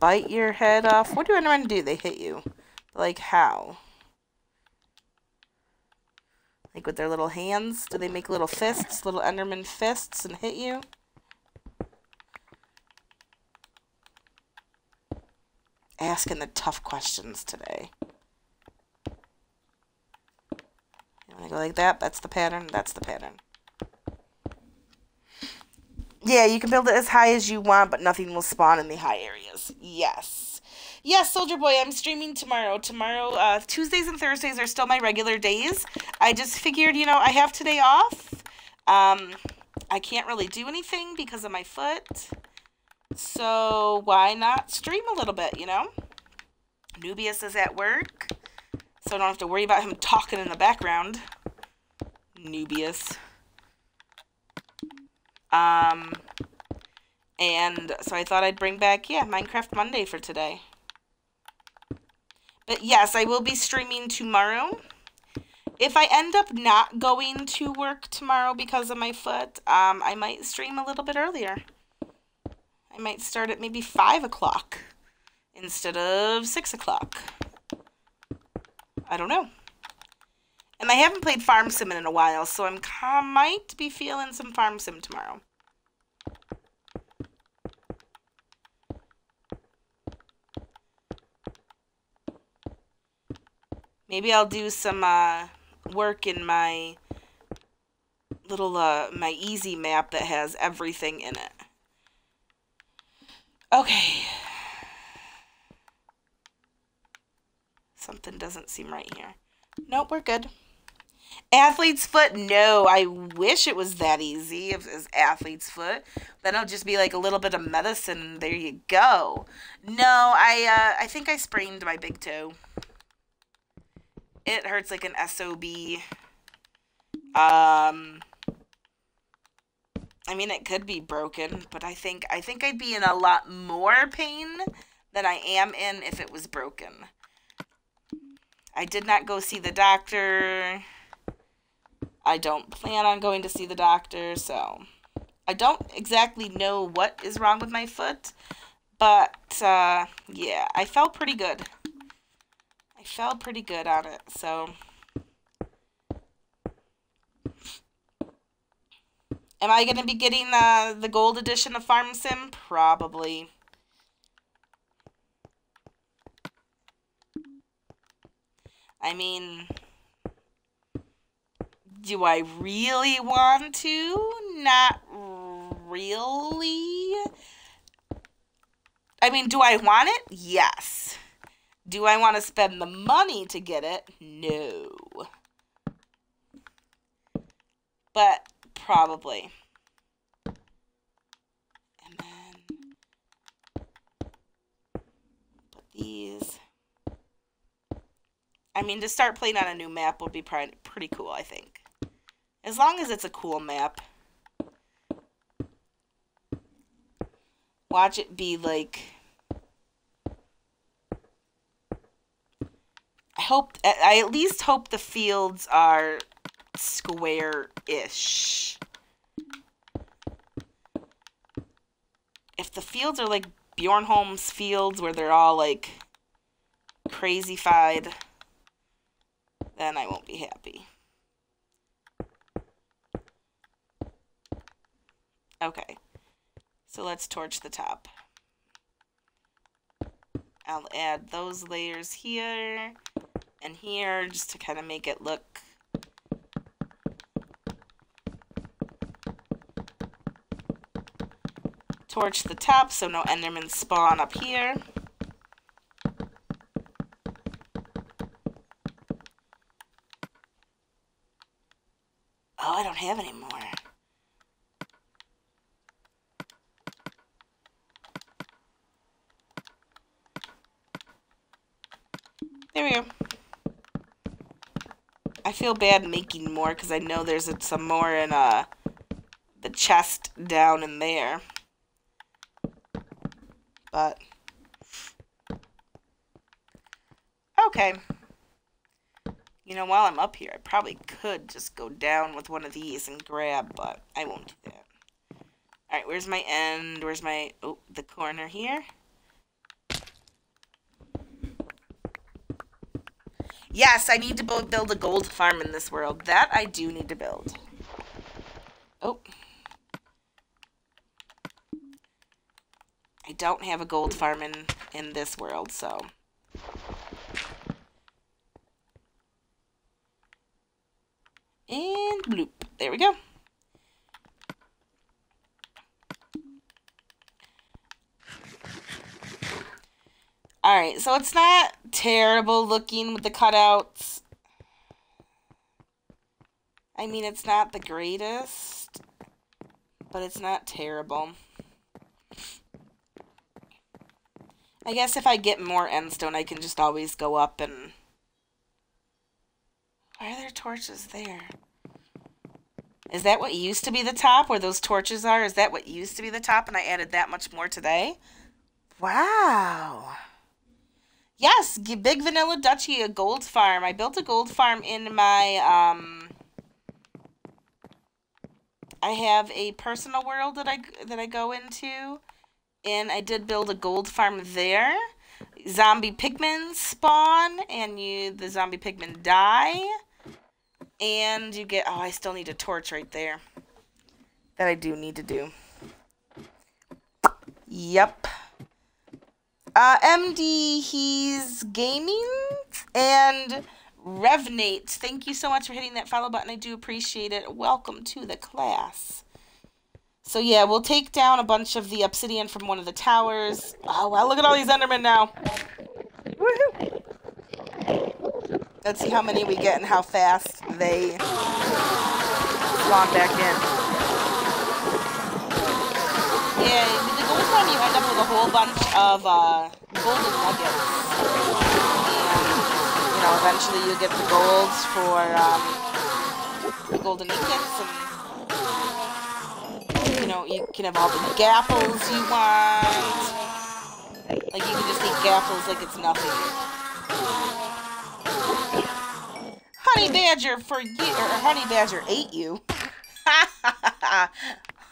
bite your head off. What do Endermen do? They hit you. Like how? Like with their little hands? Do they make little fists, little Enderman fists, and hit you? Asking the tough questions today. You want to go like that? That's the pattern. That's the pattern. Yeah, you can build it as high as you want, but nothing will spawn in the high areas. Yes. Yes, Soldier Boy, I'm streaming tomorrow. Tuesdays and Thursdays are still my regular days. I just figured, you know, I have today off. I can't really do anything because of my foot. So why not stream a little bit, you know? Nubius is at work, so I don't have to worry about him talking in the background. Nubius. And so I thought I'd bring back, yeah, Minecraft Monday for today. But yes, I will be streaming tomorrow. If I end up not going to work tomorrow because of my foot, I might stream a little bit earlier. I might start at maybe 5 o'clock instead of 6 o'clock. I don't know. And I haven't played Farm Sim in a while, so I might be feeling some Farm Sim tomorrow. Maybe I'll do some work in my little my easy map that has everything in it. Okay. Something doesn't seem right here. Nope, we're good. Athlete's foot? No, I wish it was that easy if it's athlete's foot. Then it'll just be like a little bit of medicine. There you go. No, I think I sprained my big toe. It hurts like an SOB. I mean, it could be broken, but I think I'd be in a lot more pain than I am in if it was broken. I did not go see the doctor. I don't plan on going to see the doctor, so I don't exactly know what is wrong with my foot, but yeah, I felt pretty good. I felt pretty good on it, so. Am I going to be getting the gold edition of Farm Sim? Probably. I mean, do I really want to? Not really. I mean, do I want it? Yes. Do I want to spend the money to get it? No. But probably. And then put these. I mean, to start playing on a new map would be pretty cool, I think. As long as it's a cool map. Watch it be like... I at least hope the fields are square-ish. If the fields are like Bjornholm's fields, where they're all like crazy-fied, then I won't be happy. Okay, so let's torch the top. I'll add those layers here and here just to kind of make it look torch the top so no Endermen spawn up here. Oh, I don't have any more. here. I feel bad making more because I know there's some more in the chest down in there. But okay. You know, while I'm up here, I probably could just go down with one of these and grab, but I won't do that. Alright, where's my end? Where's my... Oh, the corner here. Yes, I need to build a gold farm in this world. That I do need to build. Oh. I don't have a gold farm in this world, so... And bloop. There we go. Alright, so it's not terrible looking with the cutouts. I mean, it's not the greatest, but it's not terrible. I guess if I get more endstone, I can just always go up and... Why are there torches there? Is that what used to be the top, where those torches are? Is that what used to be the top, and I added that much more today? Wow. Yes, Big Vanilla Duchy, a gold farm. I built a gold farm in my, I have a personal world that I go into, and I did build a gold farm there. Zombie pigmen spawn, and the zombie pigmen die, and you get, oh, I still need a torch right there. That I do need to do. Yep. MD, he's gaming, and Revnate, thank you so much for hitting that follow button. I do appreciate it. Welcome to the class. So yeah, we'll take down a bunch of the obsidian from one of the towers. Oh wow, look at all these endermen now. Woohoo! Let's see how many we get and how fast they spawn back in. Yeah, with the gold farm, you end up with a whole bunch of golden nuggets. And, you know, eventually you get the golds for the golden ingots, and, you know, you can have all the gapples you want. Like, you can just eat gapples like it's nothing. Honey Badger for you, or Honey Badger ate you.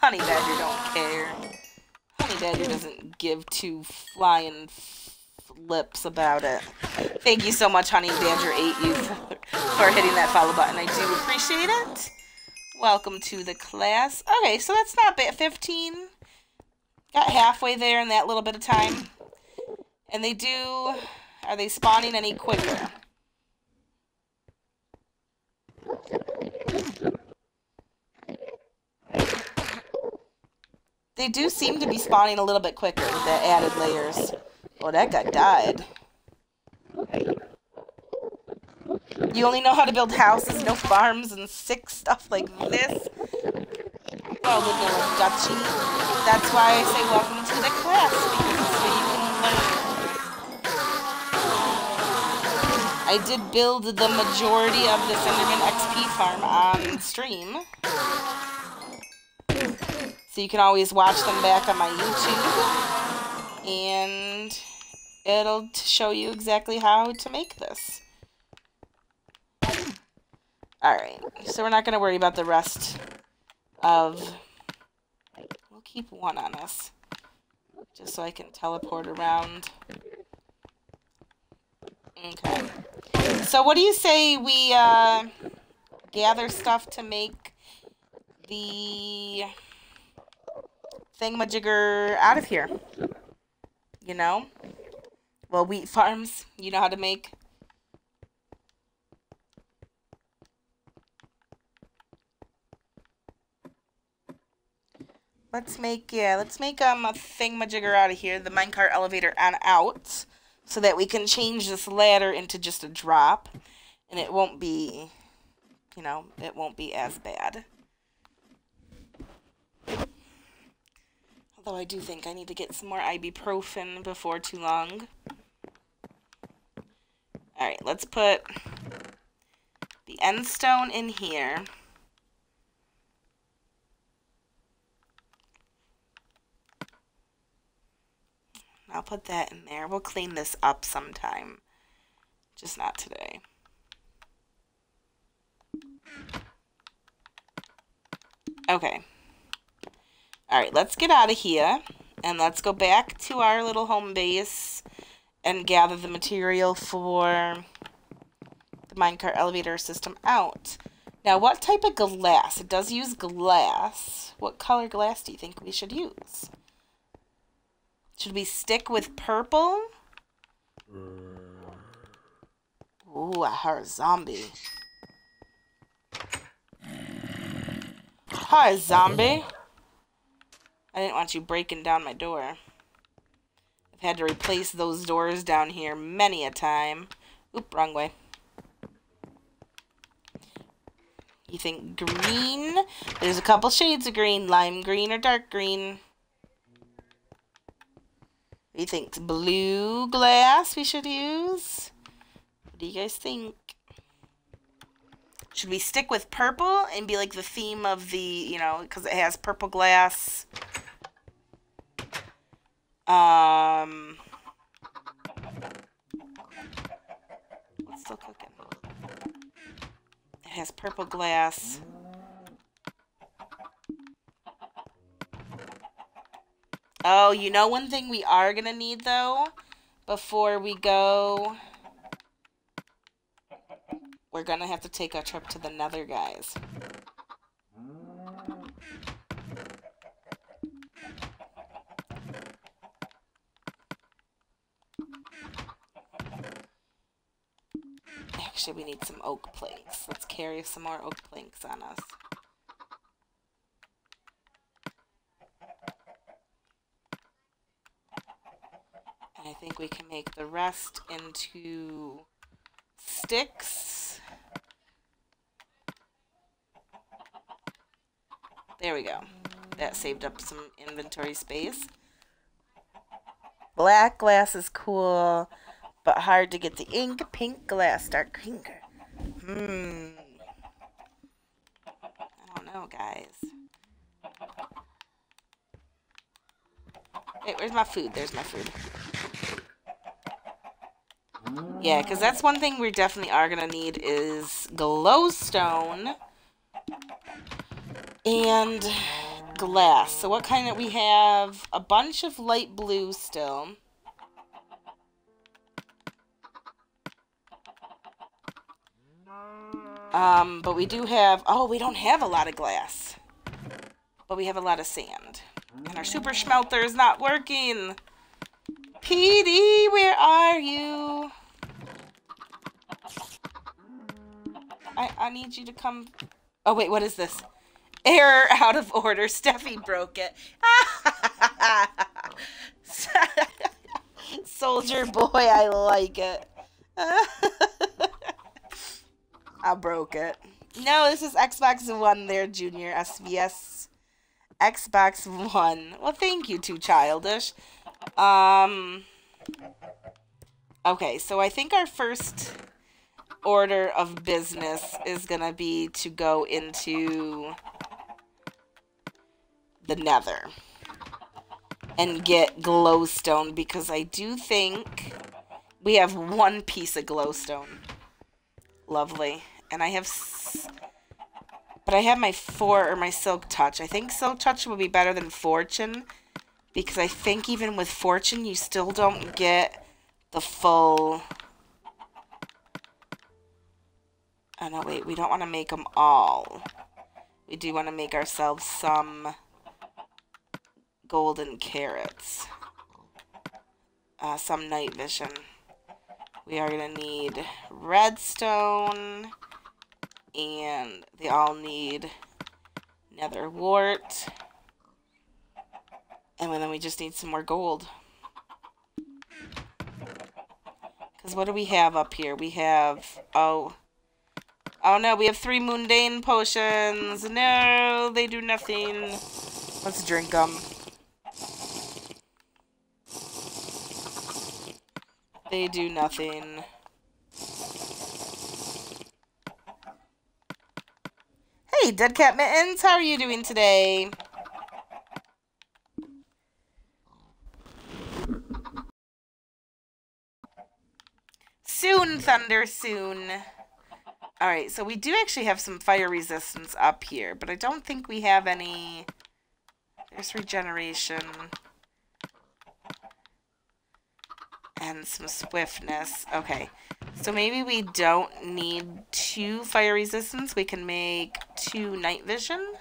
Honey Badger don't care. Honey Badger doesn't give two flying flips about it. Thank you so much, Honey Badger ate you, for hitting that follow button. I do appreciate it. Welcome to the class. Okay, so that's not bad. 15. Got halfway there in that little bit of time. And they do... Are they spawning any quicker? They do seem to be spawning a little bit quicker with the added layers. Oh, that guy died. You only know how to build houses, no farms, and sick stuff like this? Well, Vanilla Duchy. That's why I say welcome to the class, because it's so you can learn. I did build the majority of this Enderman XP farm on stream. So you can always watch them back on my YouTube, and it'll show you exactly how to make this. Alright, so we're not going to worry about the rest of... We'll keep one on us, just so I can teleport around. Okay. So what do you say we gather stuff to make the... thingamajigger out of here, you know? Well, wheat farms, you know how to make. Let's make a thingamajigger out of here, the minecart elevator on out, so that we can change this ladder into just a drop, and it won't be, you know, it won't be as bad. Although I do think I need to get some more ibuprofen before too long. Alright, let's put the end stone in here. I'll put that in there. We'll clean this up sometime. Just not today. Okay. Alright, let's get out of here. And let's go back to our little home base and gather the material for the minecart elevator system out. Now, what type of glass? It does use glass. What color glass do you think we should use? Should we stick with purple? Ooh, I heard a zombie. Hi, zombie. I didn't want you breaking down my door. I've had to replace those doors down here many a time. Oop, wrong way. You think green? There's a couple shades of green. Lime green or dark green. What do you think? Blue glass we should use? What do you guys think? Should we stick with purple and be like the theme of the, you know, because it has purple glass? What's still cooking? It has purple glass. Oh, you know one thing we are gonna need though, before we go, we're gonna have to take a trip to the Nether, guys. Actually, we need some oak planks. Let's carry some more oak planks on us. And I think we can make the rest into sticks. There we go. That saved up some inventory space. Black glass is cool, but hard to get the ink. Pink glass, dark green. I don't know, guys. Wait, where's my food? There's my food. Yeah, because that's one thing we definitely are going to need is glowstone and glass. So what kind of... We have a bunch of light blue still. But we do have... Oh, we don't have a lot of glass. But we have a lot of sand. And our super smelter is not working. PD, where are you? I need you to come... Oh, wait, what is this? Error out of order. Steffi broke it. Soldier boy, I like it. I broke it. No, this is Xbox One there, Junior. SVS. Xbox One. Well, thank you, Too Childish. Okay, so I think our first order of business is gonna be to go into the Nether and get glowstone, because I do think we have one piece of glowstone. Lovely. And I have... But I have my my Silk Touch. I think Silk Touch would be better than Fortune, because I think even with Fortune you still don't get the full... Oh no, wait, we don't want to make them all. We do want to make ourselves some golden carrots. Some night vision. We are going to need redstone, and they all need nether wart. And then we just need some more gold. Because what do we have up here? We have... Oh no, we have 3 mundane potions. No, they do nothing. Let's drink them. They do nothing. Hey, Dead Cat Mittens, how are you doing today? Soon, Thunder, soon. Alright, so we do actually have some fire resistance up here, but I don't think we have any... There's regeneration. And some swiftness. Okay, so maybe we don't need 2 fire resistance. We can make 2 night vision.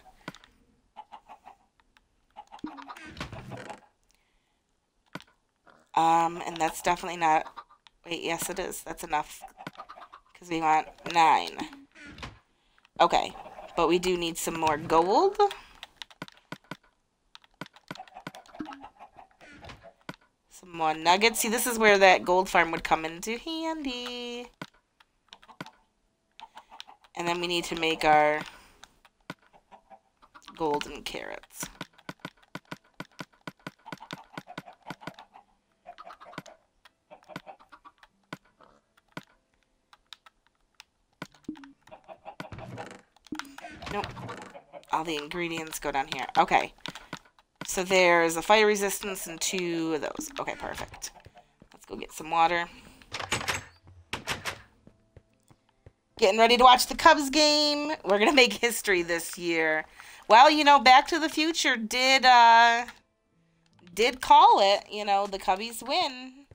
And that's definitely not... Wait, yes it is. That's enough. Because we want 9. Okay, but we do need some more gold. Some more nuggets. See, this is where that gold farm would come into handy. And then we need to make our golden carrots. Nope. All the ingredients go down here. Okay. So there's a fire resistance and 2 of those. Okay, perfect. Let's go get some water. Getting ready to watch the Cubs game. We're going to make history this year. Well, you know, Back to the Future did call it. You know, the Cubbies win.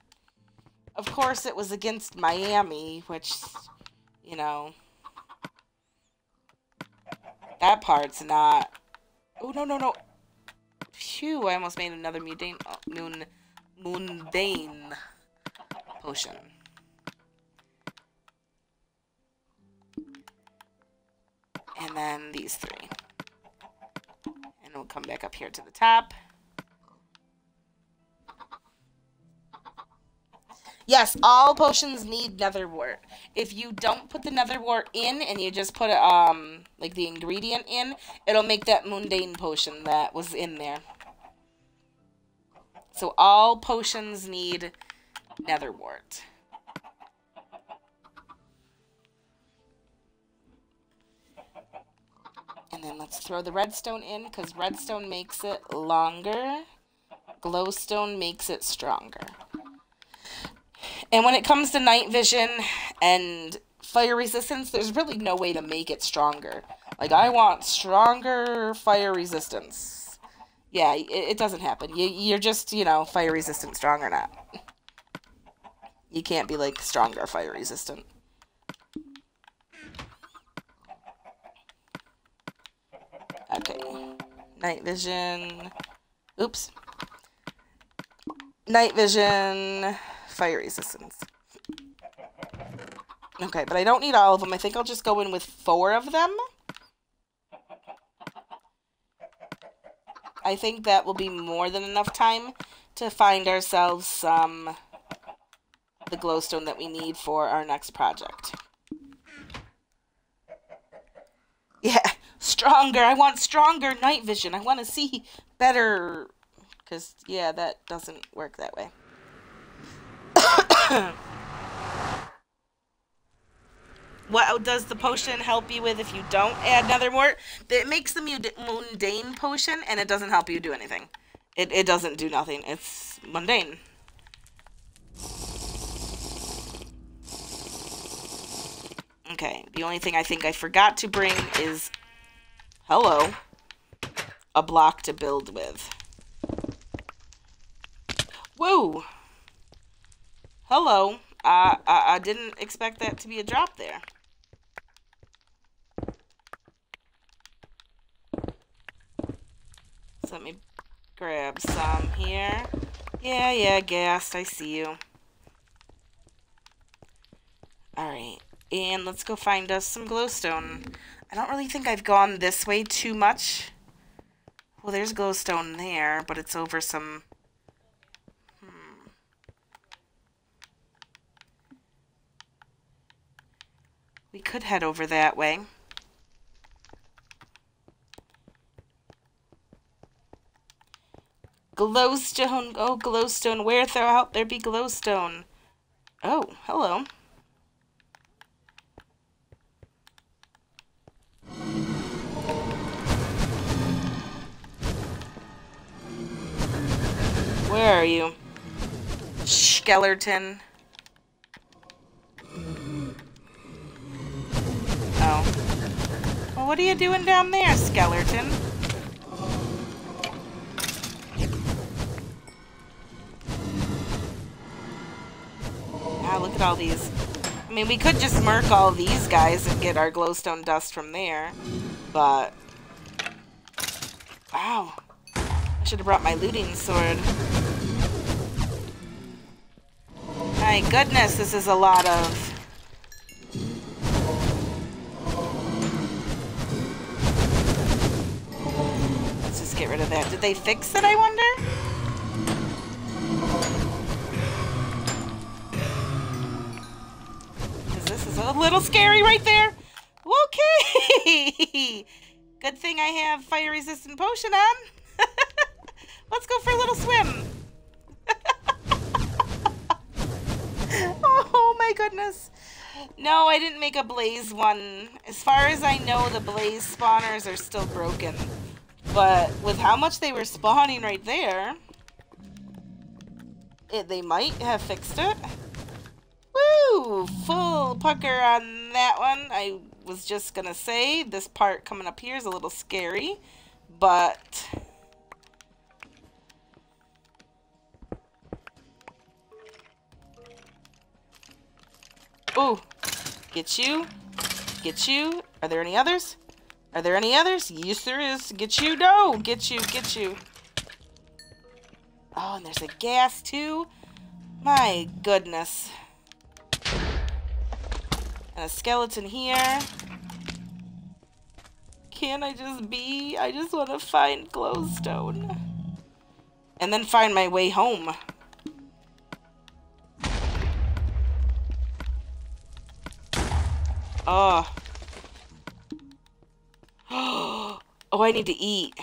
Of course, it was against Miami, which, you know... That part's not... Oh, no, no, no. Phew, I almost made another mundane potion. And then these 3. And we'll come back up here to the top. Yes, all potions need nether wart. If you don't put the nether wart in and you just put like the ingredient in, it'll make that mundane potion that was in there. So all potions need nether wart. And then let's throw the redstone in, because redstone makes it longer. Glowstone makes it stronger. And when it comes to night vision and fire resistance, there's really no way to make it stronger. Like, I want stronger fire resistance. Yeah, it doesn't happen. You're just, you know, fire resistant strong or not. You can't be, like, stronger fire resistant. Okay. Night vision. Oops. Night vision... Fire resistance. Okay, but I don't need all of them. I think I'll just go in with 4 of them. I think that will be more than enough time to find ourselves some the glowstone that we need for our next project. Yeah, stronger. I want stronger night vision. I want to see better. Because, yeah, that doesn't work that way. What does the potion help you with if you don't add nether wart? It makes the mundane potion, and it doesn't help you do anything. It doesn't do nothing. It's mundane. Okay, the only thing I think I forgot to bring is... Hello. A block to build with. Whoa! Hello. I didn't expect that to be a drop there. So let me grab some here. Yeah, gassed. I see you. Alright. And let's go find us some glowstone. I don't really think I've gone this way too much. Well, there's glowstone there, but it's over some... We could head over that way. Glowstone. Oh, glowstone. Where throughout there be glowstone? Oh, hello. Where are you? Skeleton. Oh. Well, what are you doing down there, skeleton? Ah, look at all these. I mean, we could just murk all these guys and get our glowstone dust from there, but... Wow. I should have brought my looting sword. My goodness, this is a lot of... Let's just get rid of that. Did they fix it, I wonder? Because this is a little scary right there. Okay! Good thing I have fire-resistant potion on. Let's go for a little swim. Oh my goodness. No, I didn't make a blaze one. As far as I know, the blaze spawners are still broken. But with how much they were spawning right there, they might have fixed it. Woo! Full pucker on that one. I was just gonna say, this part coming up here is a little scary, but... Oh, get you. Get you. Are there any others? Are there any others? Yes, there is. Get you. No, get you. Get you. Oh, and there's a gas too. My goodness. And a skeleton here. Can I just be? I just want to find glowstone. And then find my way home. Oh. Oh, I need to eat.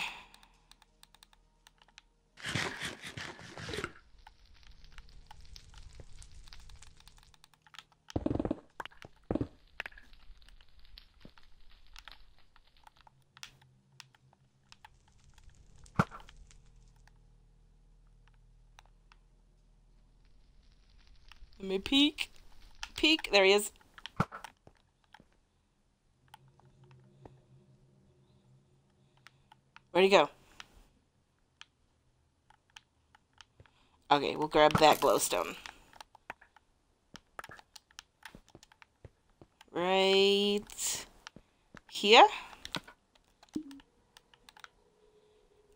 Let me peek. Peek. There he is. Where'd he go? Okay, we'll grab that glowstone. Right here?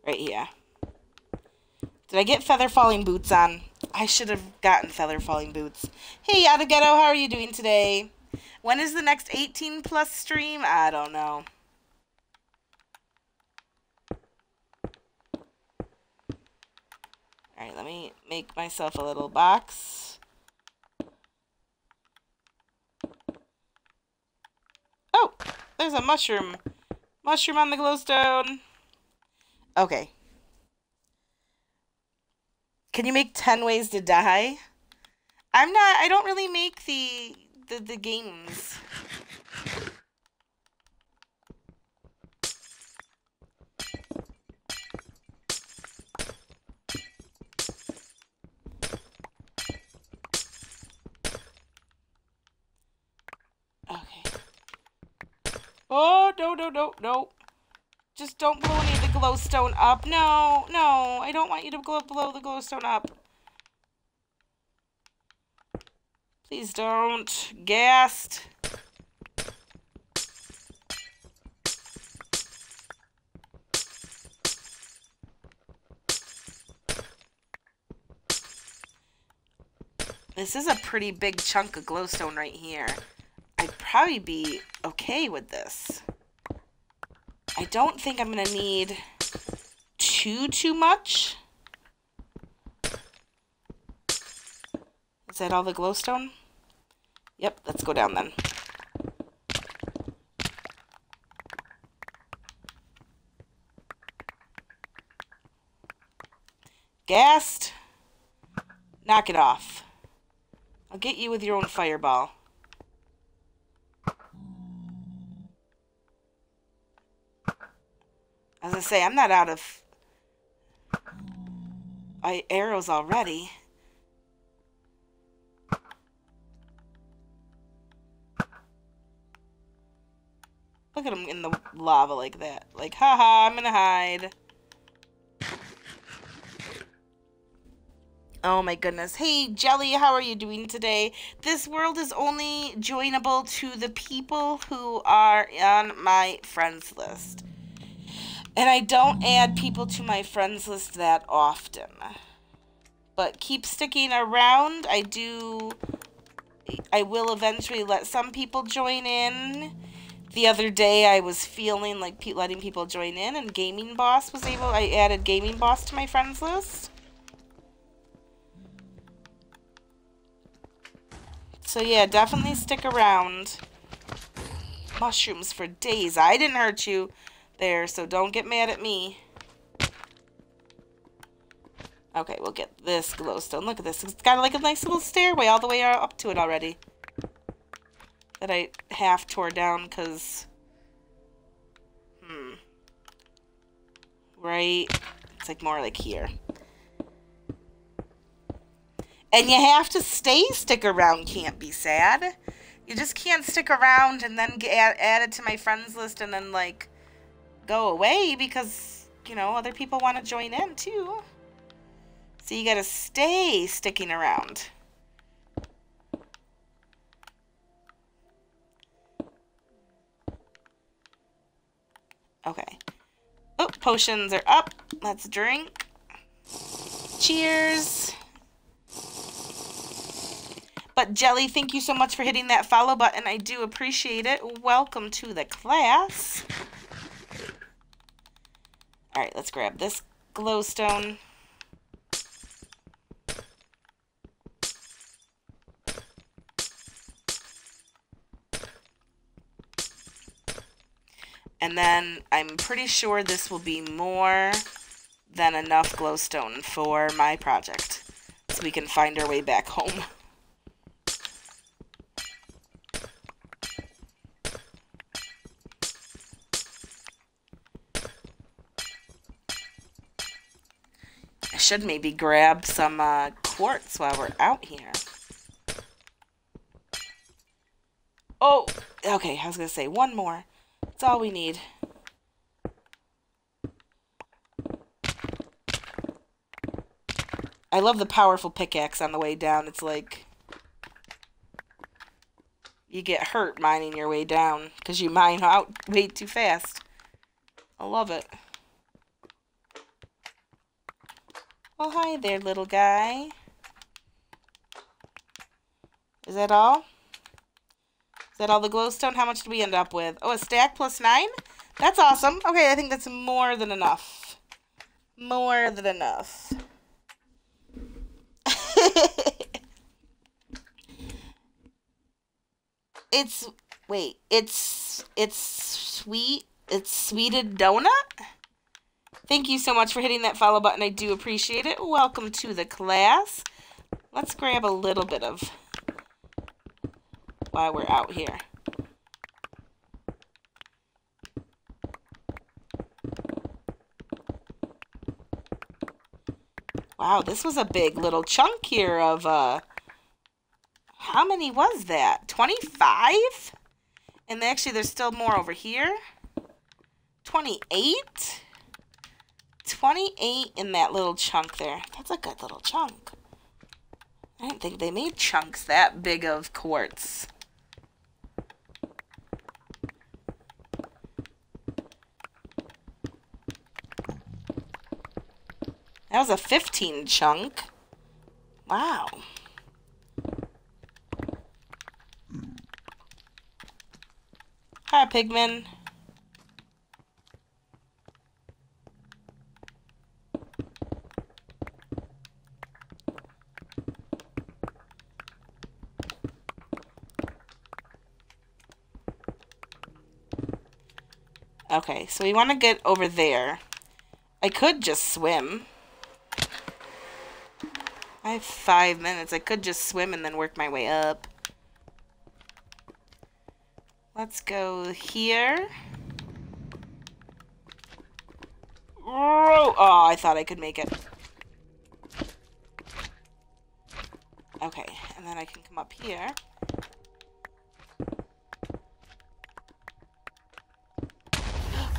Right here. Did I get feather falling boots on? I should have gotten feather falling boots. Hey, Adaghetto, how are you doing today? When is the next 18 plus stream? I don't know. Alright, let me make myself a little box. Oh, there's a mushroom. Mushroom on the glowstone. Okay. Can you make 10 ways to die? I don't really make the games. Okay. Oh, no. Just don't blow any of the glowstone up. No, I don't want you to blow the glowstone up. Please don't. Gassed. This is a pretty big chunk of glowstone right here. I'd probably be okay with this. I don't think I'm gonna need too much. Is that all the glowstone? Yep, let's go down then. Gassed. Knock it off. I'll get you with your own fireball. As I say, I'm not out of... arrows already. Look at him in the lava like that. Like, haha, I'm gonna hide. Oh my goodness. Hey, Jelly, how are you doing today? This world is only joinable to the people who are on my friends list. And I don't add people to my friends list that often. But keep sticking around. I will eventually let some people join in. The other day I was feeling like letting people join in, and Gaming Boss was able. I added Gaming Boss to my friends list. So yeah, definitely stick around. Mushrooms for days. I didn't hurt you there, so don't get mad at me. Okay, we'll get this glowstone. Look at this. It's got like a nice little stairway all the way up to it already. That I half tore down because... Right? It's like more like here. And you have to stick around. Can't be sad. You just can't stick around and then get added to my friends list and then, like, go away because, you know, other people want to join in, too. So you gotta stay sticking around. Okay. Oh, potions are up. Let's drink. Cheers. But Jelly, thank you so much for hitting that follow button. I do appreciate it. Welcome to the class. Alright, let's grab this glowstone. And then I'm pretty sure this will be more than enough glowstone for my project. So we can find our way back home. I should maybe grab some quartz while we're out here. Oh, okay, I was going to say one more. That's all we need. I love the powerful pickaxe on the way down. It's like you get hurt mining your way down because you mine out way too fast. I love it. Oh, hi there, little guy. Is that all? Is that all the glowstone? How much did we end up with? Oh, a stack plus 9? That's awesome. Okay, I think that's more than enough. More than enough. It's sweet. It's sweeted donut? Thank you so much for hitting that follow button. I do appreciate it. Welcome to the class. Let's grab a little bit of while we're out here. Wow, this was a big little chunk here of, how many was that? 25? And actually, there's still more over here. 28? 28 in that little chunk there. That's a good little chunk. I didn't think they made chunks that big of quartz. That was a 15 chunk. Wow. Hi, Pigman. Okay, so we want to get over there. I could just swim. I have 5 minutes. I could just swim and then work my way up. Let's go here. Oh, I thought I could make it. Okay, and then I can come up here.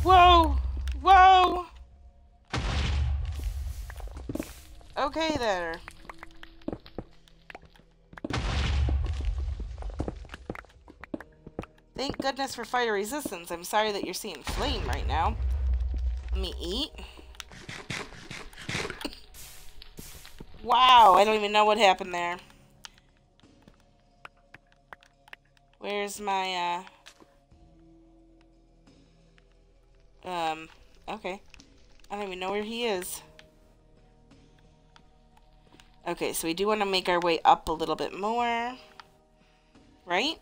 Whoa! Whoa! Okay there. Thank goodness for fire resistance. I'm sorry that you're seeing flame right now. Let me eat. Wow, I don't even know what happened there. Where's my, okay. I don't even know where he is. Okay, so we do want to make our way up a little bit more. Right?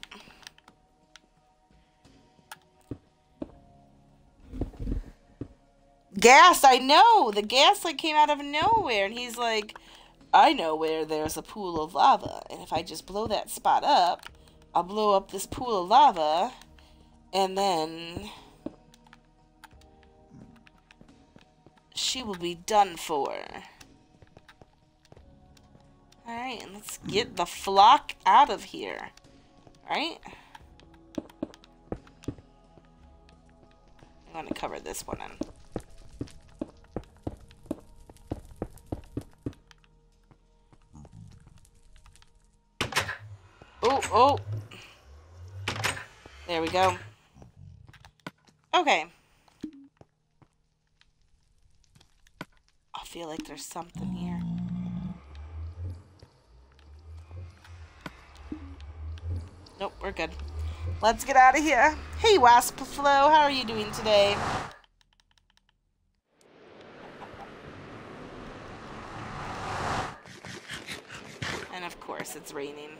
Gas, I know! The gas, like, came out of nowhere, and he's like, I know where there's a pool of lava, and if I just blow that spot up, I'll blow up this pool of lava, and then she will be done for. Alright, and let's get the flock out of here. Right? I want to cover this one in. Oh, oh. There we go. Okay. I feel like there's something here. Nope, we're good. Let's get out of here. Hey, Wasp Flo, how are you doing today? And of course, it's raining.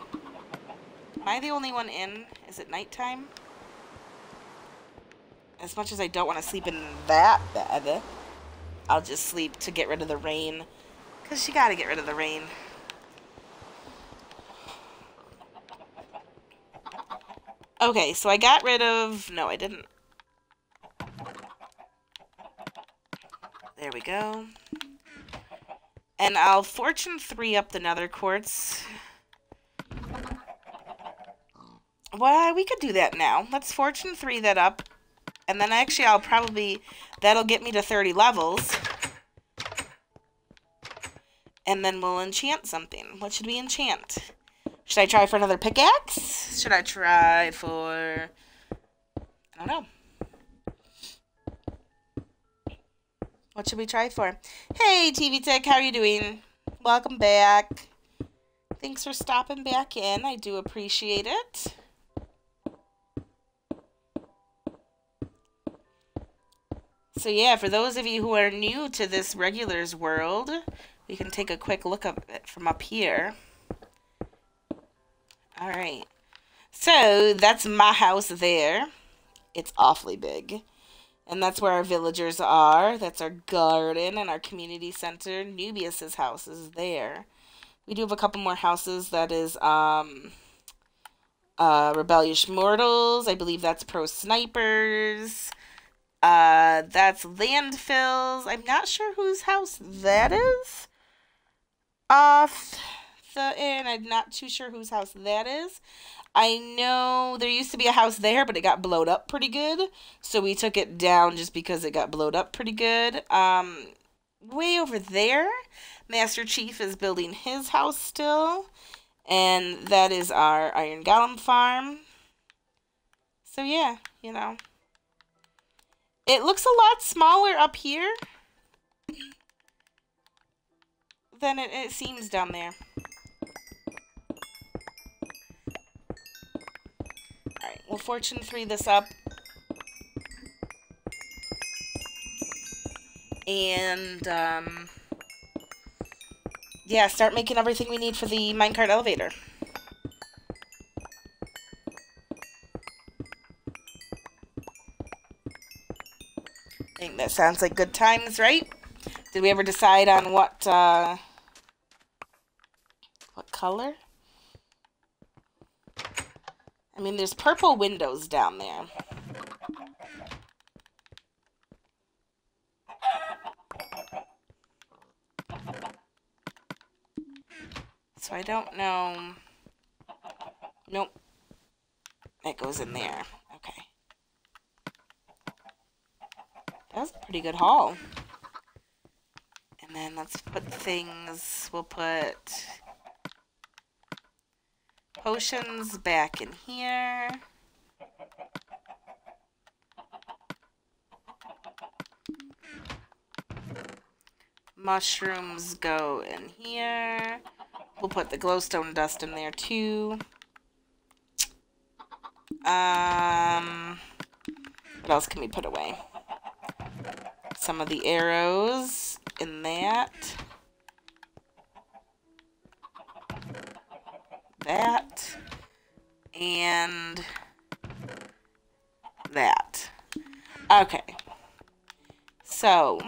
Am I the only one in? Is it nighttime? As much as I don't want to sleep in that bed, I'll just sleep to get rid of the rain. Because you gotta get rid of the rain. Okay, so I got rid of... No, I didn't. There we go. And I'll Fortune 3 up the nether quartz. Well, we could do that now. Let's Fortune 3 that up. And then actually I'll probably... That'll get me to 30 levels. And then we'll enchant something. What should we enchant? Should I try for another pickaxe? Should I try for... I don't know. What should we try for? Hey, TV Tech, how are you doing? Welcome back. Thanks for stopping back in. I do appreciate it. So yeah, for those of you who are new to this regulars world, we can take a quick look at it from up here. Alright. So, that's my house there. It's awfully big. And that's where our villagers are. That's our garden and our community center. Nubius's house is there. We do have a couple more houses. That is, Rebellious Mortals. I believe that's Pro Snipers. That's Landfills. I'm not sure whose house that is. Off the end, I'm not too sure whose house that is. I know there used to be a house there, but it got blowed up pretty good. So we took it down just because it got blowed up pretty good. Way over there, Master Chief is building his house still. And that is our Iron Golem farm. So yeah, you know. It looks a lot smaller up here than it seems down there. Alright, we'll Fortune 3 this up. And, yeah, start making everything we need for the minecart elevator. I think that sounds like good times, right? Did we ever decide on what color? I mean, there's purple windows down there. So So I don't know. Nope. That goes in there. Okay. That was a pretty good haul. And then let's put things, we'll put potions back in here. Mushrooms go in here. We'll put the glowstone dust in there too. What else can we put away? Some of the arrows in that. That. And that. Okay. So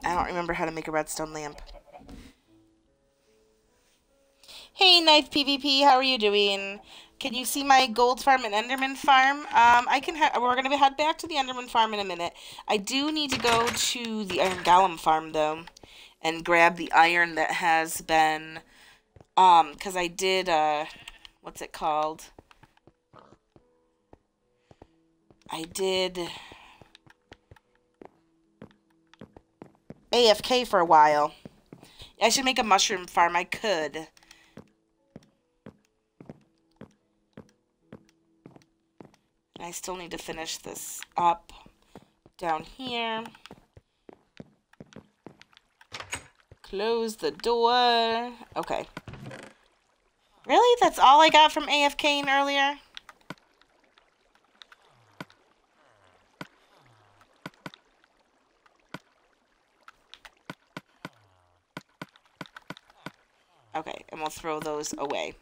I don't remember how to make a redstone lamp. Hey, Knife PvP, how are you doing? Can you see my gold farm and Enderman farm? We're gonna head back to the Enderman farm in a minute. I do need to go to the Iron Golem farm though, and grab the iron that has been, cause I did, what's it called? I did AFK for a while. I should make a mushroom farm. I could. I still need to finish this up down here. Close the door. Okay. Really? That's all I got from AFKing earlier? Okay, and we'll throw those away.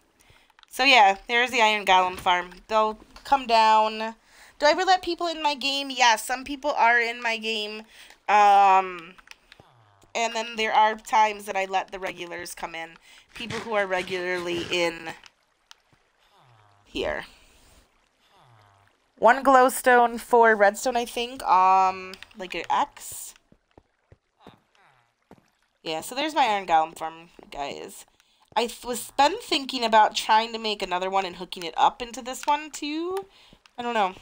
So yeah, there's the Iron Golem farm. They'll come down. Do I ever let people in my game? Yeah, some people are in my game. And then there are times that I let the regulars come in. People who are regularly in here. 1 glowstone, 4 redstone, I think. Like an X. Yeah, so there's my Iron Golem farm, guys. I was been thinking about trying to make another one and hooking it up into this one, too. I don't know.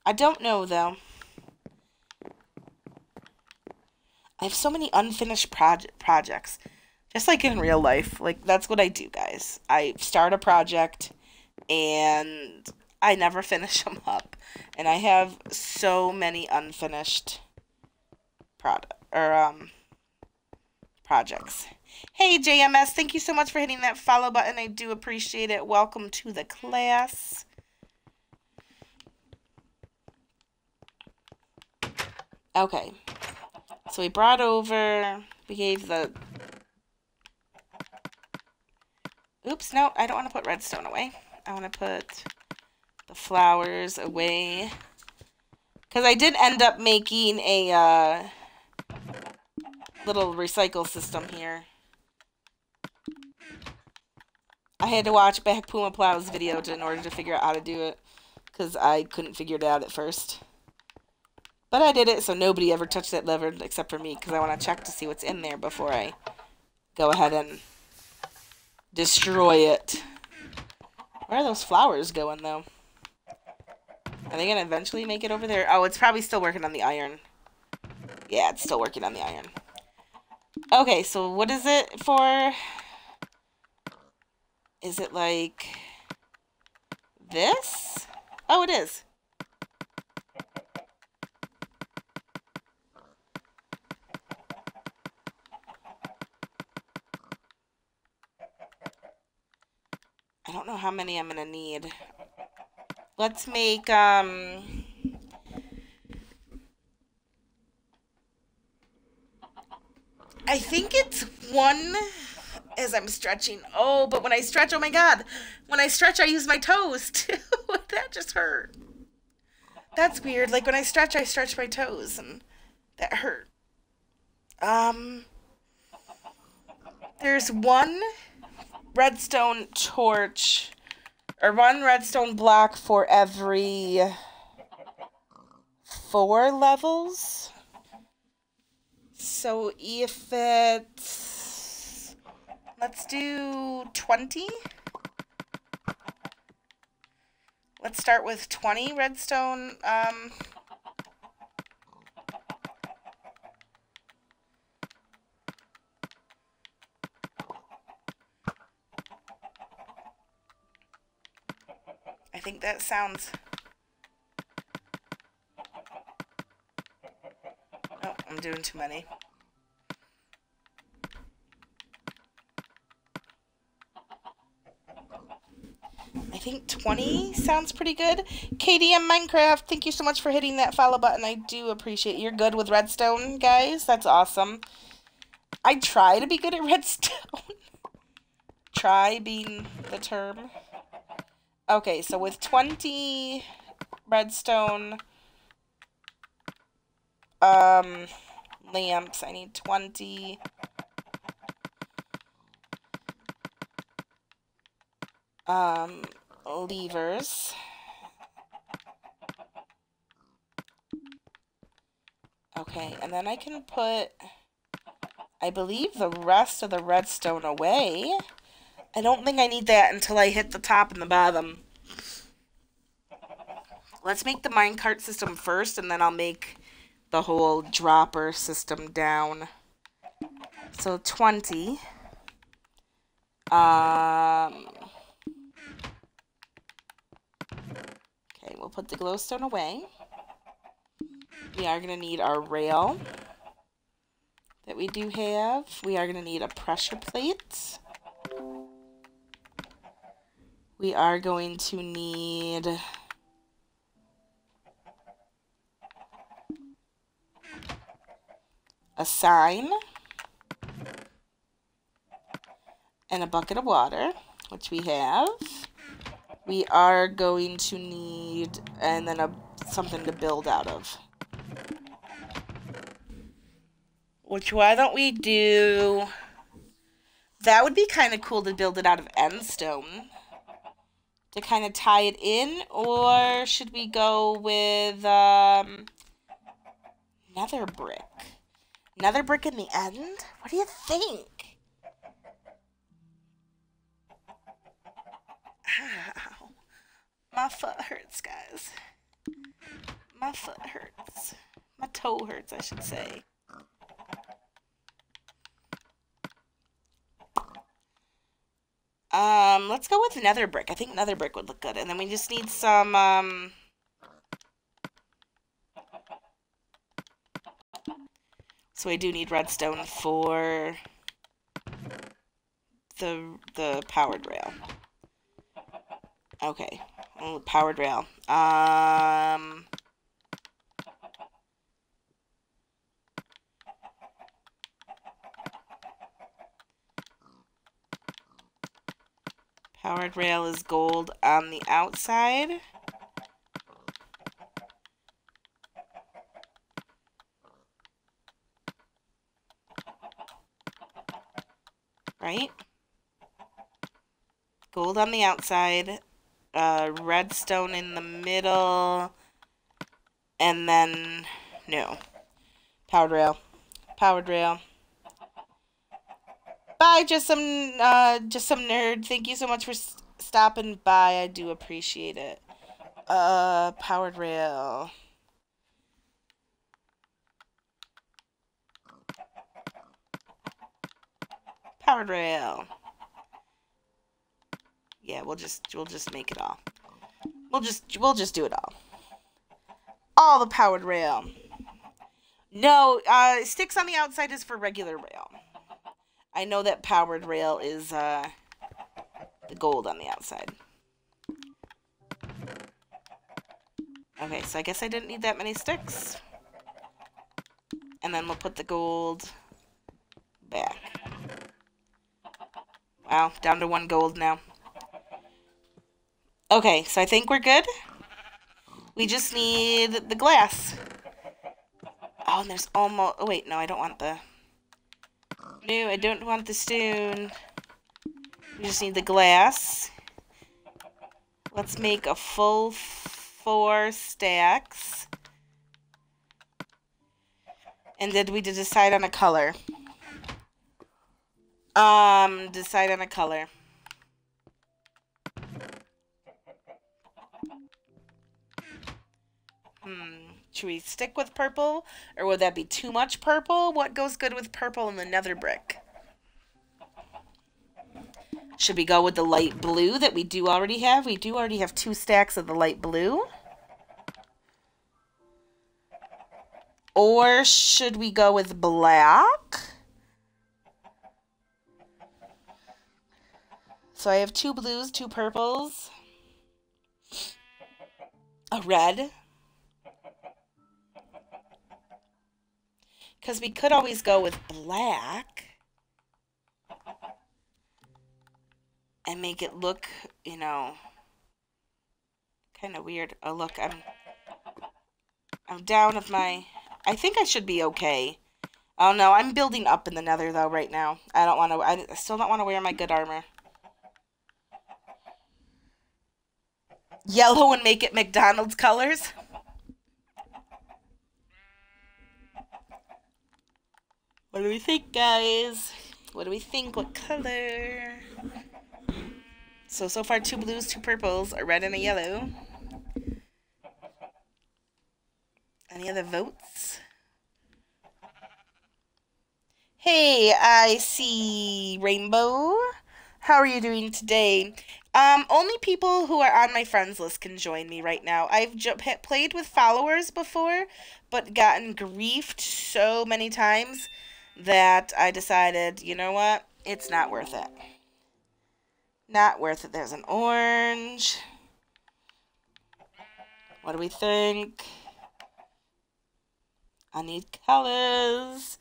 I don't know, though. I have so many unfinished projects. Just like in real life. Like, that's what I do, guys. I start a project, and I never finish them up. And I have so many unfinished projects. Hey, JMS, thank you so much for hitting that follow button. I do appreciate it. Welcome to the class. Okay. So we brought over, we gave the... Oops, no, I don't want to put redstone away. I want to put the flowers away. Because I did end up making a little recycle system here. I had to watch back Puma Plow's video in order to figure out how to do it. Because I couldn't figure it out at first. But I did it, so nobody ever touched that lever except for me. Because I want to check to see what's in there before I go ahead and destroy it. Where are those flowers going, though? Are they going to eventually make it over there? Oh, it's probably still working on the iron. Yeah, it's still working on the iron. Okay, so what is it for? Is it like this? Oh, it is. I don't know how many I'm gonna need. Let's make, I think it's 1 as I'm stretching. Oh, but when I stretch, oh my god. When I stretch, I use my toes, too. That just hurt. That's weird. Like, when I stretch my toes, and that hurt. There's 1 redstone torch, or 1 redstone block for every 4 levels. So if it's, let's do 20. Let's start with 20 redstone. I think that sounds... Oh, I'm doing too many. I think 20 sounds pretty good. KDM Minecraft, thank you so much for hitting that follow button. I do appreciate it. You're good with redstone, guys? That's awesome. I try to be good at redstone. Try being the term. Okay, so with 20 redstone lamps, I need 20 levers. Okay, and then I can put, I believe, the rest of the redstone away. I don't think I need that until I hit the top and the bottom. Let's make the minecart system first, and then I'll make the whole dropper system down. So 20. Okay, we'll put the glowstone away. We are going to need our rail that we do have. We are going to need a pressure plate. We are going to need a sign and a bucket of water, which we have. We are going to need, and then something to build out of. Which, why don't we do... That would be kind of cool to build it out of endstone. To kind of tie it in, or should we go with nether brick? Nether brick in the end? What do you think? Ow. My foot hurts, guys. My foot hurts. My toe hurts, I should say. Let's go with nether brick. I think nether brick would look good. And then we just need some, so I do need redstone for the powered rail. Okay. Oh, powered rail. Powered rail is gold on the outside. Right? Gold on the outside. Redstone in the middle. And then, no. Powered rail. Powered rail. Bye, just some nerd. Thank you so much for stopping by. I do appreciate it. Powered rail. Powered rail. Yeah, we'll just make it all. We'll just do it all. All the powered rail. No, sticks on the outside is for regular rail. I know that powered rail is the gold on the outside. Okay, so I guess I didn't need that many sticks. And then we'll put the gold back. Wow, down to 1 gold now. Okay, so I think we're good. We just need the glass. Oh, and there's almost... Oh, wait, no, I don't want the... No, I don't want the stone. We just need the glass. Let's make a full 4 stacks. And did we decide on a color? Decide on a color. Should we stick with purple? Or would that be too much purple? What goes good with purple in the nether brick? Should we go with the light blue that we do already have? We do already have 2 stacks of the light blue. Or should we go with black? So I have 2 blues, 2 purples, a red. Because we could always go with black and make it look, you know, kind of weird. Oh, look, I'm down with my... I think I should be okay. Oh, no, I'm building up in the nether, though, right now. I still don't want to wear my good armor. Yellow and make it McDonald's colors. What do we think, guys? What do we think? What color? So far 2 blues, 2 purples, a red and a yellow. Any other votes? Hey, I see Rainbow. How are you doing today? Only people who are on my friends list can join me right now. I've played with followers before, but gotten griefed so many times that I decided, you know what? It's not worth it. Not worth it. There's an orange. What do we think? I need colors.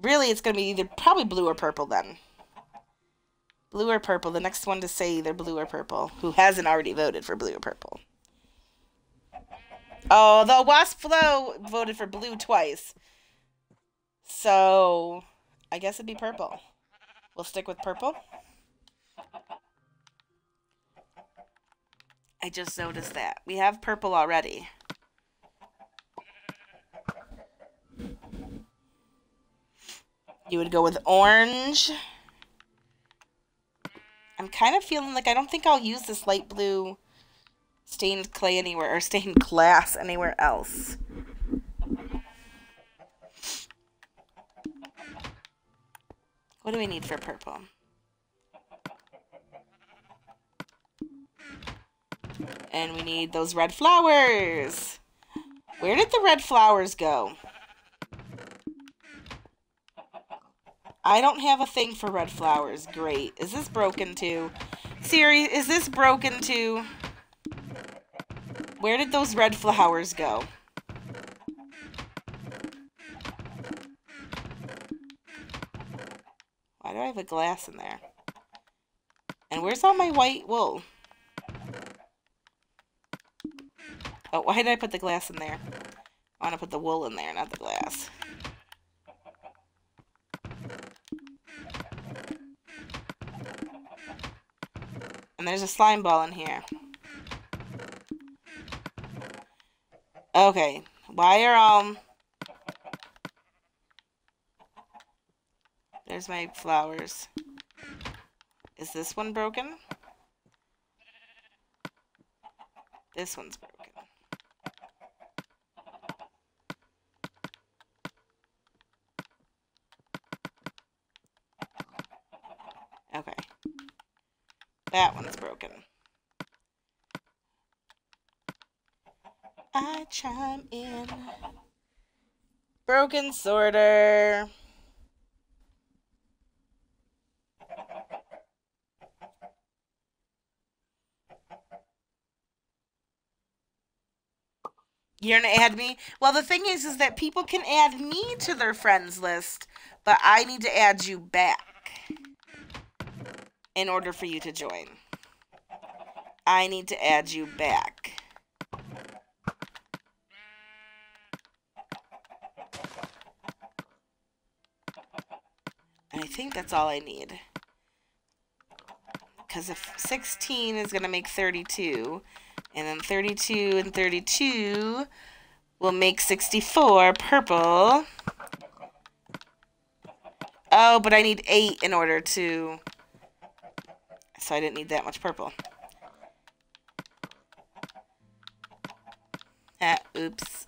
Really, it's going to be either probably blue or purple then. Blue or purple. The next one to say either blue or purple. Who hasn't already voted for blue or purple? Oh, the Wasp Flow voted for blue twice. So, I guess it'd be purple. We'll stick with purple. I just noticed that. We have purple already. You would go with orange. I'm kind of feeling like I don't think I'll use this light blue stained clay anywhere, or stained glass anywhere else. What do we need for purple? And we need those red flowers. Where did the red flowers go? I don't have a thing for red flowers. Great. Is this broken too? Siri, is this broken too? Where did those red flowers go? Why do I have a glass in there? And where's all my white wool? Oh, why did I put the glass in there? I want to put the wool in there, not the glass. And there's a slime ball in here. Okay. Why are there's my flowers. Is this one broken? This one's broken. Okay. That one's broken. I chime in. Broken sorter. You're gonna add me? Well, the thing is that people can add me to their friends list, but I need to add you back in order for you to join. I need to add you back. And I think that's all I need. Because if 16 is going to make 32, and then 32 and 32 will make 64 purple. Oh, but I need 8 in order to... So I didn't need that much purple. Ah, oops.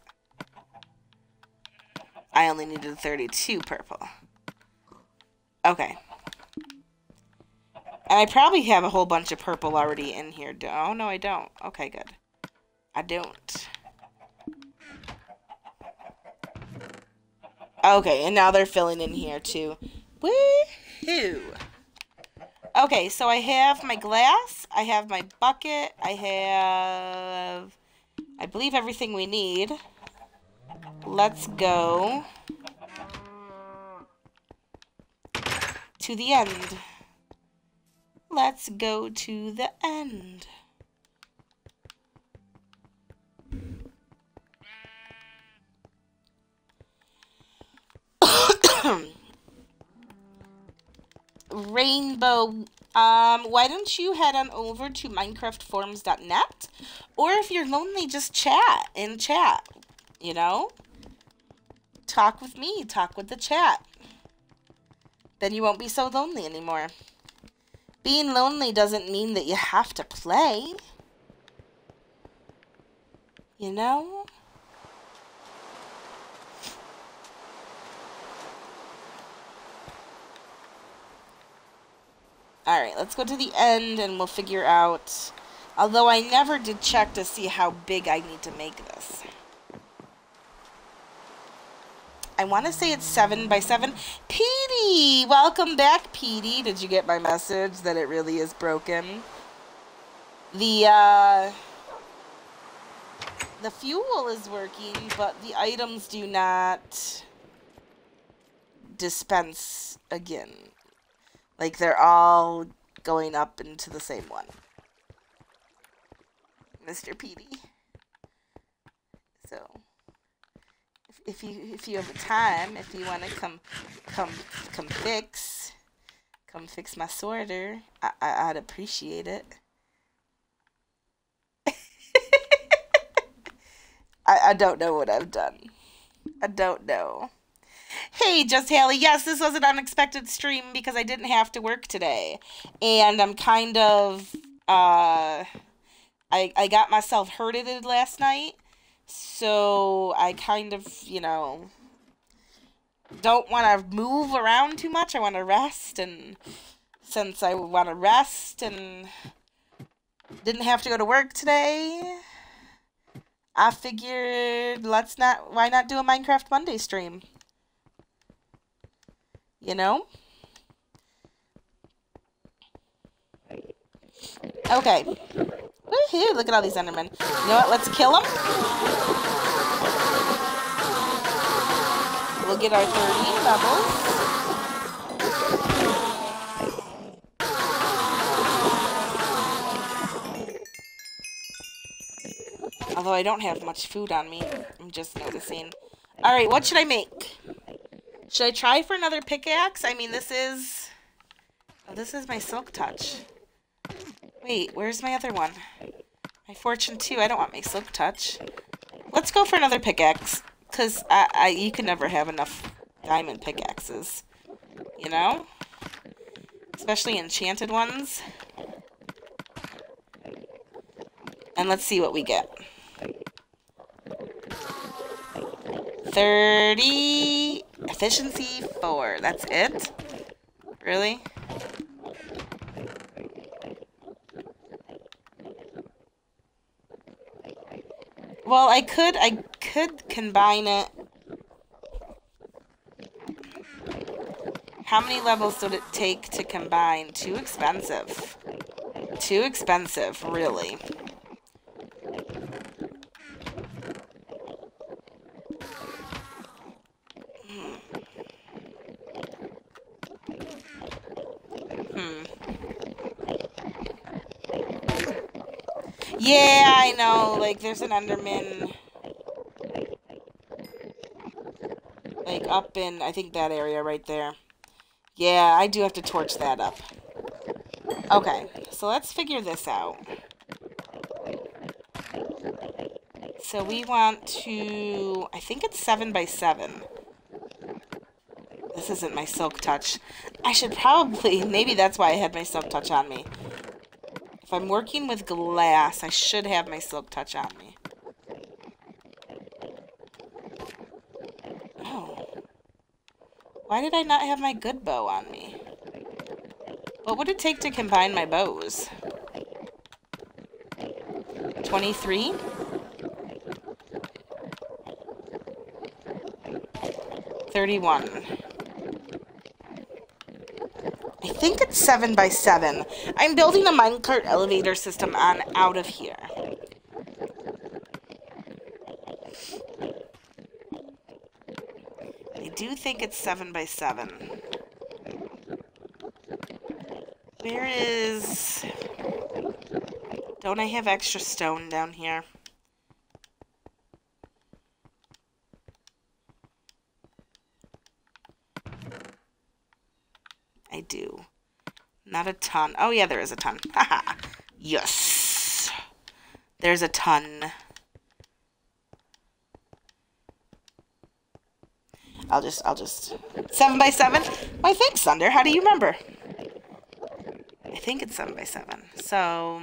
I only needed 32 purple. Okay. And I probably have a whole bunch of purple already in here. Oh, no, I don't. Okay, good. I don't. Okay, and now they're filling in here, too. Woohoo! Okay, so I have my glass. I have my bucket. I have... I believe everything we need. Let's go to the end. Let's go to the end. Rainbow, why don't you head on over to minecraftforums.net, or if you're lonely, just chat in chat, you know? Talk with me, talk with the chat. Then you won't be so lonely anymore. Being lonely doesn't mean that you have to play. You know? Alright, let's go to the end and we'll figure out... Although I never did check to see how big I need to make this. I want to say it's 7 by 7. Petey! Welcome back, Petey. Did you get my message that it really is broken? The fuel is working, but the items do not dispense again. Like, they're all going up into the same one. Mr. Petey. So, if you have time, if you want to come fix my sorter, I'd appreciate it. I don't know what I've done. I don't know. Hey, Just Haley. Yes, this was an unexpected stream because I didn't have to work today. And I'm kind of, I got myself hurted last night. So I kind of, you know, don't want to move around too much. I want to rest. And since I want to rest and didn't have to go to work today, I figured why not do a Minecraft Monday stream? You know? Okay. Woohoo! Look at all these Endermen. You know what? Let's kill them. We'll get our 30 levels. Although I don't have much food on me. I'm just noticing. Alright, what should I make? Should I try for another pickaxe? I mean, this is... Oh, this is my Silk Touch. Wait, where's my other one? My Fortune 2. I don't want my Silk Touch. Let's go for another pickaxe. Because you can never have enough diamond pickaxes. You know? Especially enchanted ones. And let's see what we get. 30... Efficiency 4. That's it? Really? Well, I could combine it. How many levels would it take to combine? Too expensive. Too expensive, really. Yeah, I know. Like, there's an Enderman. Like, up in, I think, that area right there. Yeah, I do have to torch that up. Okay, so let's figure this out. So we want to, I think it's 7 by 7. This isn't my silk touch. I should probably, maybe that's why I had my silk touch on me. If I'm working with glass, I should have my silk touch on me. Oh. Why did I not have my good bow on me? What would it take to combine my bows? 23? 31. I think it's 7 by 7. I'm building a minecart elevator system on out of here. I do think it's 7 by 7. Where is... Don't I have extra stone down here? I do. Not a ton. Oh, yeah, there is a ton. Haha. Yes. There's a ton. I'll just... 7 by 7? Why, thanks, Thunder. How do you remember? I think it's 7 by 7. So...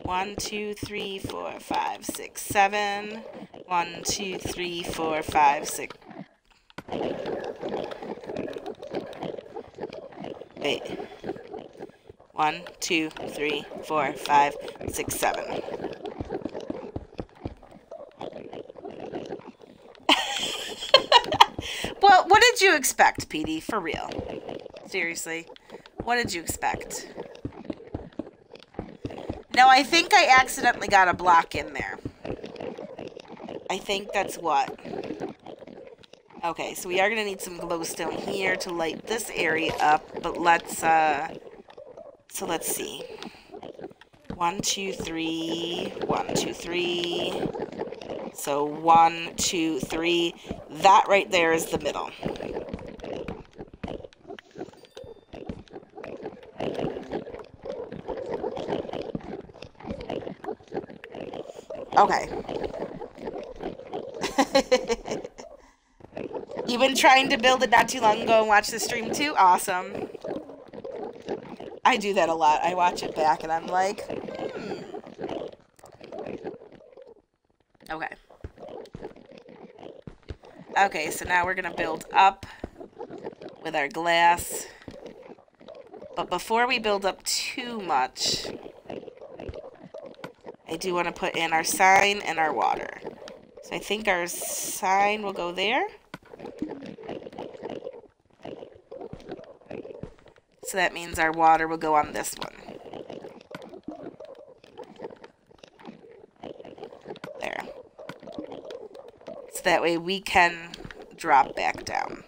1, 2, 3, 4, 5, 6, 7. 1, 2, 3, 4, 5, 6. Wait. 1, 2, 3, 4, 5, 6, 7. Well, what did you expect, Petey? For real. Seriously. What did you expect? No, I think I accidentally got a block in there. I think that's what. Okay, so we are going to need some glowstone here to light this area up, but let's, so let's see. 1, 2, 3, 1, 2, 3. So 1, 2, 3. That right there is the middle. Okay. You've been trying to build it not too long ago and watch the stream too? Awesome. I do that a lot. I watch it back and I'm like, Okay. Okay, so now we're going to build up with our glass. But before we build up too much, I do want to put in our sign and our water. So I think our sign will go there. So that means our water will go on this one. There. So that way we can drop back down.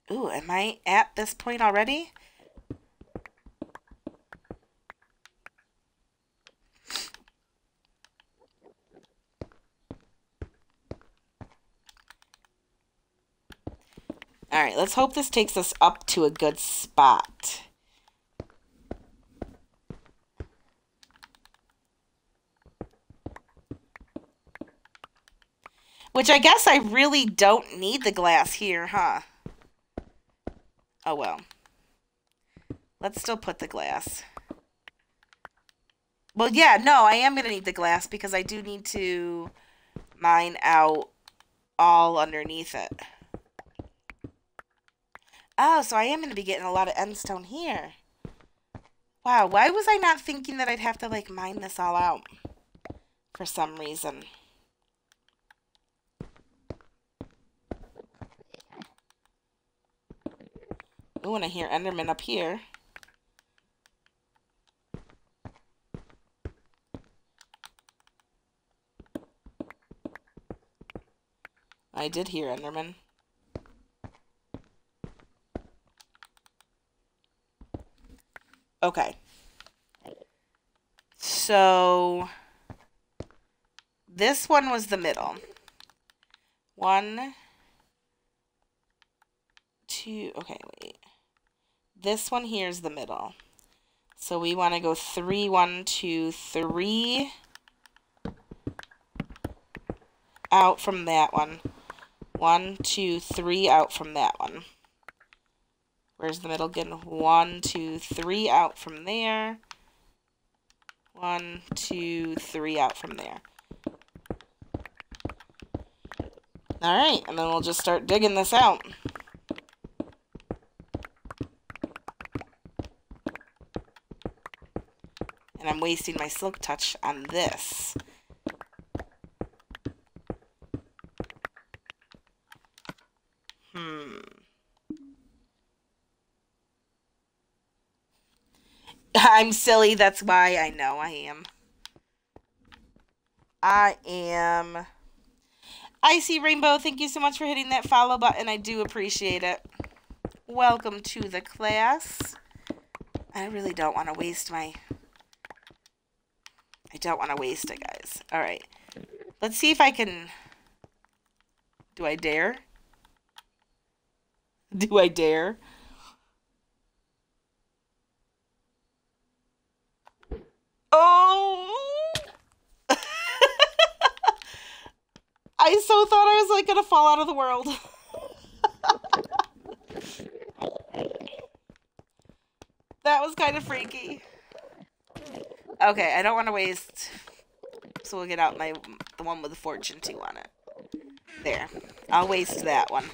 Ooh, am I at this point already? Alright, let's hope this takes us up to a good spot. Which I guess I really don't need the glass here, huh? Oh well. Let's still put the glass. Well, yeah, no, I am going to need the glass because I do need to mine out all underneath it. Oh, so I am going to be getting a lot of endstone here. Wow, why was I not thinking that I'd have to, like, mine this all out? For some reason. Ooh, and I hear Enderman up here. I did hear Enderman. Okay. So this one was the middle. 1, 2, okay, wait. This one here is the middle. So we want to go 3, 1, 2, 3 out from that one. 1, 2, 3 out from that one. Where's the middle again? 1, 2, 3 out from there. 1, 2, 3 out from there. Alright, and then we'll just start digging this out. And I'm wasting my silk touch on this. I'm silly, that's why. I know I am. Icy Rainbow, thank you so much for hitting that follow button. I do appreciate it. Welcome to the class. I really don't want to waste my... I don't want to waste it, guys. Alright. Let's see if I can... Do I dare? Do I dare? Oh! I so thought I was, like, gonna fall out of the world. That was kind of freaky. Okay, I don't want to waste... So we'll get out the one with the fortune 2 on it. There. I'll waste that one.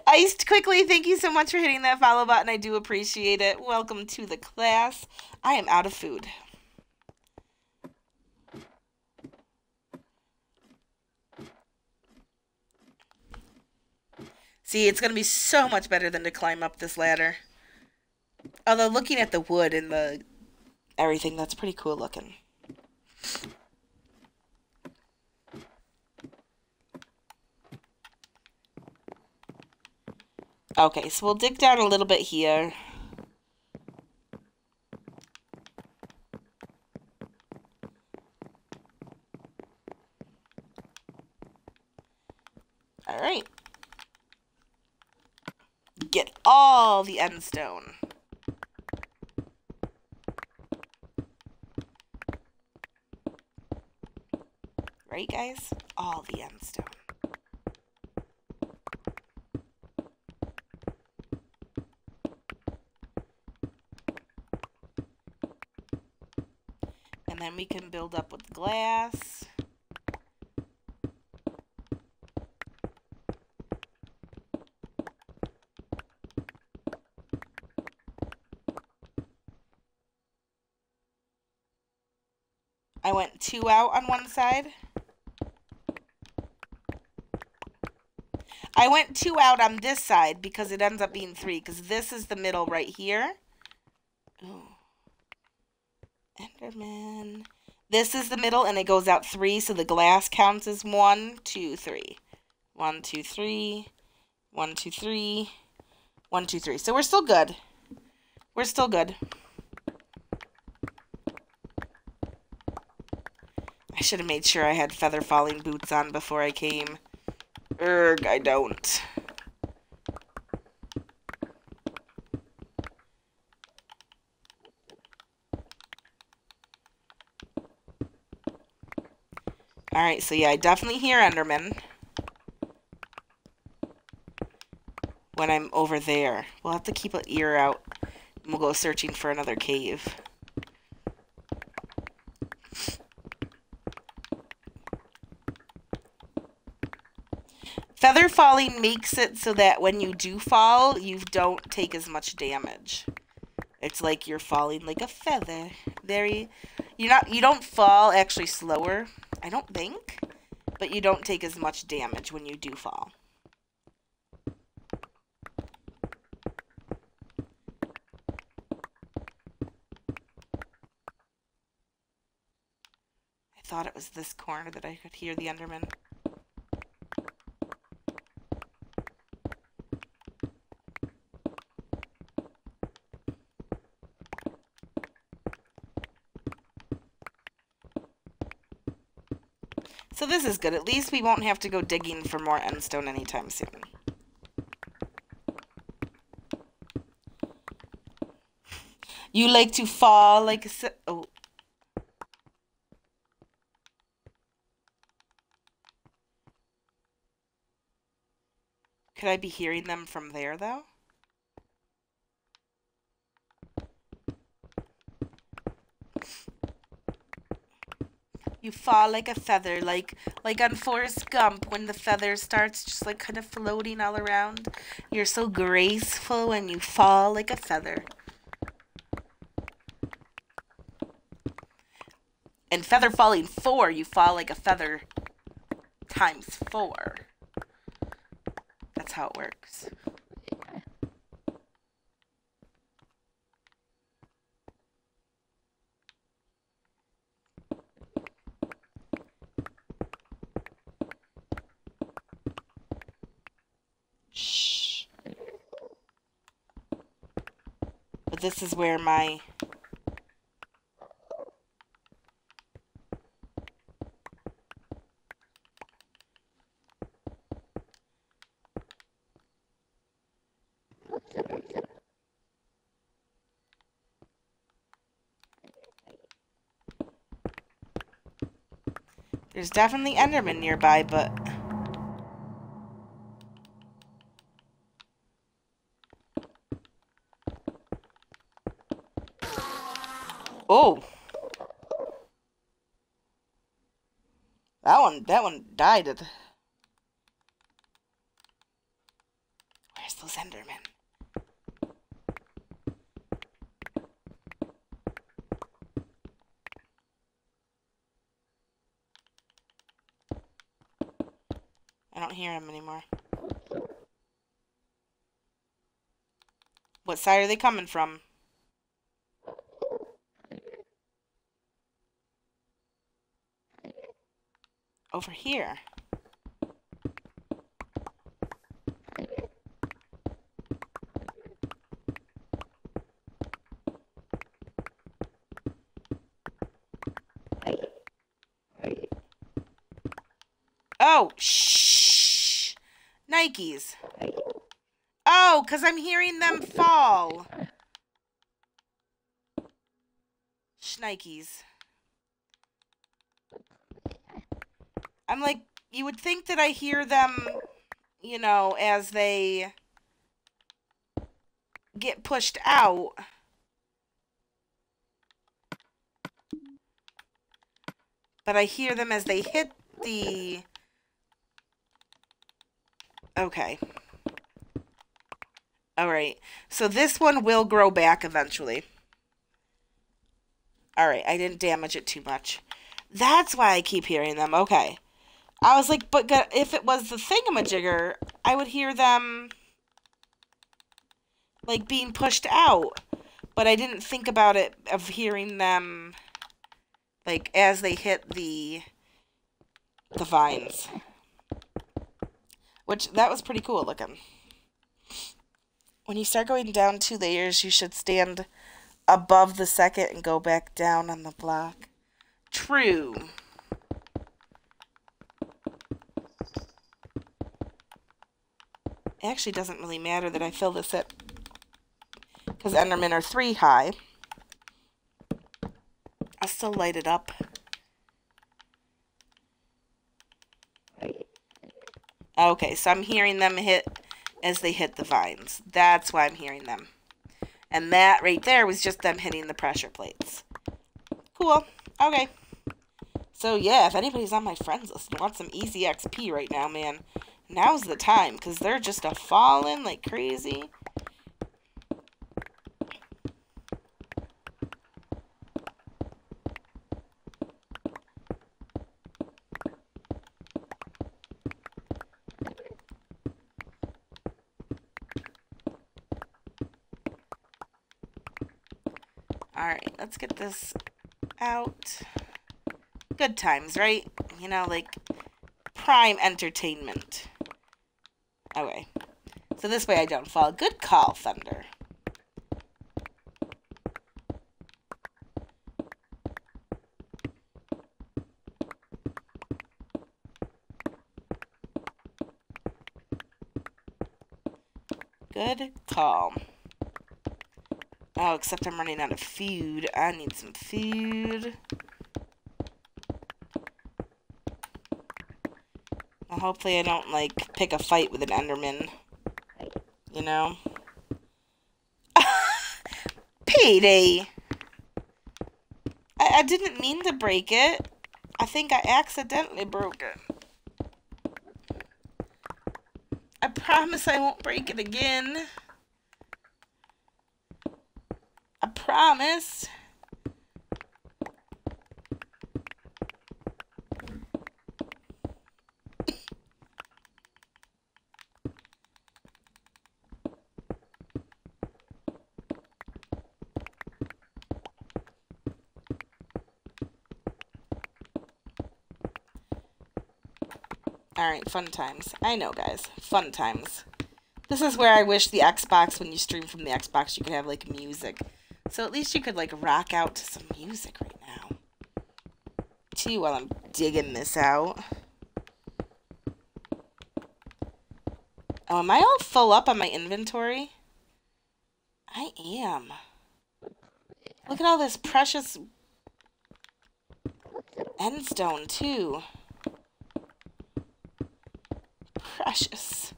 Iced Quickly, thank you so much for hitting that follow button. I do appreciate it. Welcome to the class. I am out of food. See, it's going to be so much better than to climb up this ladder. Although, looking at the wood and the everything, that's pretty cool looking. Okay, so we'll dig down a little bit here. Alright. Get all the end stone. Right, guys? All the end stone. And then we can build up with glass. I went 2 out on one side. I went 2 out on this side because it ends up being 3, because this is the middle right here. Ooh. Enderman. This is the middle, and it goes out 3, so the glass counts as 1, 2, 3. 1, 2, 3. 1, 2, 3. 1, 2, 3. So we're still good. We're still good. I should have made sure I had feather falling boots on before I came. Erg, I don't. Alright, so yeah, I definitely hear Enderman when I'm over there. We'll have to keep an ear out, and we'll go searching for another cave. Feather falling makes it so that when you do fall, you don't take as much damage. It's like you're falling like a feather. You don't fall actually slower, I don't think, but you don't take as much damage when you do fall. I thought it was this corner that I could hear the Enderman. So this is good. At least we won't have to go digging for more endstone anytime soon. You like to fall like a... Oh. Could I be hearing them from there, though? You fall like a feather, like on Forrest Gump when the feather starts just like kind of floating all around. You're so graceful when you fall like a feather. And feather falling 4, you fall like a feather times 4. That's how it works. Shh. But this is where my... There's definitely Enderman nearby, but... Oh! That one died. Where's those Endermen? I don't hear them anymore. What side are they coming from? Over here. Oh, shh. Nikes. Oh, because I'm hearing them fall. Shnikes. I'm like, you would think that I hear them, you know, as they get pushed out. But I hear them as they hit the... Okay. Alright. So this one will grow back eventually. Alright, I didn't damage it too much. That's why I keep hearing them. Okay. I was like, but if it was the thingamajigger, I would hear them, like, being pushed out. But I didn't think about it, of hearing them, like, as they hit the vines. Which, that was pretty cool looking. When you start going down 2 layers, you should stand above the second and go back down on the block. True. It actually doesn't really matter that I fill this up, because Endermen are 3 high. I'll still light it up. Okay, so I'm hearing them hit as they hit the vines. That's why I'm hearing them. And that right there was just them hitting the pressure plates. Cool. Okay. So yeah, if anybody's on my friends list and wants some easy XP right now, man, now's the time, because they're just a-falling like crazy. Alright, let's get this out. Good times, right? You know, like, prime entertainment. Okay. So this way I don't fall. Good call, Thunder. Good call. Oh, except I'm running out of food. I need some food. Well, hopefully I don't, like, pick a fight with an Enderman. You know? Petey! I didn't mean to break it. I think I accidentally broke it. I promise I won't break it again. I promise. Alright, fun times. I know, guys. Fun times. This is where I wish the Xbox, when you stream from the Xbox, you could have, like, music. So at least you could, like, rock out to some music right now. Too, while I'm digging this out. Oh, am I all full up on my inventory? I am. Look at all this precious endstone, too. Precious.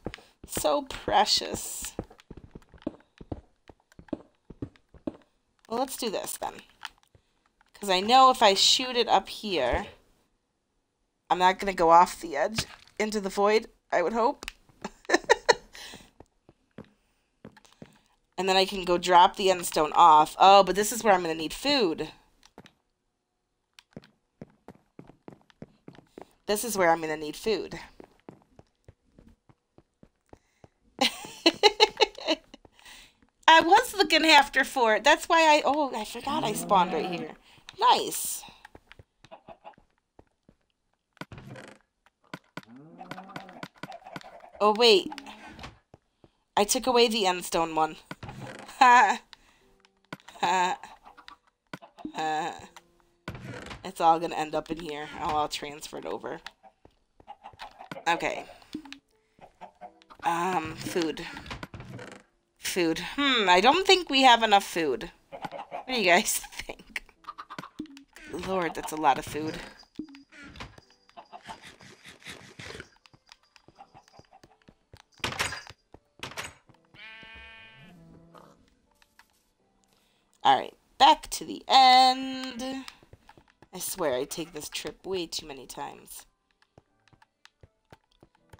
So precious. Well, let's do this then. Because I know if I shoot it up here, I'm not going to go off the edge into the void, I would hope. And then I can go drop the endstone off. Oh, but this is where I'm going to need food. This is where I'm going to need food. I was looking after for it. That's why I forgot I spawned right here. Nice. Oh, wait. I took away the endstone one. Ha. Ha. Ha. It's all gonna end up in here. Oh, I'll transfer it over. Okay. Food. Food. I don't think we have enough food. What do you guys think? Lord, that's a lot of food. Alright, back to the end. I swear I take this trip way too many times.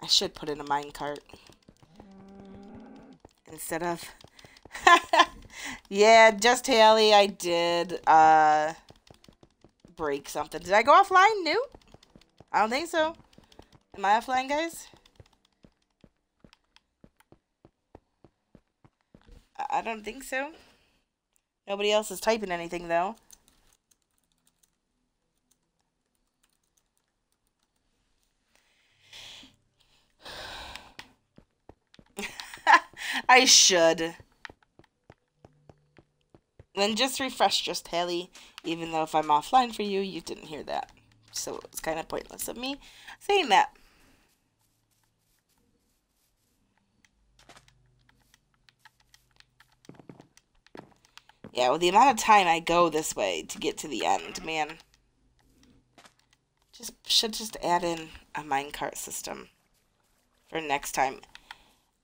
I should put in a minecart. Instead of... Yeah, just Haley, I did, break something. Did I go offline? No? I don't think so. Am I offline, guys? I don't think so. Nobody else is typing anything, though. I should. Then just refresh just Haley, even though if I'm offline for you, you didn't hear that. So it's kind of pointless of me saying that. Yeah, well, the amount of time I go this way to get to the end, man. Should just add in a minecart system for next time.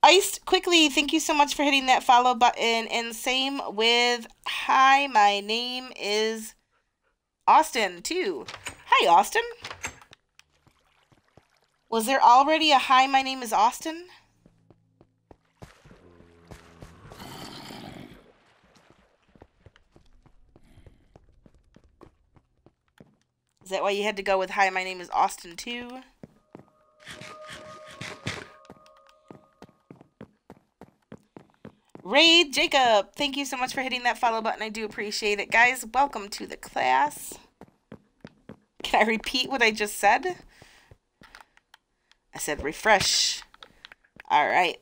Iced, quickly, thank you so much for hitting that follow button. And same with, hi, my name is Austin, too. Hi, Austin. Was there already a hi, my name is Austin? Is that why you had to go with hi, my name is Austin, too? Raid Jacob, thank you so much for hitting that follow button. I do appreciate it. Guys, welcome to the class. Can I repeat what I just said? I said refresh. Alright.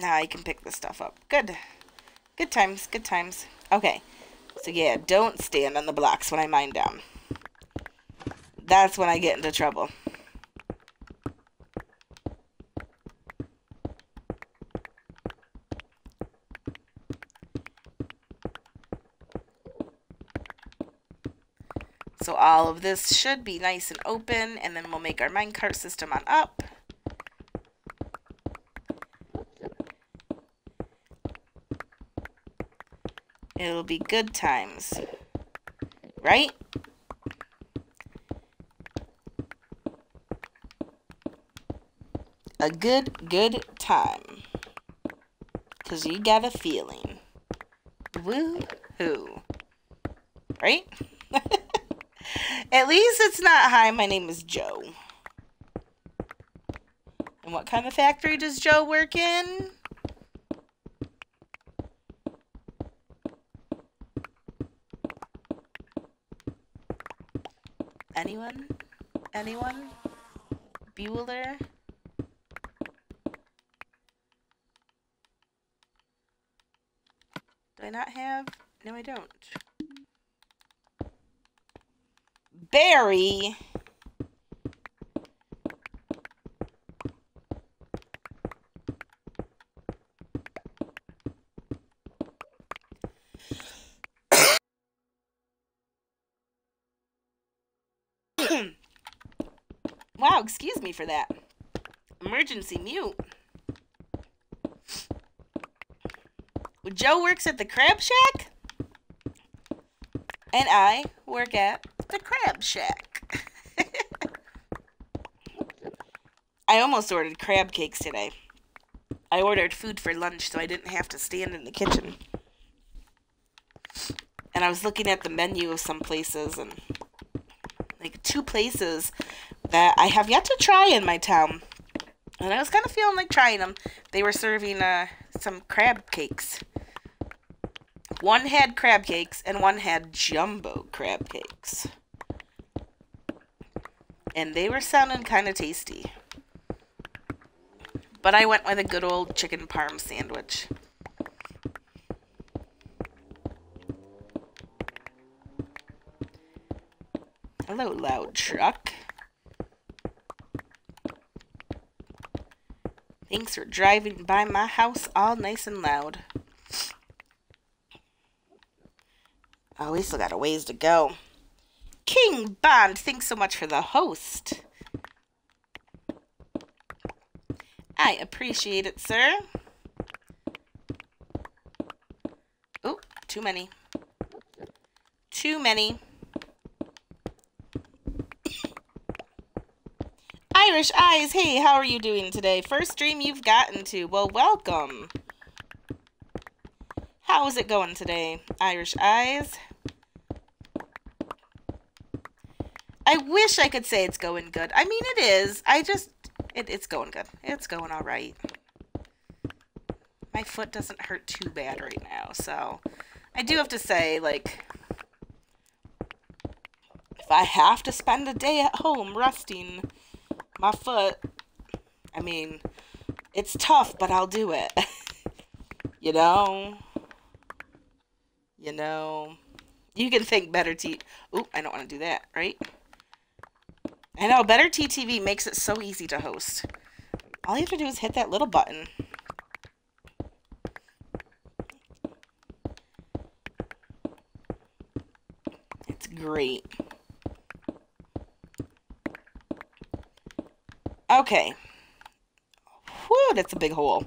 Now I can pick this stuff up. Good. Good times, good times. Okay. So yeah, don't stand on the blocks when I mine down. That's when I get into trouble. all of this should be nice and open, and then we'll make our minecart system on up. It'll be good times, right? A good time. 'Cause you got a feeling. Woo-hoo. Right? At least it's not, hi, my name is Joe. And what kind of factory does Joe work in? Anyone? Anyone? Bueller? Do I not have? No, I don't. Barry. Wow, excuse me for that. Emergency mute. Joe works at the Crab Shack, and I work at the Crab Shack. I almost ordered crab cakes today. I ordered food for lunch so I didn't have to stand in the kitchen. And I was looking at the menu of some places, and like 2 places that I have yet to try in my town. And I was kind of feeling like trying them. They were serving some crab cakes. One had crab cakes, and one had jumbo crab cakes. And they were sounding kind of tasty. But I went with a good old chicken parm sandwich. Hello, loud truck. Thanks for driving by my house all nice and loud. Oh, we still got a ways to go. King Bond, thanks so much for the host. I appreciate it, sir. Oh, too many. Too many. Irish Eyes, hey, how are you doing today? First stream you've gotten to. Well, welcome. How's it going today, Irish Eyes? I wish I could say it's going good. I mean, it is. It's going good. It's going all right. My foot doesn't hurt too bad right now, so I do have to say, like, if I have to spend a day at home resting my foot, I mean, it's tough, but I'll do it. You know? You know? You can think Better T... Oop, I don't want to do that, right? I know, Better TTV makes it so easy to host. All you have to do is hit that little button. It's great. Okay. Whew, that's a big hole.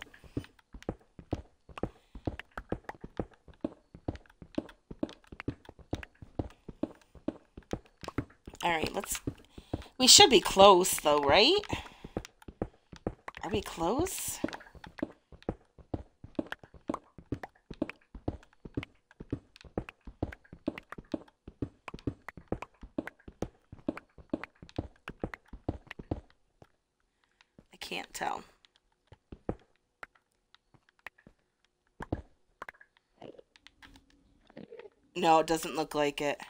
Alright, let's... We should be close, though, right? Are we close? I can't tell. No, it doesn't look like it.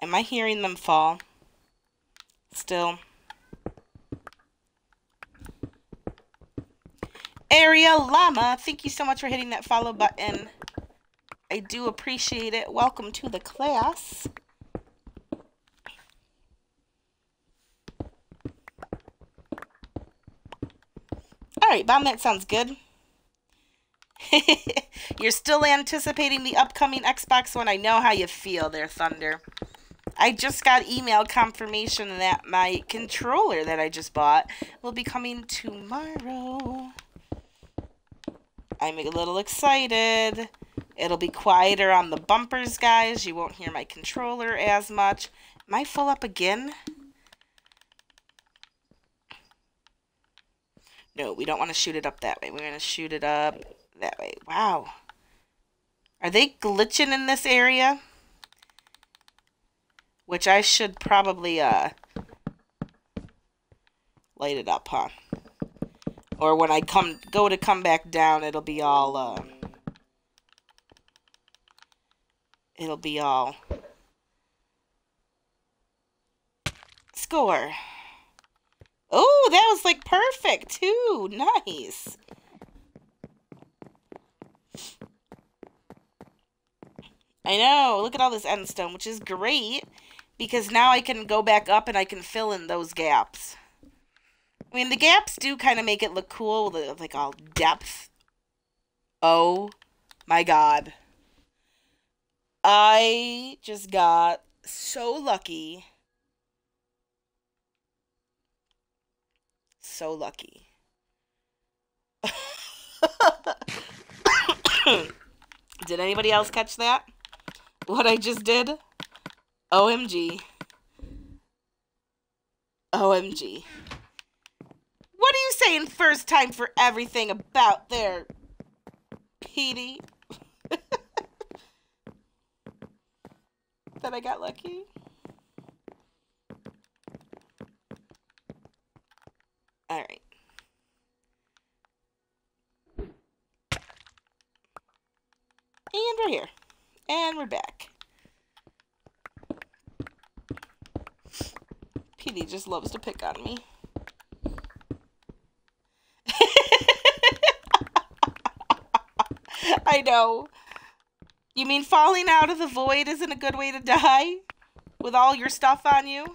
Am I hearing them fall? Still. Ariel Llama, thank you so much for hitting that follow button. I do appreciate it. Welcome to the class. Alright, Bomb, that sounds good. You're still anticipating the upcoming Xbox One. I know how you feel there, Thunder. I just got email confirmation that my controller that I just bought will be coming tomorrow. I'm a little excited. It'll be quieter on the bumpers, guys. You won't hear my controller as much. Am I full up again? No, we don't want to shoot it up that way. We're going to shoot it up that way. Wow. Are they glitching in this area? Which I should probably light it up, huh? Or when I go to come back down, it'll be all score. Oh, that was like perfect too. Nice. I know. Look at all this endstone, which is great because now I can go back up and I can fill in those gaps. I mean, the gaps do kind of make it look cool with like all depth. Oh my God. I just got so lucky. So lucky. Did anybody else catch that? What I just did? OMG. OMG. What are you saying first time for everything about there, Petey? That I got lucky? Alright. And we're here. And we're back. Petey just loves to pick on me. I know. You mean falling out of the void isn't a good way to die? With all your stuff on you?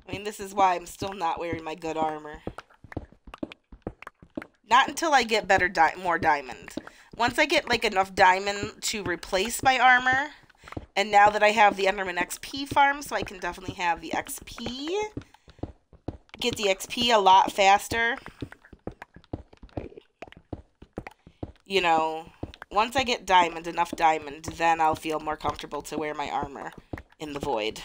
I mean, this is why I'm still not wearing my good armor. Not until I get more diamond. Once I get like enough diamond to replace my armor, and now that I have the Enderman XP farm, so I can definitely have the XP. Get the XP a lot faster. You know, once I get diamond, enough diamond, then I'll feel more comfortable to wear my armor in the void.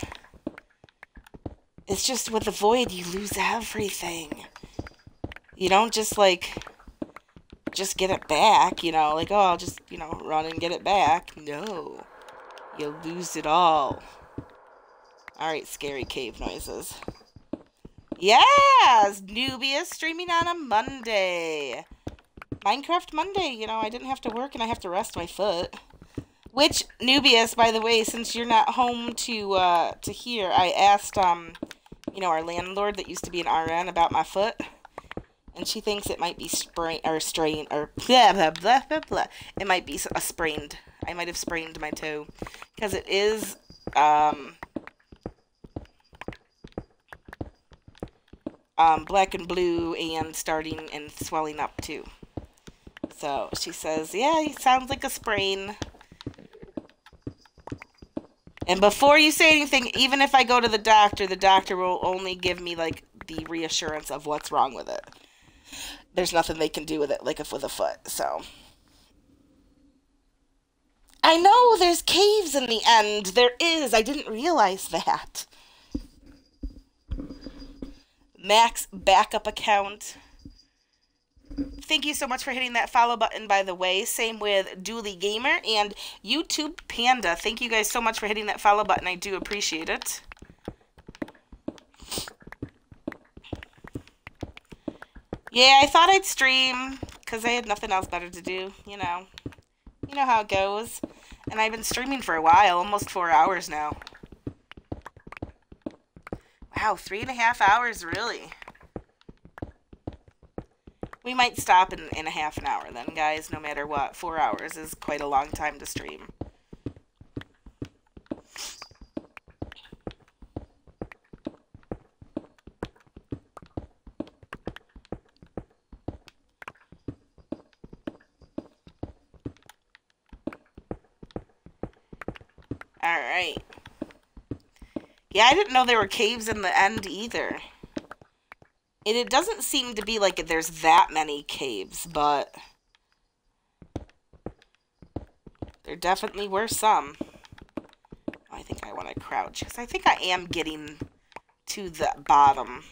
It's just with the void, you lose everything. You don't just like, just get it back, you know, like, oh, I'll just, you know, run and get it back. No, you lose it all. Alright, scary cave noises. Yes! Nubius streaming on a Monday. Minecraft Monday, you know, I didn't have to work and I have to rest my foot. Which, Nubius, by the way, since you're not home to here, I asked, you know, our landlord that used to be an RN about my foot. And she thinks it might be sprained, or blah, blah, blah, blah, blah. It might be a sprained. I might have sprained my toe. Because it is, black and blue and starting and swelling up too. So she says, yeah, it sounds like a sprain. And before you say anything, even if I go to the doctor will only give me like the reassurance of what's wrong with it. There's nothing they can do with it, like if with a foot, so. I know there's caves in the end. There is. I didn't realize that. Max backup account. Thank you so much for hitting that follow button, by the way. Same with Dooley Gamer and YouTube Panda. Thank you guys so much for hitting that follow button. I do appreciate it. Yeah, I thought I'd stream because I had nothing else better to do, you know. You know how it goes. And I've been streaming for a while, almost 4 hours now. Wow, 3.5 hours, really? We might stop in a half an hour then, guys, no matter what. 4 hours is quite a long time to stream. Alright. Yeah, I didn't know there were caves in the end either. And it doesn't seem to be like there's that many caves, but there definitely were some. I think I want to crouch, because I think I am getting to the bottom.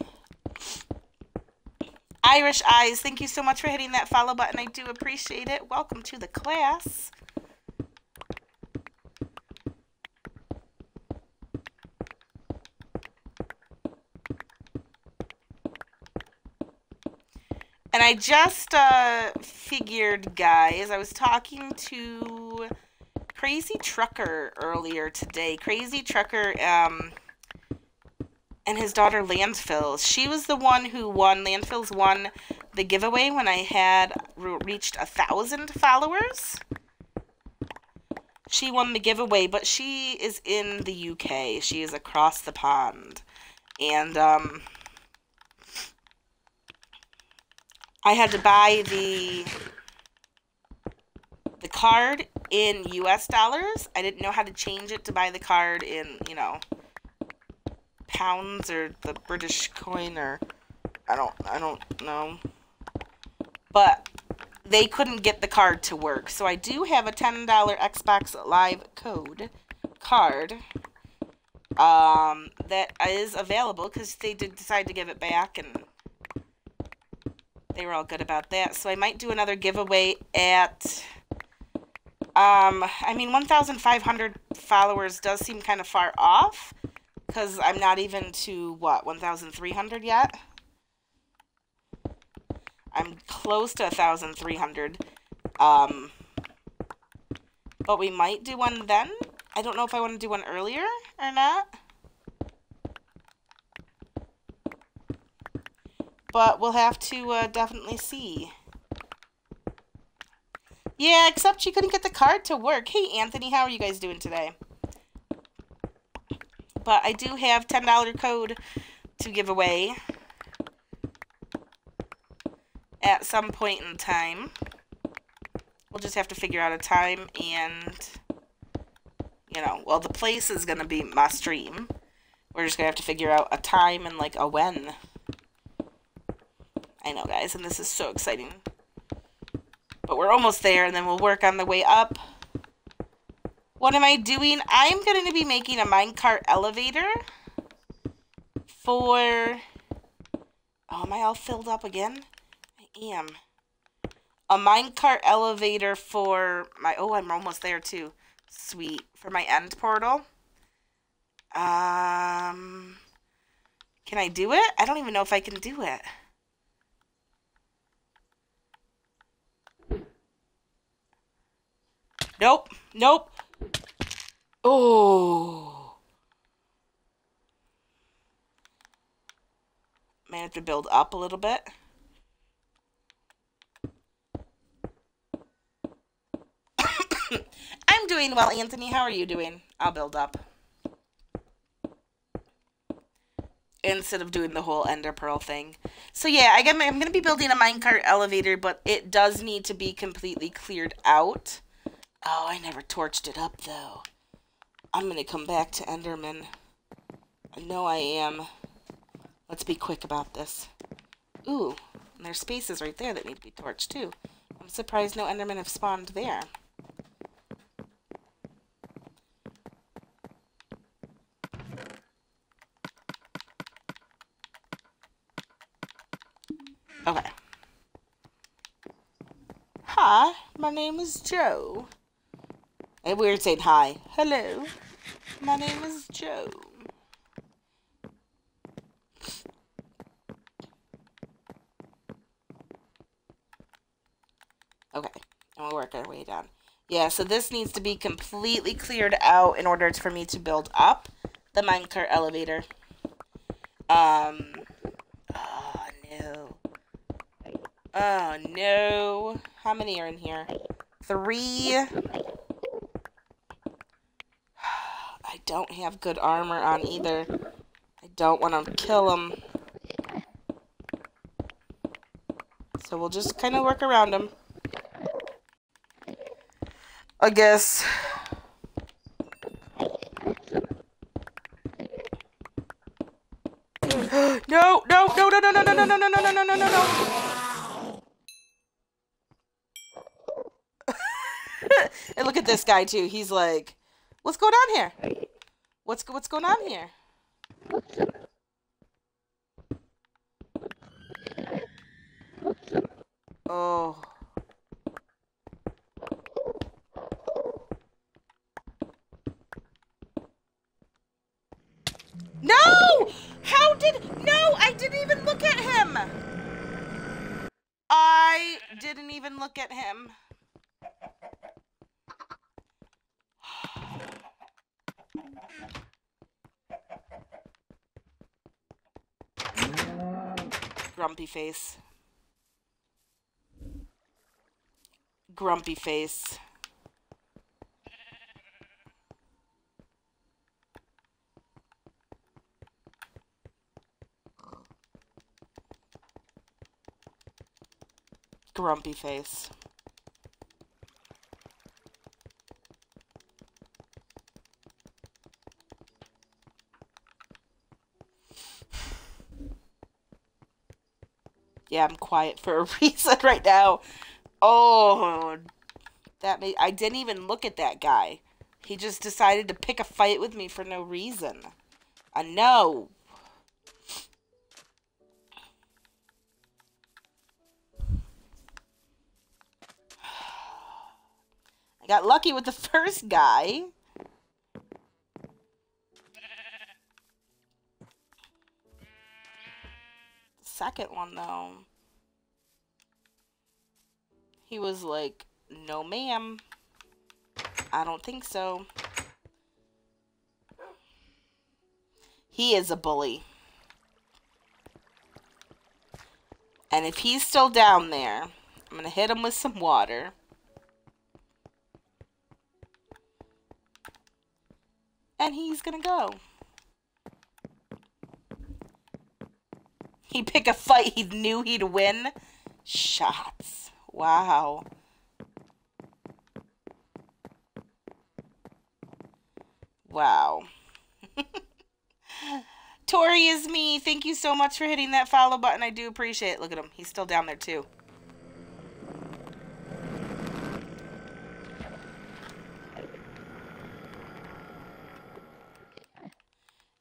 Irish Eyes, thank you so much for hitting that follow button. I do appreciate it. Welcome to the class. And I just figured, guys, I was talking to Crazy Trucker earlier today. Crazy Trucker and his daughter Landfills. She was the one who won, Landfills won the giveaway when I had reached 1,000 followers. She won the giveaway, but she is in the UK. She is across the pond. And I had to buy the card in US dollars. I didn't know how to change it to buy the card in, you know, pounds or the British coin, or I don't know. But they couldn't get the card to work. So I do have a $10 Xbox Live card that is available, because they did decide to give it back, and they were all good about that. So I might do another giveaway at, I mean, 1,500 followers does seem kind of far off, because I'm not even to, what, 1,300 yet? I'm close to 1,300. But we might do one then. I don't know if I want to do one earlier or not. But we'll have to definitely see. Yeah, except she couldn't get the card to work. Hey, Anthony, how are you guys doing today? But I do have $10 code to give away at some point in time. We'll just have to figure out a time and, you know, well, the place is going to be my stream. We're just going to have to figure out a time and, like, a when. I know, guys, and this is so exciting. But we're almost there, and then we'll work on the way up. What am I doing? I'm going to be making a minecart elevator for... Oh, am I all filled up again? I am. A minecart elevator for my... Oh, I'm almost there, too. Sweet. For my end portal. Can I do it? I don't even know if I can do it. Nope. Nope. Oh. May have to build up a little bit. I'm doing well, Anthony. How are you doing? I'll build up. Instead of doing the whole ender pearl thing. So yeah, I'm going to be building a minecart elevator, but it does need to be completely cleared out. Oh, I never torched it up, though. I'm going to come back to Enderman. I know I am. Let's be quick about this. Ooh, and there's spaces right there that need to be torched, too. I'm surprised no Endermen have spawned there. Okay. Hi, my name is Joe. And weird saying hi. Hello. My name is Joe. Okay. And we'll work our way down. Yeah, so this needs to be completely cleared out in order for me to build up the minecart elevator. Oh, no. Oh, no. How many are in here? 3. I don't have good armor on either. I don't want to kill them. So we'll just kind of work around them. I guess. no, no, no, no, no, no, no, no, no, no, no. And look at this guy too. He's like, what's going on here? What's going on here? Oh. No! How did... No, I didn't even look at him. I didn't even look at him. Grumpy face. Grumpy face. Grumpy face. Yeah, I'm quiet for a reason right now. Oh, I didn't even look at that guy. He just decided to pick a fight with me for no reason. No. I got lucky with the first guy. The second one, though, he was like, no ma'am. I don't think so. He is a bully. And if he's still down there, I'm going to hit him with some water. And he's going to go. He picked a fight he knew he'd win. Shots. Wow. Wow. Tori is me. Thank you so much for hitting that follow button. I do appreciate it. Look at him. He's still down there, too.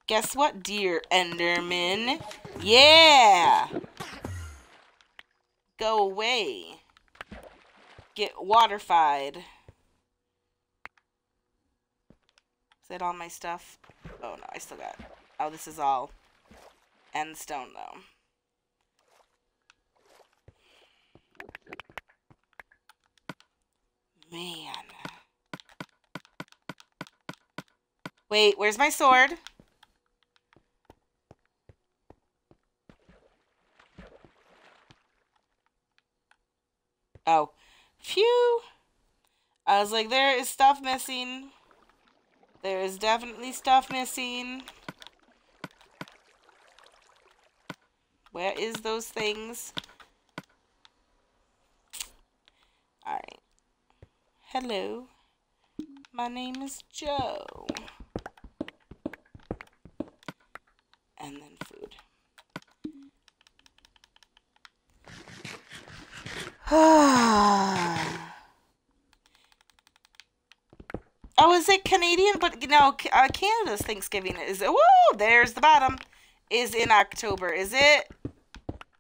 Guess what, dear Enderman? Yeah! Go away. Get waterified. Is that all my stuff? Oh, no, I still got it. Oh, this is all end stone, though. Man. Wait, where's my sword? Oh. Phew. I was like, there is stuff missing. There is definitely stuff missing. Where is those things? Alright. Hello. My name is Joe. And then food. Oh, is it Canadian? But, no, Canada's Thanksgiving is... Woo! There's the bottom. Is in October. Is it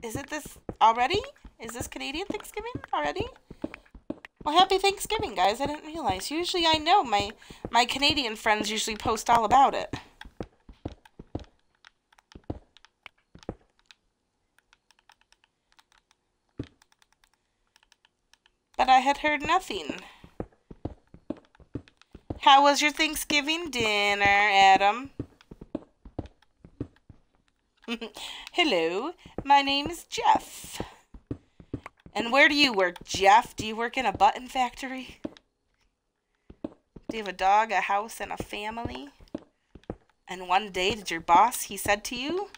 this already? Is this Canadian Thanksgiving already? Well, happy Thanksgiving, guys. I didn't realize. Usually I know my Canadian friends usually post all about it. But I had heard nothing. How was your Thanksgiving dinner, Adam? Hello, my name is Jeff. And where do you work, Jeff? Do you work in a button factory? Do you have a dog, a house, and a family? And one day, did your boss, he said to you,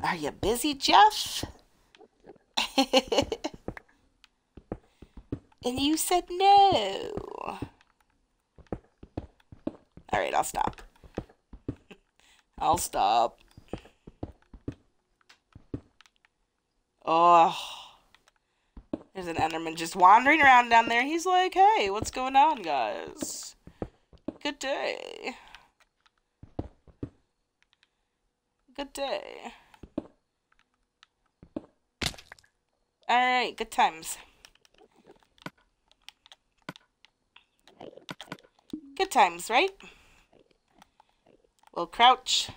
"Are you busy, Jeff?" And you said no. Alright, I'll stop. I'll stop. Oh, there's an Enderman just wandering around down there. He's like, hey, what's going on, guys? Good day. Good day. Alright, good times. Good times, right? We'll crouch.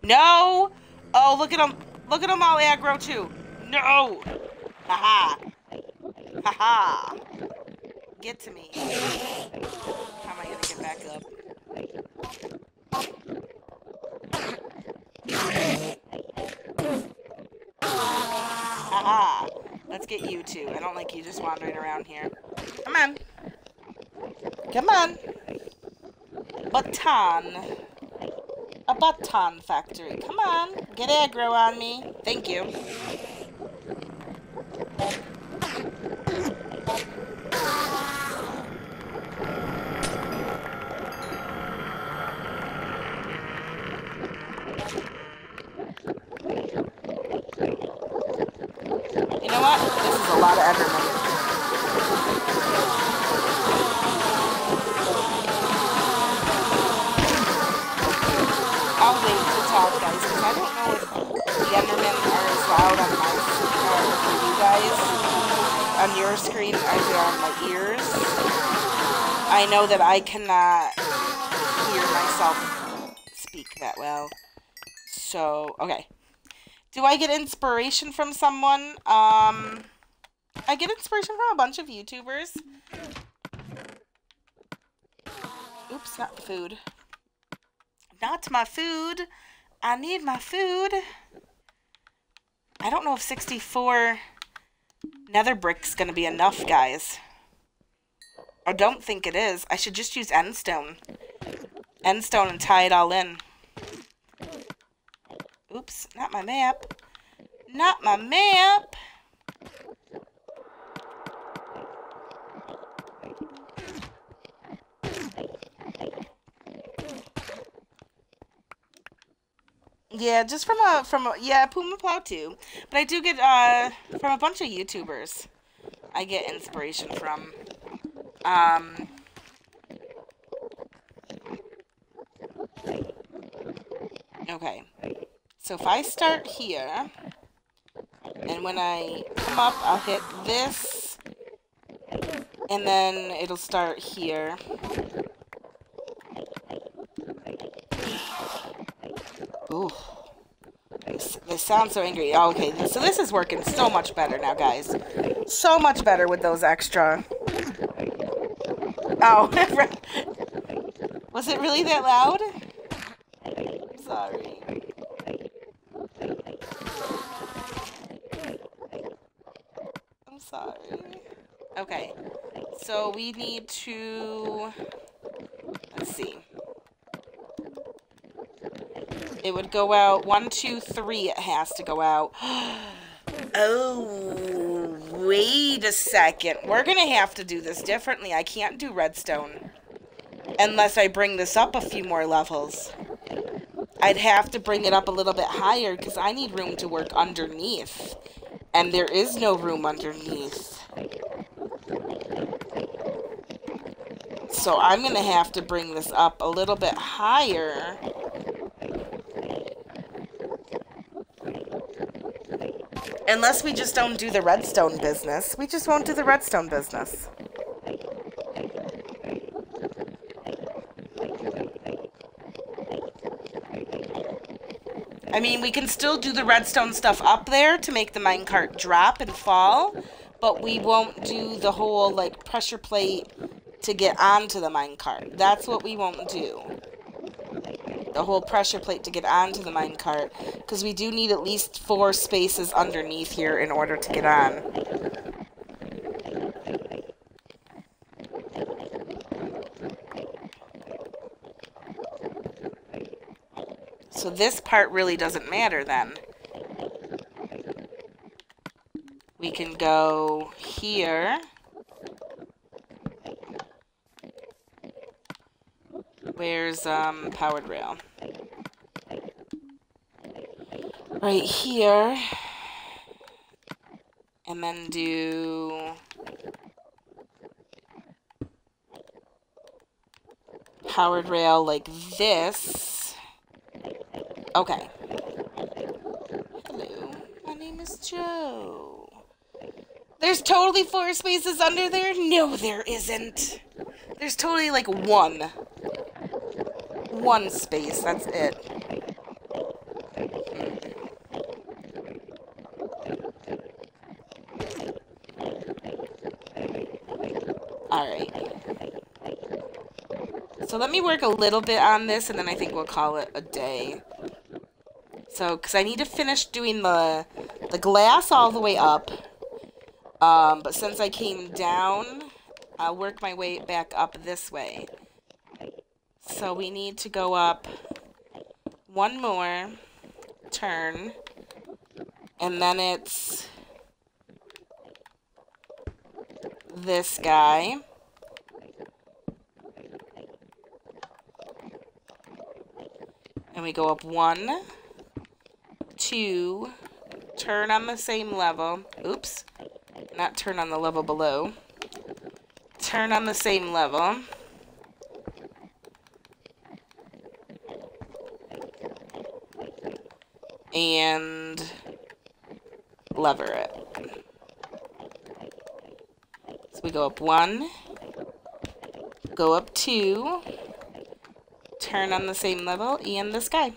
No! Oh, look at him. Look at him all aggro, too. No! Haha. Haha. Get to me. How am I gonna get back up? Haha. Let's get you two. I don't like you just wandering around here. Come on. Come on. Baton. A baton factory. Come on. Get aggro on me. Thank you. You know what? This is a lot of Endermen. I'll wait to talk, guys, because I don't know if the Endermen are as loud on my for you guys. On your screen as they are on my ears. I know that I cannot hear myself speak that well. So, okay. Do I get inspiration from someone? I get inspiration from a bunch of YouTubers. Oops, not the food. Not my food. I need my food. I don't know if 64 nether brick's gonna be enough, guys. I don't think it is. I should just use endstone. Endstone and tie it all in. Oops, not my map. Not my map. Yeah, just from a yeah, Puma Plow too. But I do get from a bunch of YouTubers. I get inspiration from. Okay. So if I start here, and when I come up, I'll hit this, and then it'll start here. Ooh. They sound so angry. Oh, okay, so this is working so much better now, guys. So much better with those extra. Oh. Was it really that loud? I'm sorry. I'm sorry. Okay. So we need to... Let's see. It would go out 1, 2, 3. It has to go out. Oh, wait a second. We're going to have to do this differently. I can't do redstone unless I bring this up a few more levels. I'd have to bring it up a little bit higher because I need room to work underneath. And there is no room underneath. So I'm going to have to bring this up a little bit higher. Unless we just don't do the redstone business. We just won't do the redstone business. I mean, we can still do the redstone stuff up there to make the minecart drop and fall, but we won't do the whole, like, pressure plate to get onto the minecart. That's what we won't do. The whole pressure plate to get onto the minecart, because we do need at least 4 spaces underneath here in order to get on. So this part really doesn't matter then. We can go here. Where's, powered rail? Right here. And then do powered rail like this. Okay. Hello, my name is Joe. There's totally 4 spaces under there? No, there isn't. There's totally like one space, that's it. Alright. So let me work a little bit on this, and then I think we'll call it a day. So, because I need to finish doing the glass all the way up. But since I came down, I'll work my way back up this way. So we need to go up one more turn, and then it's this guy. And we go up 1, 2, turn on the same level. Oops, not turn on the level below. Turn on the same level. And lever it. So we go up 1, go up 2, turn on the same level, and this guy.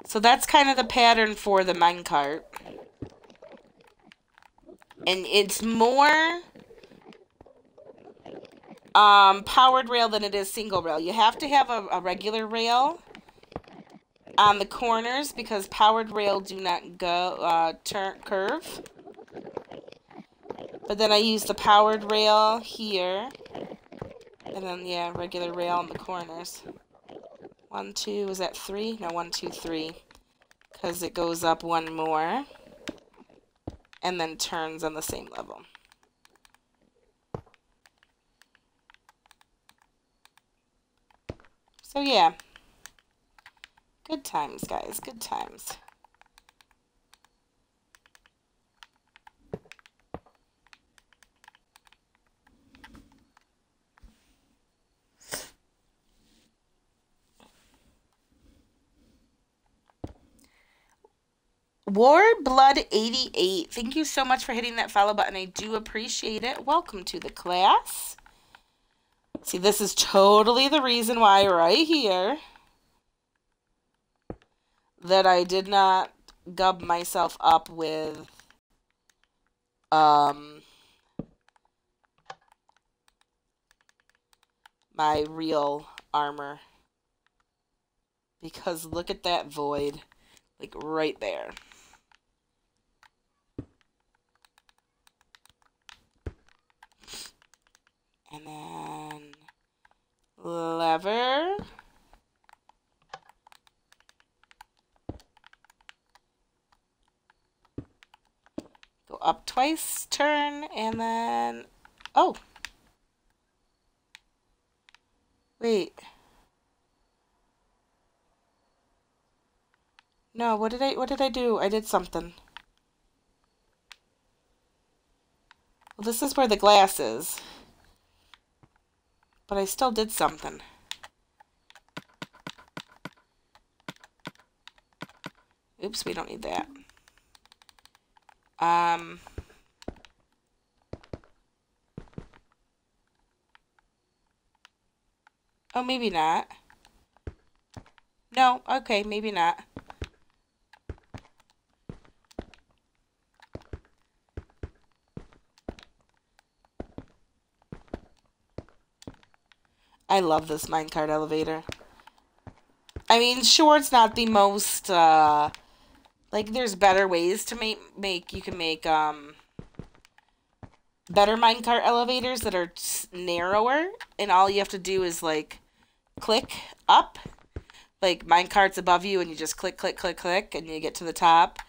So that's kind of the pattern for the minecart. And it's more powered rail than it is single rail. You have to have a regular rail on the corners because powered rail do not go curve. But then I use the powered rail here, and then yeah, regular rail on the corners. 1, 2, is that 3? No, 1, 2, 3, because it goes up 1 more and then turns on the same level. So yeah, good times, guys, good times. Warblood88, thank you so much for hitting that follow button. I do appreciate it. Welcome to the class. See, this is totally the reason why right here that I did not gub myself up with my real armor. Because look at that void, like right there. And then lever. Go up twice, turn, and then, oh. Wait. No, what did I do? I did something. Well, this is where the glass is. But I still did something. Oops, we don't need that. Oh, maybe not. No, okay, maybe not. I love this minecart elevator. I mean, sure, it's not the most, like, there's better ways to make you can make, better minecart elevators that are narrower, and all you have to do is, like, click up, like, minecart's above you, and you just click, click, click, click, and you get to the top.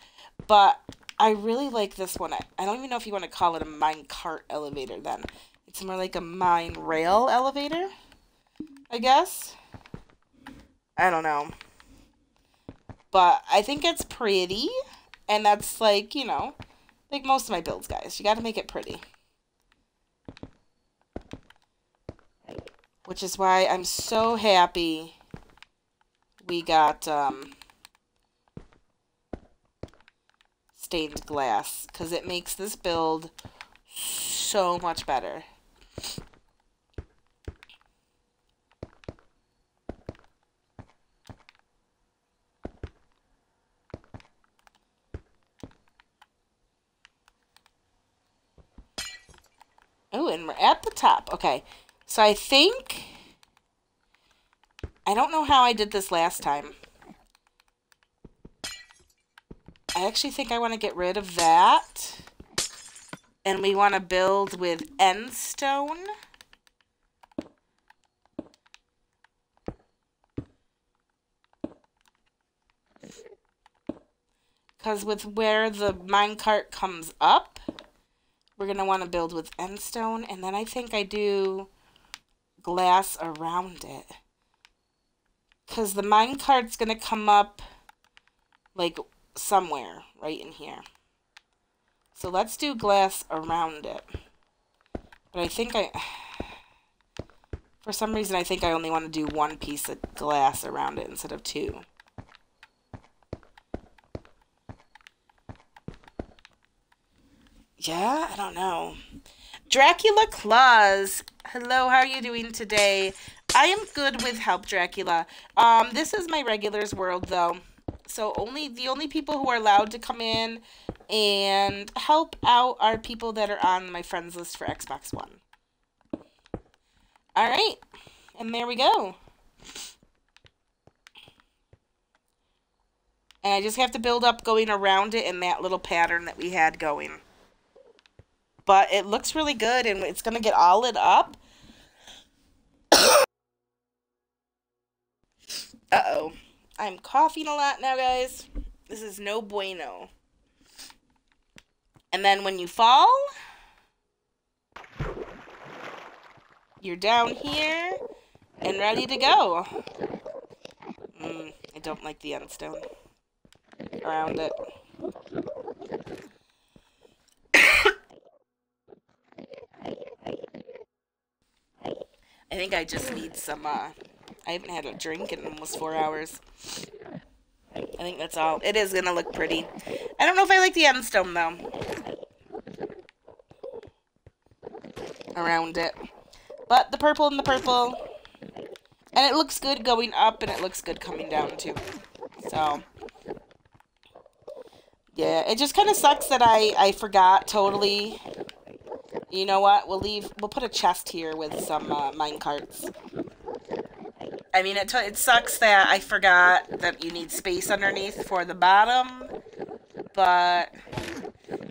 But I really like this one. I don't even know if you want to call it a mine cart elevator then. It's more like a mine rail elevator, I guess. I don't know. But I think it's pretty. And that's like, you know, like most of my builds, guys. You got to make it pretty. Which is why I'm so happy we got stained glass. Because it makes this build so much better. Oh, and we're at the top. Okay. So I think... I don't know how I did this last time. I actually think I want to get rid of that. And we want to build with end stone. Because with where the minecart comes up, we're going to want to build with end stone. And then I think I do glass around it. Because the minecart's going to come up like somewhere right in here. So let's do glass around it. But I think for some reason, I think I only want to do one piece of glass around it instead of two. Yeah, I don't know. Dracula Claus. Hello, how are you doing today? I am good with Help Dracula. This is my regulars world though. So the only people who are allowed to come in and help out are people that are on my friends list for Xbox One. Alright. And there we go. And I just have to build up going around it in that little pattern that we had going. But it looks really good, and it's going to get all lit up. Uh-oh. I'm coughing a lot now, guys. This is no bueno. And then when you fall, you're down here and ready to go. I don't like the end stone around it. I think I just need some, I haven't had a drink in almost 4 hours. I think that's all. It is going to look pretty. I don't know if I like the end stone, though. Around it. But the purple and the purple. And it looks good going up, and it looks good coming down, too. So. Yeah, it just kind of sucks that I forgot totally. You know what? We'll put a chest here with some minecarts. I mean, it sucks that I forgot that you need space underneath for the bottom, but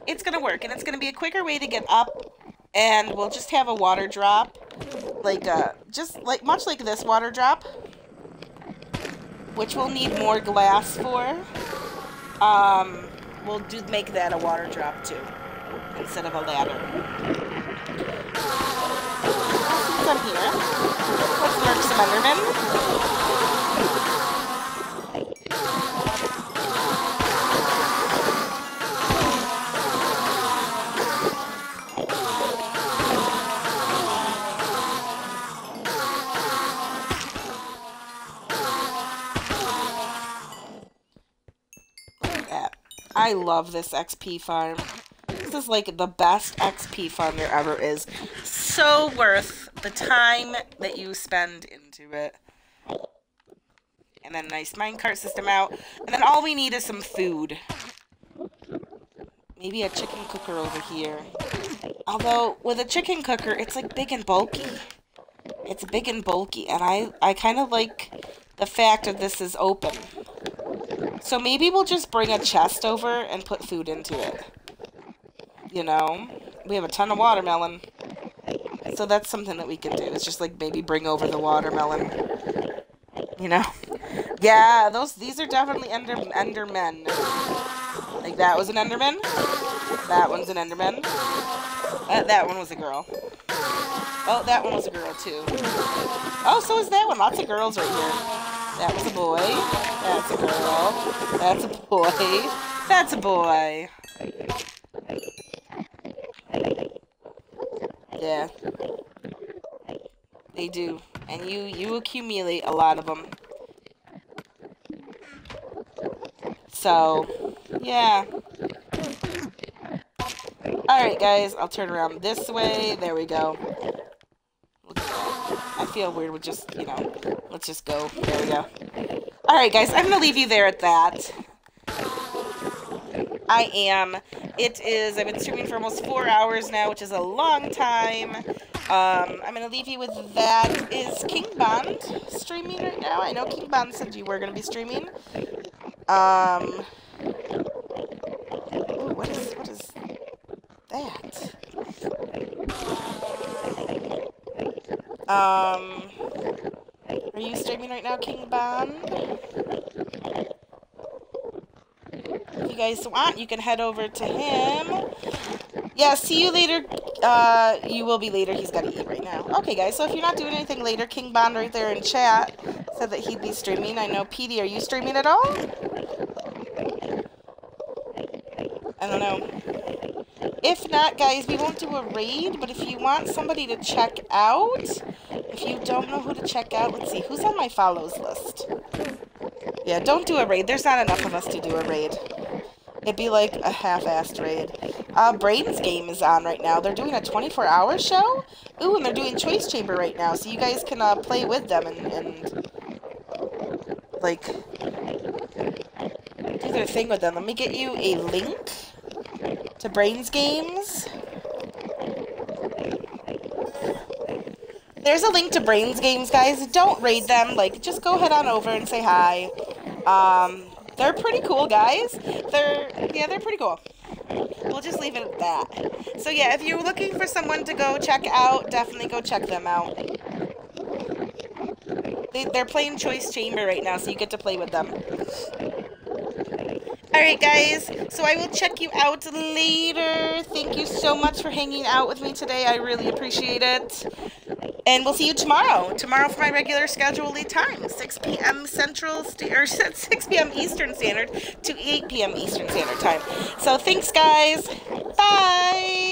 it's gonna work, and it's gonna be a quicker way to get up, and we'll just have a water drop, like much like this water drop, which we'll need more glass for. We'll make that a water drop too, instead of a ladder. Some here. Let's mark some Endermen. I love this XP farm. This is like the best XP farm there ever is. So worth the time that you spend into it. And then a nice minecart system out. And then all we need is some food. Maybe a chicken cooker over here. Although, with a chicken cooker, it's like big and bulky. It's big and bulky. And I kind of like the fact that this is open. So maybe we'll just bring a chest over and put food into it. You know? We have a ton of watermelon. So that's something that we can do. It's just like maybe bring over the watermelon. You know? Yeah, these are definitely Endermen. Like That was an Enderman. That one's an Enderman. That one was a girl. Oh, that one was a girl too. Oh, so is that one. Lots of girls right here. That was a boy. That's a girl. That's a boy. That's a boy. Yeah. They do. And you accumulate a lot of them. So, yeah. Alright, guys. I'll turn around this way. There we go. I feel weird with just, you know, let's just go. There we go. Alright, guys. I'm going to leave you there at that. I am. I've been streaming for almost 4 hours now, which is a long time. I'm going to leave you with that. Is King Bond streaming right now? I know King Bond said you were going to be streaming. Ooh, what is that? Are you streaming right now, King Bond? If you guys want, you can head over to him. Yeah, see you later. You will be later. He's got to eat right now. Okay, guys, so if you're not doing anything later, King Bond right there in chat said that he'd be streaming. I know, Petey, are you streaming at all? I don't know. If not, guys, we won't do a raid, but if you want somebody to check out, if you don't know who to check out, let's see, who's on my follows list? Yeah, don't do a raid. There's not enough of us to do a raid. It'd be like a half-assed raid. Braden's game is on right now. They're doing a 24-hour show? Ooh, and they're doing Choice Chamber right now, so you guys can play with them and like, do their thing with them. Let me get you a link to Braden's games. There's a link to Braden's games, guys. Don't raid them. Like, just go head on over and say hi. They're pretty cool, guys. They're pretty cool. We'll just leave it at that. So yeah, if you're looking for someone to go check out, definitely go check them out. They're playing Choice Chamber right now, so you get to play with them. Alright, guys, so I will check you out later. Thank you so much for hanging out with me today. I really appreciate it. And we'll see you tomorrow. Tomorrow for my regular scheduled time, 6 p.m. Central, or 6 p.m. Eastern Standard to 8 p.m. Eastern Standard Time. So thanks, guys. Bye.